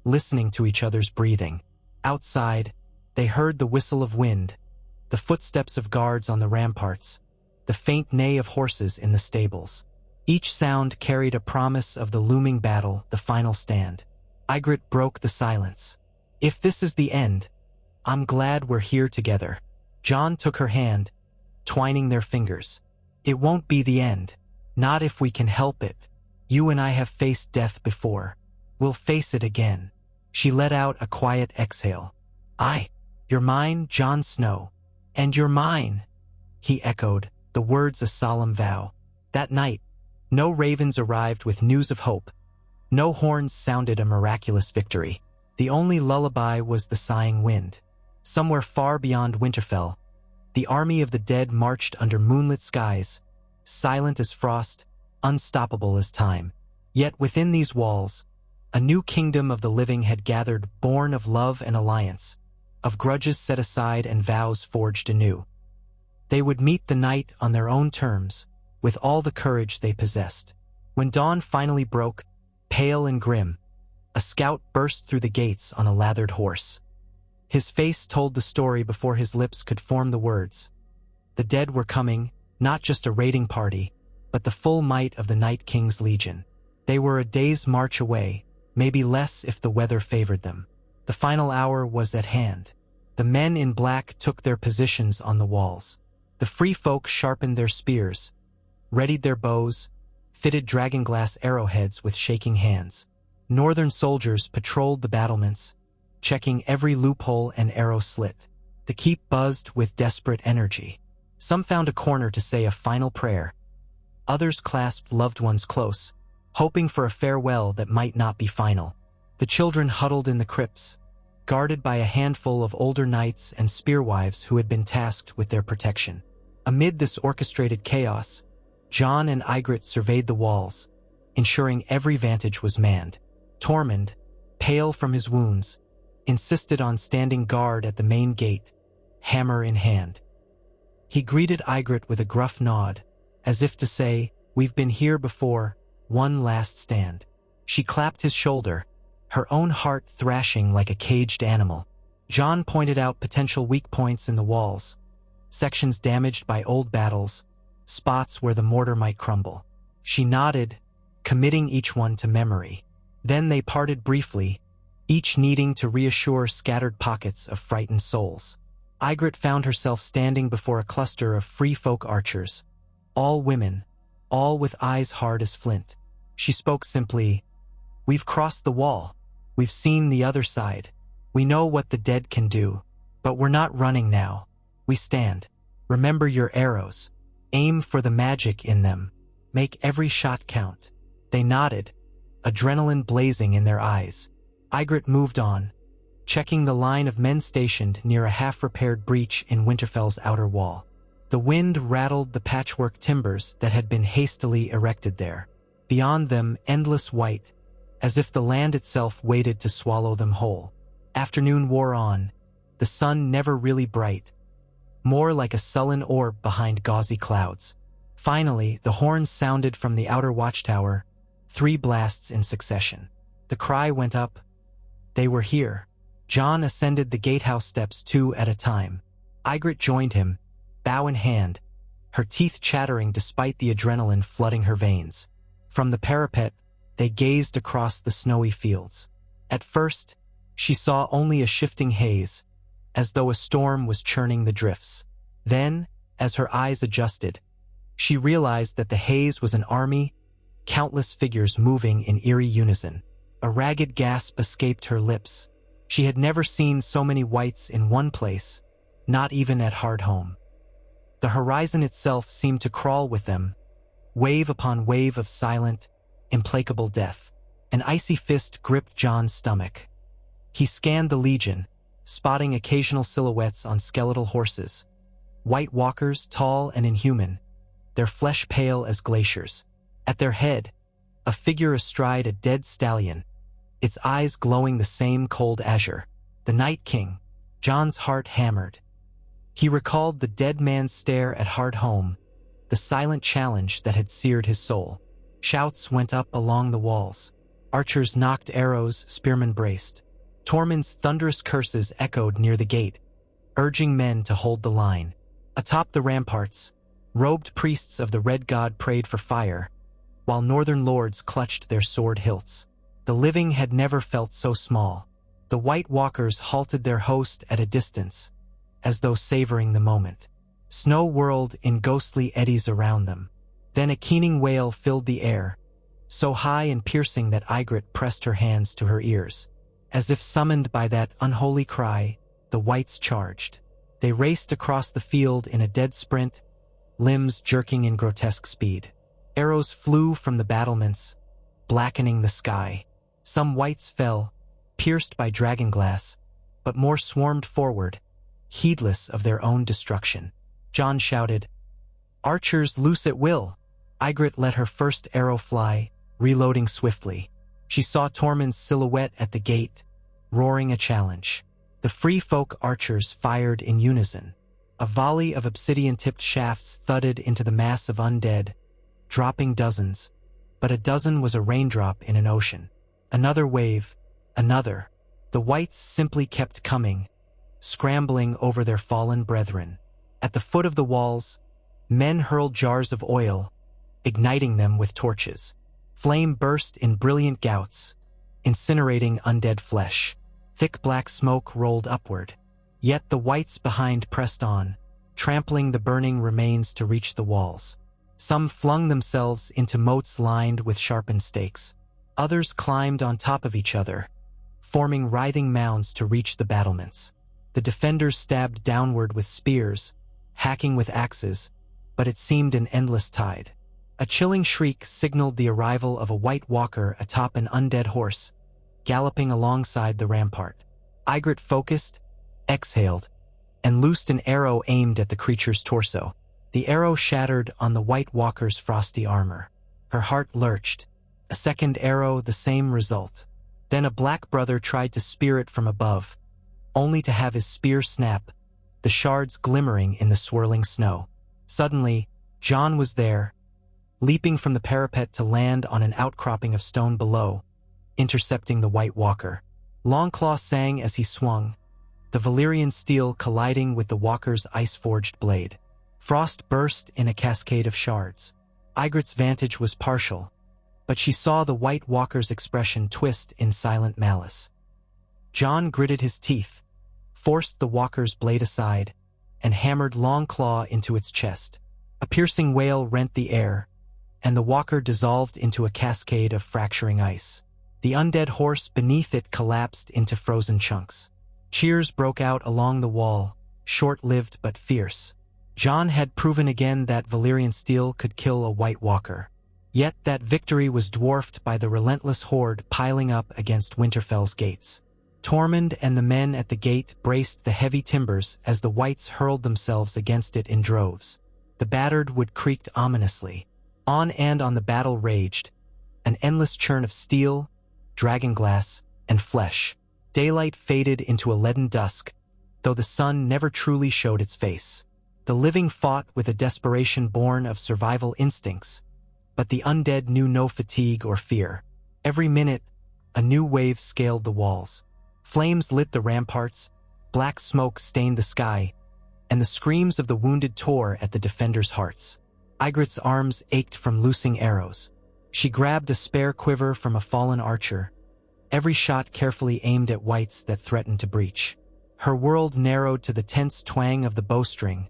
listening to each other's breathing. Outside, they heard the whistle of wind, the footsteps of guards on the ramparts, the faint neigh of horses in the stables. Each sound carried a promise of the looming battle, the final stand. Ygritte broke the silence. "If this is the end, I'm glad we're here together." Jon took her hand, twining their fingers. "It won't be the end. Not if we can help it. You and I have faced death before. We'll face it again." She let out a quiet exhale. You're mine, Jon Snow." "And you're mine," he echoed, the words a solemn vow. That night, no ravens arrived with news of hope. No horns sounded a miraculous victory. The only lullaby was the sighing wind. Somewhere far beyond Winterfell, the army of the dead marched under moonlit skies, silent as frost, unstoppable as time. Yet within these walls, a new kingdom of the living had gathered, born of love and alliance, of grudges set aside and vows forged anew. They would meet the night on their own terms, with all the courage they possessed. When dawn finally broke, pale and grim, a scout burst through the gates on a lathered horse. His face told the story before his lips could form the words. The dead were coming, not just a raiding party, but the full might of the Night King's legion. They were a day's march away, maybe less if the weather favored them. The final hour was at hand. The men in black took their positions on the walls. The free folk sharpened their spears, readied their bows, fitted dragonglass arrowheads with shaking hands. Northern soldiers patrolled the battlements, checking every loophole and arrow slit. The keep buzzed with desperate energy. Some found a corner to say a final prayer. Others clasped loved ones close, hoping for a farewell that might not be final. The children huddled in the crypts, guarded by a handful of older knights and spearwives who had been tasked with their protection. Amid this orchestrated chaos, Jon and Ygritte surveyed the walls, ensuring every vantage was manned. Tormund, pale from his wounds, insisted on standing guard at the main gate, hammer in hand. He greeted Ygritte with a gruff nod, as if to say, "We've been here before, one last stand." She clapped his shoulder, her own heart thrashing like a caged animal. Jon pointed out potential weak points in the walls, sections damaged by old battles, spots where the mortar might crumble. She nodded, committing each one to memory. Then they parted briefly, each needing to reassure scattered pockets of frightened souls. Ygritte found herself standing before a cluster of free folk archers, all women, all with eyes hard as flint. She spoke simply, "We've crossed the wall. We've seen the other side. We know what the dead can do. But we're not running now. We stand. Remember your arrows. Aim for the magic in them. Make every shot count." They nodded, adrenaline blazing in their eyes. Ygritte moved on, checking the line of men stationed near a half-repaired breach in Winterfell's outer wall. The wind rattled the patchwork timbers that had been hastily erected there. Beyond them, endless white, as if the land itself waited to swallow them whole. Afternoon wore on, the sun never really bright, more like a sullen orb behind gauzy clouds. Finally, the horns sounded from the outer watchtower, 3 blasts in succession. The cry went up. They were here. Jon ascended the gatehouse steps 2 at a time. Ygritte joined him, bow in hand, her teeth chattering despite the adrenaline flooding her veins. From the parapet, they gazed across the snowy fields. At first, she saw only a shifting haze, as though a storm was churning the drifts. Then, as her eyes adjusted, she realized that the haze was an army, countless figures moving in eerie unison. A ragged gasp escaped her lips. She had never seen so many whites in one place, not even at Hardhome. The horizon itself seemed to crawl with them, wave upon wave of silent, implacable death. An icy fist gripped Jon's stomach. He scanned the legion, spotting occasional silhouettes on skeletal horses. White walkers, tall and inhuman, their flesh pale as glaciers. At their head, a figure astride a dead stallion, its eyes glowing the same cold azure. The Night King. Jon's heart hammered. He recalled the dead man's stare at Hardhome, the silent challenge that had seared his soul. Shouts went up along the walls. Archers knocked arrows, spearmen braced. Tormund's thunderous curses echoed near the gate, urging men to hold the line. Atop the ramparts, robed priests of the Red God prayed for fire, while northern lords clutched their sword hilts. The living had never felt so small. The White Walkers halted their host at a distance, as though savoring the moment. Snow whirled in ghostly eddies around them. Then a keening wail filled the air, so high and piercing that Ygritte pressed her hands to her ears. As if summoned by that unholy cry, the Whites charged. They raced across the field in a dead sprint, limbs jerking in grotesque speed. Arrows flew from the battlements, blackening the sky. Some Whites fell, pierced by dragonglass, but more swarmed forward, heedless of their own destruction. Jon shouted, "Archers loose at will!" Ygritte let her first arrow fly, reloading swiftly. She saw Tormund's silhouette at the gate, roaring a challenge. The free folk archers fired in unison. A volley of obsidian-tipped shafts thudded into the mass of undead, dropping dozens, but a dozen was a raindrop in an ocean. Another wave, another. The Whites simply kept coming, scrambling over their fallen brethren. At the foot of the walls, men hurled jars of oil, igniting them with torches. Flame burst in brilliant gouts, incinerating undead flesh. Thick black smoke rolled upward. Yet the whites behind pressed on, trampling the burning remains to reach the walls. Some flung themselves into moats lined with sharpened stakes. Others climbed on top of each other, forming writhing mounds to reach the battlements. The defenders stabbed downward with spears, hacking with axes, but it seemed an endless tide. A chilling shriek signaled the arrival of a white walker atop an undead horse, galloping alongside the rampart. Ygritte focused, exhaled, and loosed an arrow aimed at the creature's torso. The arrow shattered on the White Walker's frosty armor. Her heart lurched. A second arrow, the same result. Then a black brother tried to spear it from above, only to have his spear snap, the shards glimmering in the swirling snow. Suddenly, Jon was there, leaping from the parapet to land on an outcropping of stone below, intercepting the White Walker. Longclaw sang as he swung, the Valyrian steel colliding with the walker's ice-forged blade. Frost burst in a cascade of shards. Ygritte's vantage was partial, but she saw the White Walker's expression twist in silent malice. Jon gritted his teeth, forced the walker's blade aside, and hammered Longclaw into its chest. A piercing wail rent the air, and the walker dissolved into a cascade of fracturing ice. The undead horse beneath it collapsed into frozen chunks. Cheers broke out along the wall, short-lived but fierce. Jon had proven again that Valyrian steel could kill a White Walker. Yet that victory was dwarfed by the relentless horde piling up against Winterfell's gates. Tormund and the men at the gate braced the heavy timbers as the whites hurled themselves against it in droves. The battered wood creaked ominously. On the battle raged, an endless churn of steel, dragonglass, and flesh. Daylight faded into a leaden dusk, though the sun never truly showed its face. The living fought with a desperation born of survival instincts, but the undead knew no fatigue or fear. Every minute, a new wave scaled the walls. Flames lit the ramparts, black smoke stained the sky, and the screams of the wounded tore at the defenders' hearts. Ygritte's arms ached from loosing arrows. She grabbed a spare quiver from a fallen archer, every shot carefully aimed at whites that threatened to breach. Her world narrowed to the tense twang of the bowstring,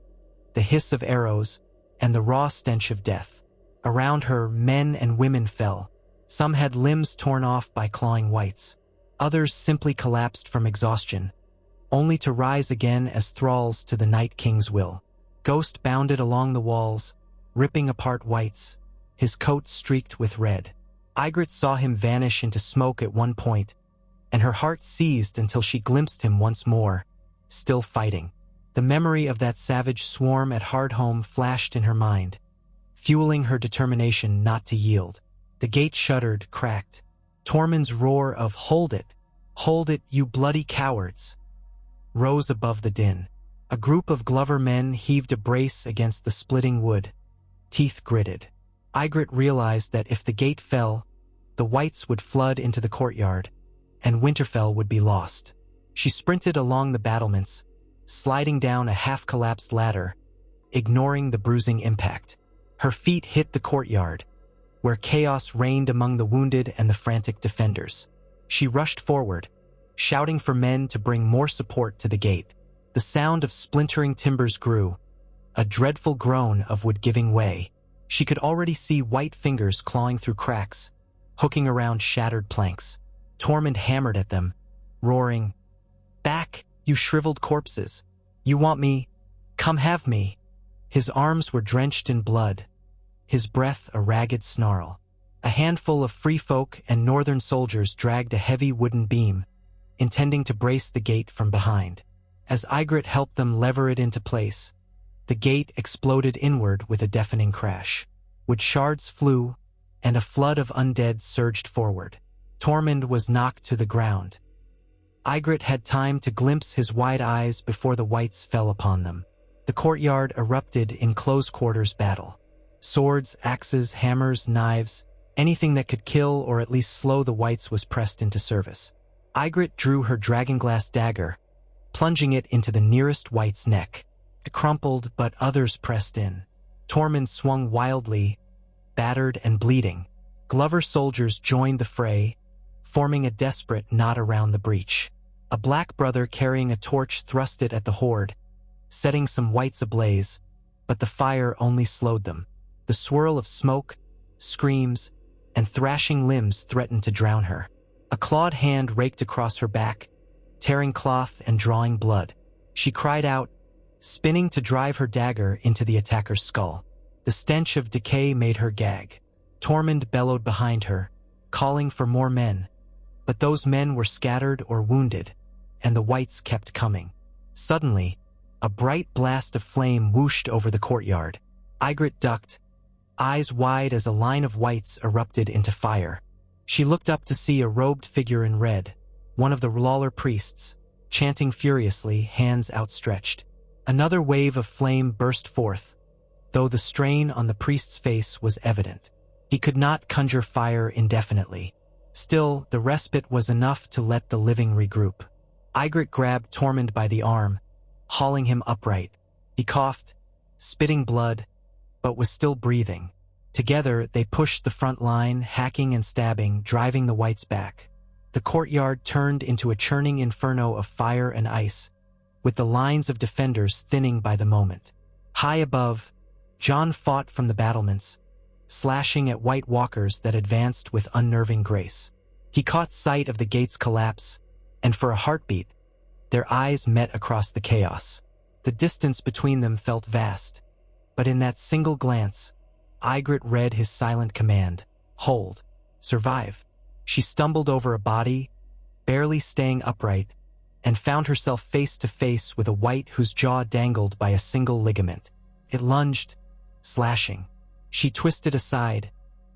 the hiss of arrows, and the raw stench of death. Around her, men and women fell. Some had limbs torn off by clawing whites. Others simply collapsed from exhaustion, only to rise again as thralls to the Night King's will. Ghost bounded along the walls, ripping apart whites, his coat streaked with red. Ygritte saw him vanish into smoke at one point, and her heart seized until she glimpsed him once more, still fighting. The memory of that savage swarm at Hardhome flashed in her mind, fueling her determination not to yield. The gate shuddered, cracked. Tormund's roar of hold it, you bloody cowards," rose above the din. A group of Glover men heaved a brace against the splitting wood, teeth gritted. Ygritte realized that if the gate fell, the whites would flood into the courtyard, and Winterfell would be lost. She sprinted along the battlements, sliding down a half-collapsed ladder, ignoring the bruising impact. Her feet hit the courtyard, where chaos reigned among the wounded and the frantic defenders. She rushed forward, shouting for men to bring more support to the gate. The sound of splintering timbers grew, a dreadful groan of wood giving way. She could already see white fingers clawing through cracks, hooking around shattered planks. Tormund hammered at them, roaring, "Back, you shriveled corpses! You want me? Come have me!" His arms were drenched in blood, his breath a ragged snarl. A handful of free folk and northern soldiers dragged a heavy wooden beam, intending to brace the gate from behind. As Ygritte helped them lever it into place, the gate exploded inward with a deafening crash. Wood shards flew, and a flood of undead surged forward. Tormund was knocked to the ground. Ygritte had time to glimpse his wide eyes before the whites fell upon them. The courtyard erupted in close-quarters battle. Swords, axes, hammers, knives, anything that could kill or at least slow the whites was pressed into service. Ygritte drew her dragonglass dagger, plunging it into the nearest white's neck. It crumpled, but others pressed in. Tormund swung wildly, battered and bleeding. Glover's soldiers joined the fray, forming a desperate knot around the breach. A black brother carrying a torch thrust it at the horde, setting some whites ablaze, but the fire only slowed them. The swirl of smoke, screams, and thrashing limbs threatened to drown her. A clawed hand raked across her back, tearing cloth and drawing blood. She cried out, spinning to drive her dagger into the attacker's skull. The stench of decay made her gag. Tormund bellowed behind her, calling for more men. But those men were scattered or wounded, and the whites kept coming. Suddenly, a bright blast of flame whooshed over the courtyard. Ygritte ducked, eyes wide as a line of whites erupted into fire. She looked up to see a robed figure in red, one of the Lawler priests, chanting furiously, hands outstretched. Another wave of flame burst forth, though the strain on the priest's face was evident. He could not conjure fire indefinitely. Still, the respite was enough to let the living regroup. Ygritte grabbed Tormund by the arm, hauling him upright. He coughed, spitting blood, but was still breathing. Together, they pushed the front line, hacking and stabbing, driving the whites back. The courtyard turned into a churning inferno of fire and ice, with the lines of defenders thinning by the moment. High above, Jon fought from the battlements, slashing at white walkers that advanced with unnerving grace. He caught sight of the gate's collapse, and for a heartbeat, their eyes met across the chaos. The distance between them felt vast, but in that single glance, Ygritte read his silent command: hold, survive. She stumbled over a body, barely staying upright, and found herself face to face with a white whose jaw dangled by a single ligament. It lunged, slashing. She twisted aside,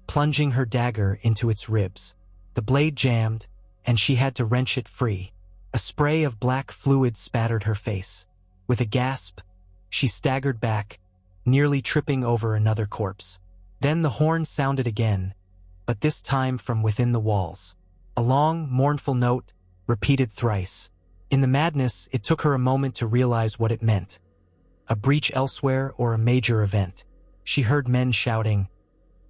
plunging her dagger into its ribs. The blade jammed, and she had to wrench it free. A spray of black fluid spattered her face. With a gasp, she staggered back, nearly tripping over another corpse. Then the horn sounded again, but this time from within the walls. A long, mournful note, repeated thrice. In the madness, it took her a moment to realize what it meant. A breach elsewhere or a major event. She heard men shouting,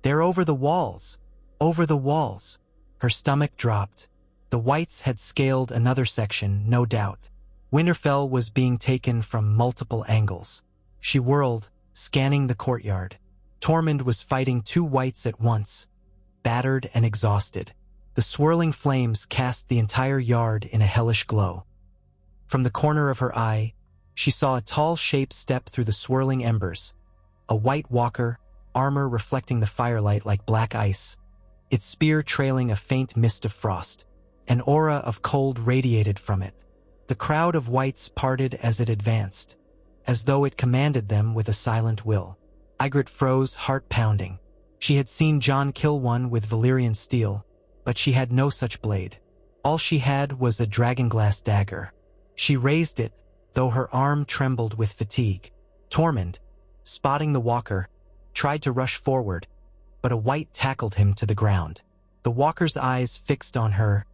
"They're over the walls! Over the walls!" Her stomach dropped. The whites had scaled another section, no doubt. Winterfell was being taken from multiple angles. She whirled, scanning the courtyard. Tormund was fighting two whites at once, battered and exhausted. The swirling flames cast the entire yard in a hellish glow. From the corner of her eye, she saw a tall shape step through the swirling embers. A white walker, armor reflecting the firelight like black ice, its spear trailing a faint mist of frost. An aura of cold radiated from it. The crowd of whites parted as it advanced, as though it commanded them with a silent will. Ygritte froze, heart pounding. She had seen Jon kill one with Valyrian steel, but she had no such blade. All she had was a dragonglass dagger. She raised it, though her arm trembled with fatigue. Tormund, spotting the walker, tried to rush forward, but a white tackled him to the ground. The walker's eyes fixed on her,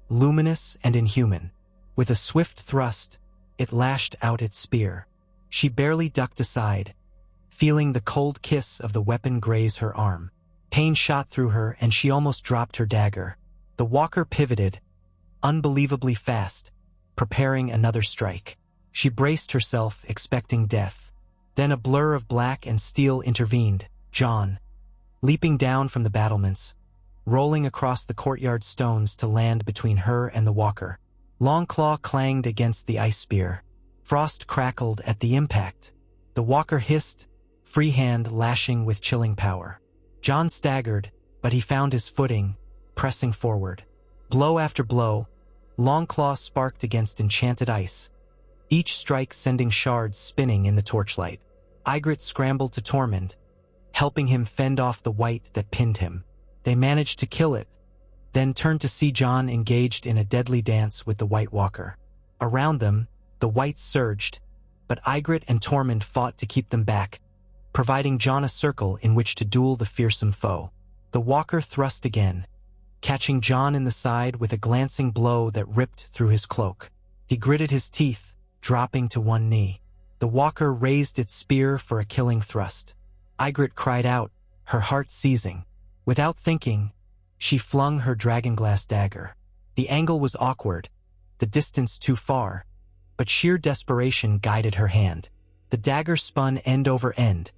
luminous and inhuman. With a swift thrust, it lashed out its spear. She barely ducked aside, feeling the cold kiss of the weapon graze her arm. Pain shot through her and she almost dropped her dagger. The walker pivoted, unbelievably fast, preparing another strike. She braced herself, expecting death. Then a blur of black and steel intervened. Jon, leaping down from the battlements, rolling across the courtyard stones to land between her and the walker. Longclaw clanged against the ice spear. Frost crackled at the impact. The walker hissed, free hand lashing with chilling power. Jon staggered, but he found his footing, pressing forward. Blow after blow, Longclaw sparked against enchanted ice, each strike sending shards spinning in the torchlight. Ygritte scrambled to Tormund, helping him fend off the white that pinned him. They managed to kill it, then turned to see Jon engaged in a deadly dance with the White Walker. Around them, the whites surged, but Ygritte and Tormund fought to keep them back, providing Jon a circle in which to duel the fearsome foe. The Walker thrust again, catching Jon in the side with a glancing blow that ripped through his cloak. He gritted his teeth, dropping to one knee. The Walker raised its spear for a killing thrust. Ygritte cried out, her heart seizing. Without thinking, she flung her dragonglass dagger. The angle was awkward, the distance too far, but sheer desperation guided her hand. The dagger spun end over end,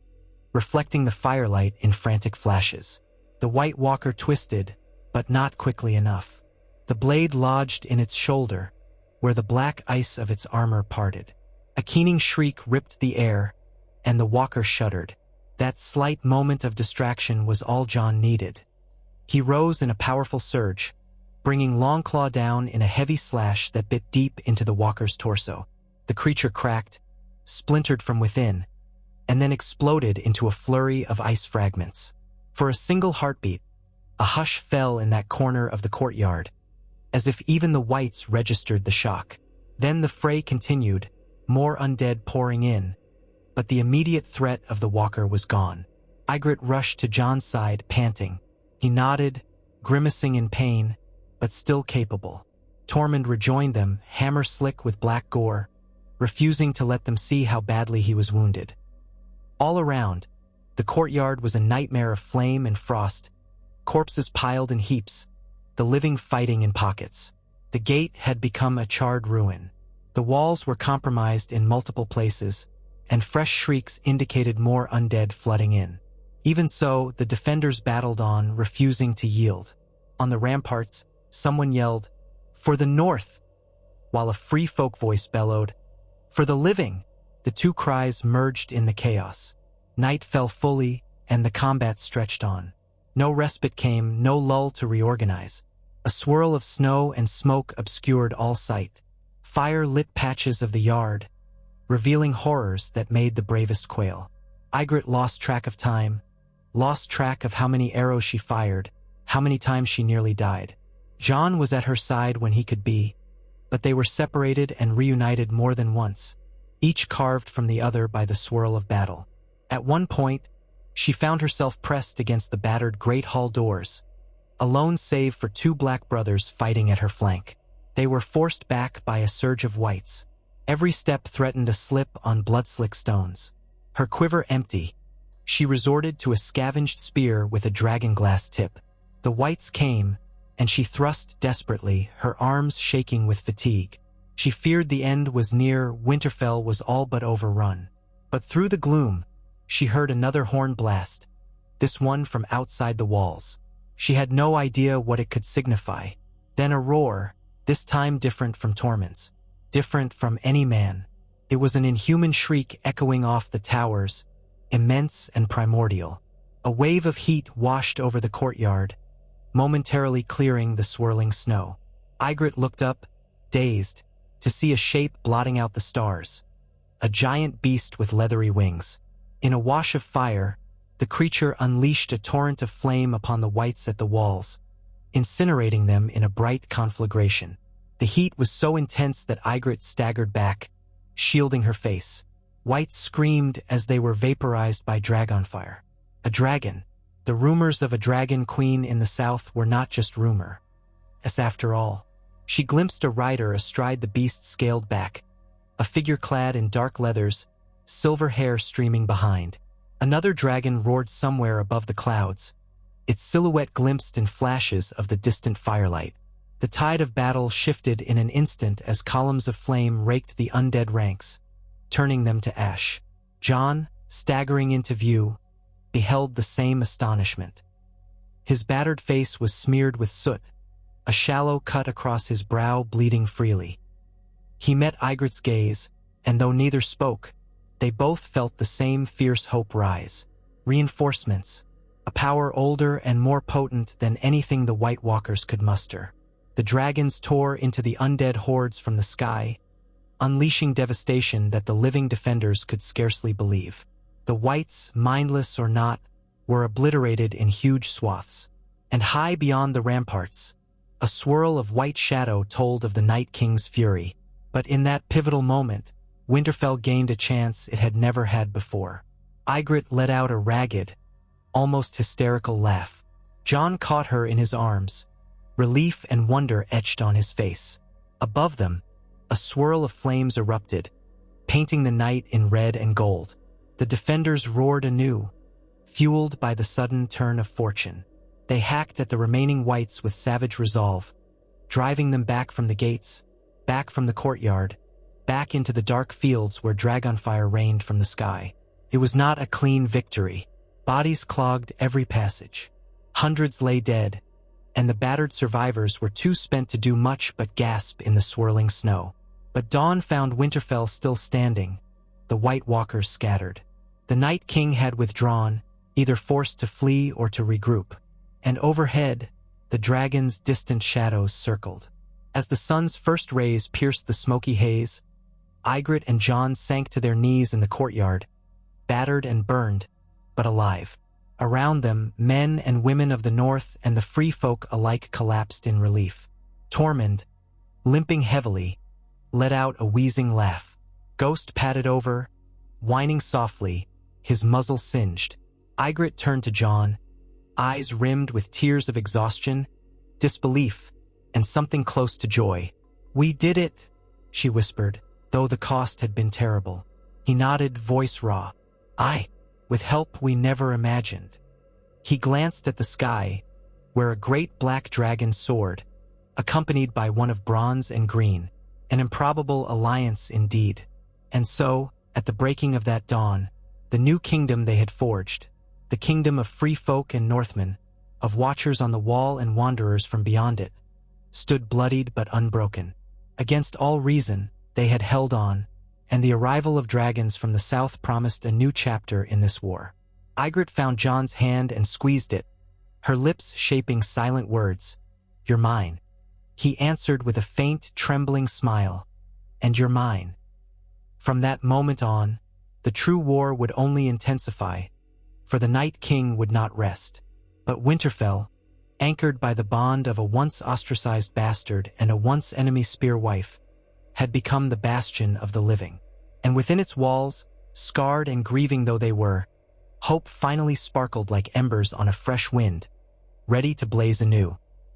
reflecting the firelight in frantic flashes. The White Walker twisted, but not quickly enough. The blade lodged in its shoulder, where the black ice of its armor parted. A keening shriek ripped the air, and the walker shuddered. That slight moment of distraction was all Jon needed. He rose in a powerful surge, bringing Longclaw down in a heavy slash that bit deep into the walker's torso. The creature cracked, splintered from within, and then exploded into a flurry of ice fragments. For a single heartbeat, a hush fell in that corner of the courtyard, as if even the whites registered the shock. Then the fray continued, more undead pouring in, but the immediate threat of the walker was gone. Ygritte rushed to Jon's side, panting. He nodded, grimacing in pain, but still capable. Tormund rejoined them, hammer slick with black gore, refusing to let them see how badly he was wounded. All around, the courtyard was a nightmare of flame and frost, corpses piled in heaps, the living fighting in pockets. The gate had become a charred ruin. The walls were compromised in multiple places, and fresh shrieks indicated more undead flooding in. Even so, the defenders battled on, refusing to yield. On the ramparts, someone yelled, "For the North!" while a free folk voice bellowed, "For the living!" The two cries merged in the chaos. Night fell fully, and the combat stretched on. No respite came, no lull to reorganize. A swirl of snow and smoke obscured all sight. Fire lit patches of the yard, revealing horrors that made the bravest quail. Ygritte lost track of time, lost track of how many arrows she fired, how many times she nearly died. Jon was at her side when he could be, but they were separated and reunited more than once, each carved from the other by the swirl of battle. At one point, she found herself pressed against the battered great hall doors, alone save for two black brothers fighting at her flank. They were forced back by a surge of whites. Every step threatened a slip on blood-slick stones. Her quiver empty, she resorted to a scavenged spear with a dragonglass tip. The whites came, and she thrust desperately, her arms shaking with fatigue. She feared the end was near, Winterfell was all but overrun. But through the gloom, she heard another horn blast, this one from outside the walls. She had no idea what it could signify. Then a roar, this time different from Tormund's, different from any man. It was an inhuman shriek echoing off the towers, immense and primordial. A wave of heat washed over the courtyard, momentarily clearing the swirling snow. Ygritte looked up, dazed, to see a shape blotting out the stars. A giant beast with leathery wings. In a wash of fire, the creature unleashed a torrent of flame upon the whites at the walls, incinerating them in a bright conflagration. The heat was so intense that Ygritte staggered back, shielding her face. Whites screamed as they were vaporized by dragonfire. A dragon. The rumors of a dragon queen in the south were not just rumor. As after all, she glimpsed a rider astride the beast scaled back, a figure clad in dark leathers, silver hair streaming behind. Another dragon roared somewhere above the clouds, its silhouette glimpsed in flashes of the distant firelight. The tide of battle shifted in an instant as columns of flame raked the undead ranks, turning them to ash. Jon, staggering into view, beheld the same astonishment. His battered face was smeared with soot, a shallow cut across his brow bleeding freely. He met Ygritte's gaze, and though neither spoke, they both felt the same fierce hope rise. Reinforcements, a power older and more potent than anything the White Walkers could muster. The dragons tore into the undead hordes from the sky, unleashing devastation that the living defenders could scarcely believe. The whites, mindless or not, were obliterated in huge swaths. And high beyond the ramparts, a swirl of white shadow told of the Night King's fury. But in that pivotal moment, Winterfell gained a chance it had never had before. Ygritte let out a ragged, almost hysterical laugh. Jon caught her in his arms, relief and wonder etched on his face. Above them, a swirl of flames erupted, painting the night in red and gold. The defenders roared anew, fueled by the sudden turn of fortune. They hacked at the remaining wights with savage resolve, driving them back from the gates, back from the courtyard, back into the dark fields where dragonfire rained from the sky. It was not a clean victory. Bodies clogged every passage. Hundreds lay dead, and the battered survivors were too spent to do much but gasp in the swirling snow. But dawn found Winterfell still standing, the White Walkers scattered. The Night King had withdrawn, either forced to flee or to regroup, and overhead, the dragon's distant shadows circled. As the sun's first rays pierced the smoky haze, Ygritte and Jon sank to their knees in the courtyard, battered and burned, but alive. Around them, men and women of the north and the free folk alike collapsed in relief. Tormund, limping heavily, let out a wheezing laugh. Ghost padded over, whining softly, his muzzle singed. Ygritte turned to Jon, eyes rimmed with tears of exhaustion, disbelief, and something close to joy. "We did it," she whispered, though the cost had been terrible. He nodded, voice raw. "Aye, with help we never imagined." He glanced at the sky, where a great black dragon soared, accompanied by one of bronze and green, an improbable alliance indeed. And so, at the breaking of that dawn, the new kingdom they had forged, the kingdom of free folk and Northmen, of watchers on the wall and wanderers from beyond it, stood bloodied but unbroken. Against all reason, they had held on, and the arrival of dragons from the south promised a new chapter in this war. Ygritte found Jon's hand and squeezed it, her lips shaping silent words. "You're mine." He answered with a faint, trembling smile. "And you're mine." From that moment on, the true war would only intensify, for the Night King would not rest. But Winterfell, anchored by the bond of a once ostracized bastard and a once enemy spear wife, had become the bastion of the living. And within its walls, scarred and grieving though they were, hope finally sparkled like embers on a fresh wind, ready to blaze anew.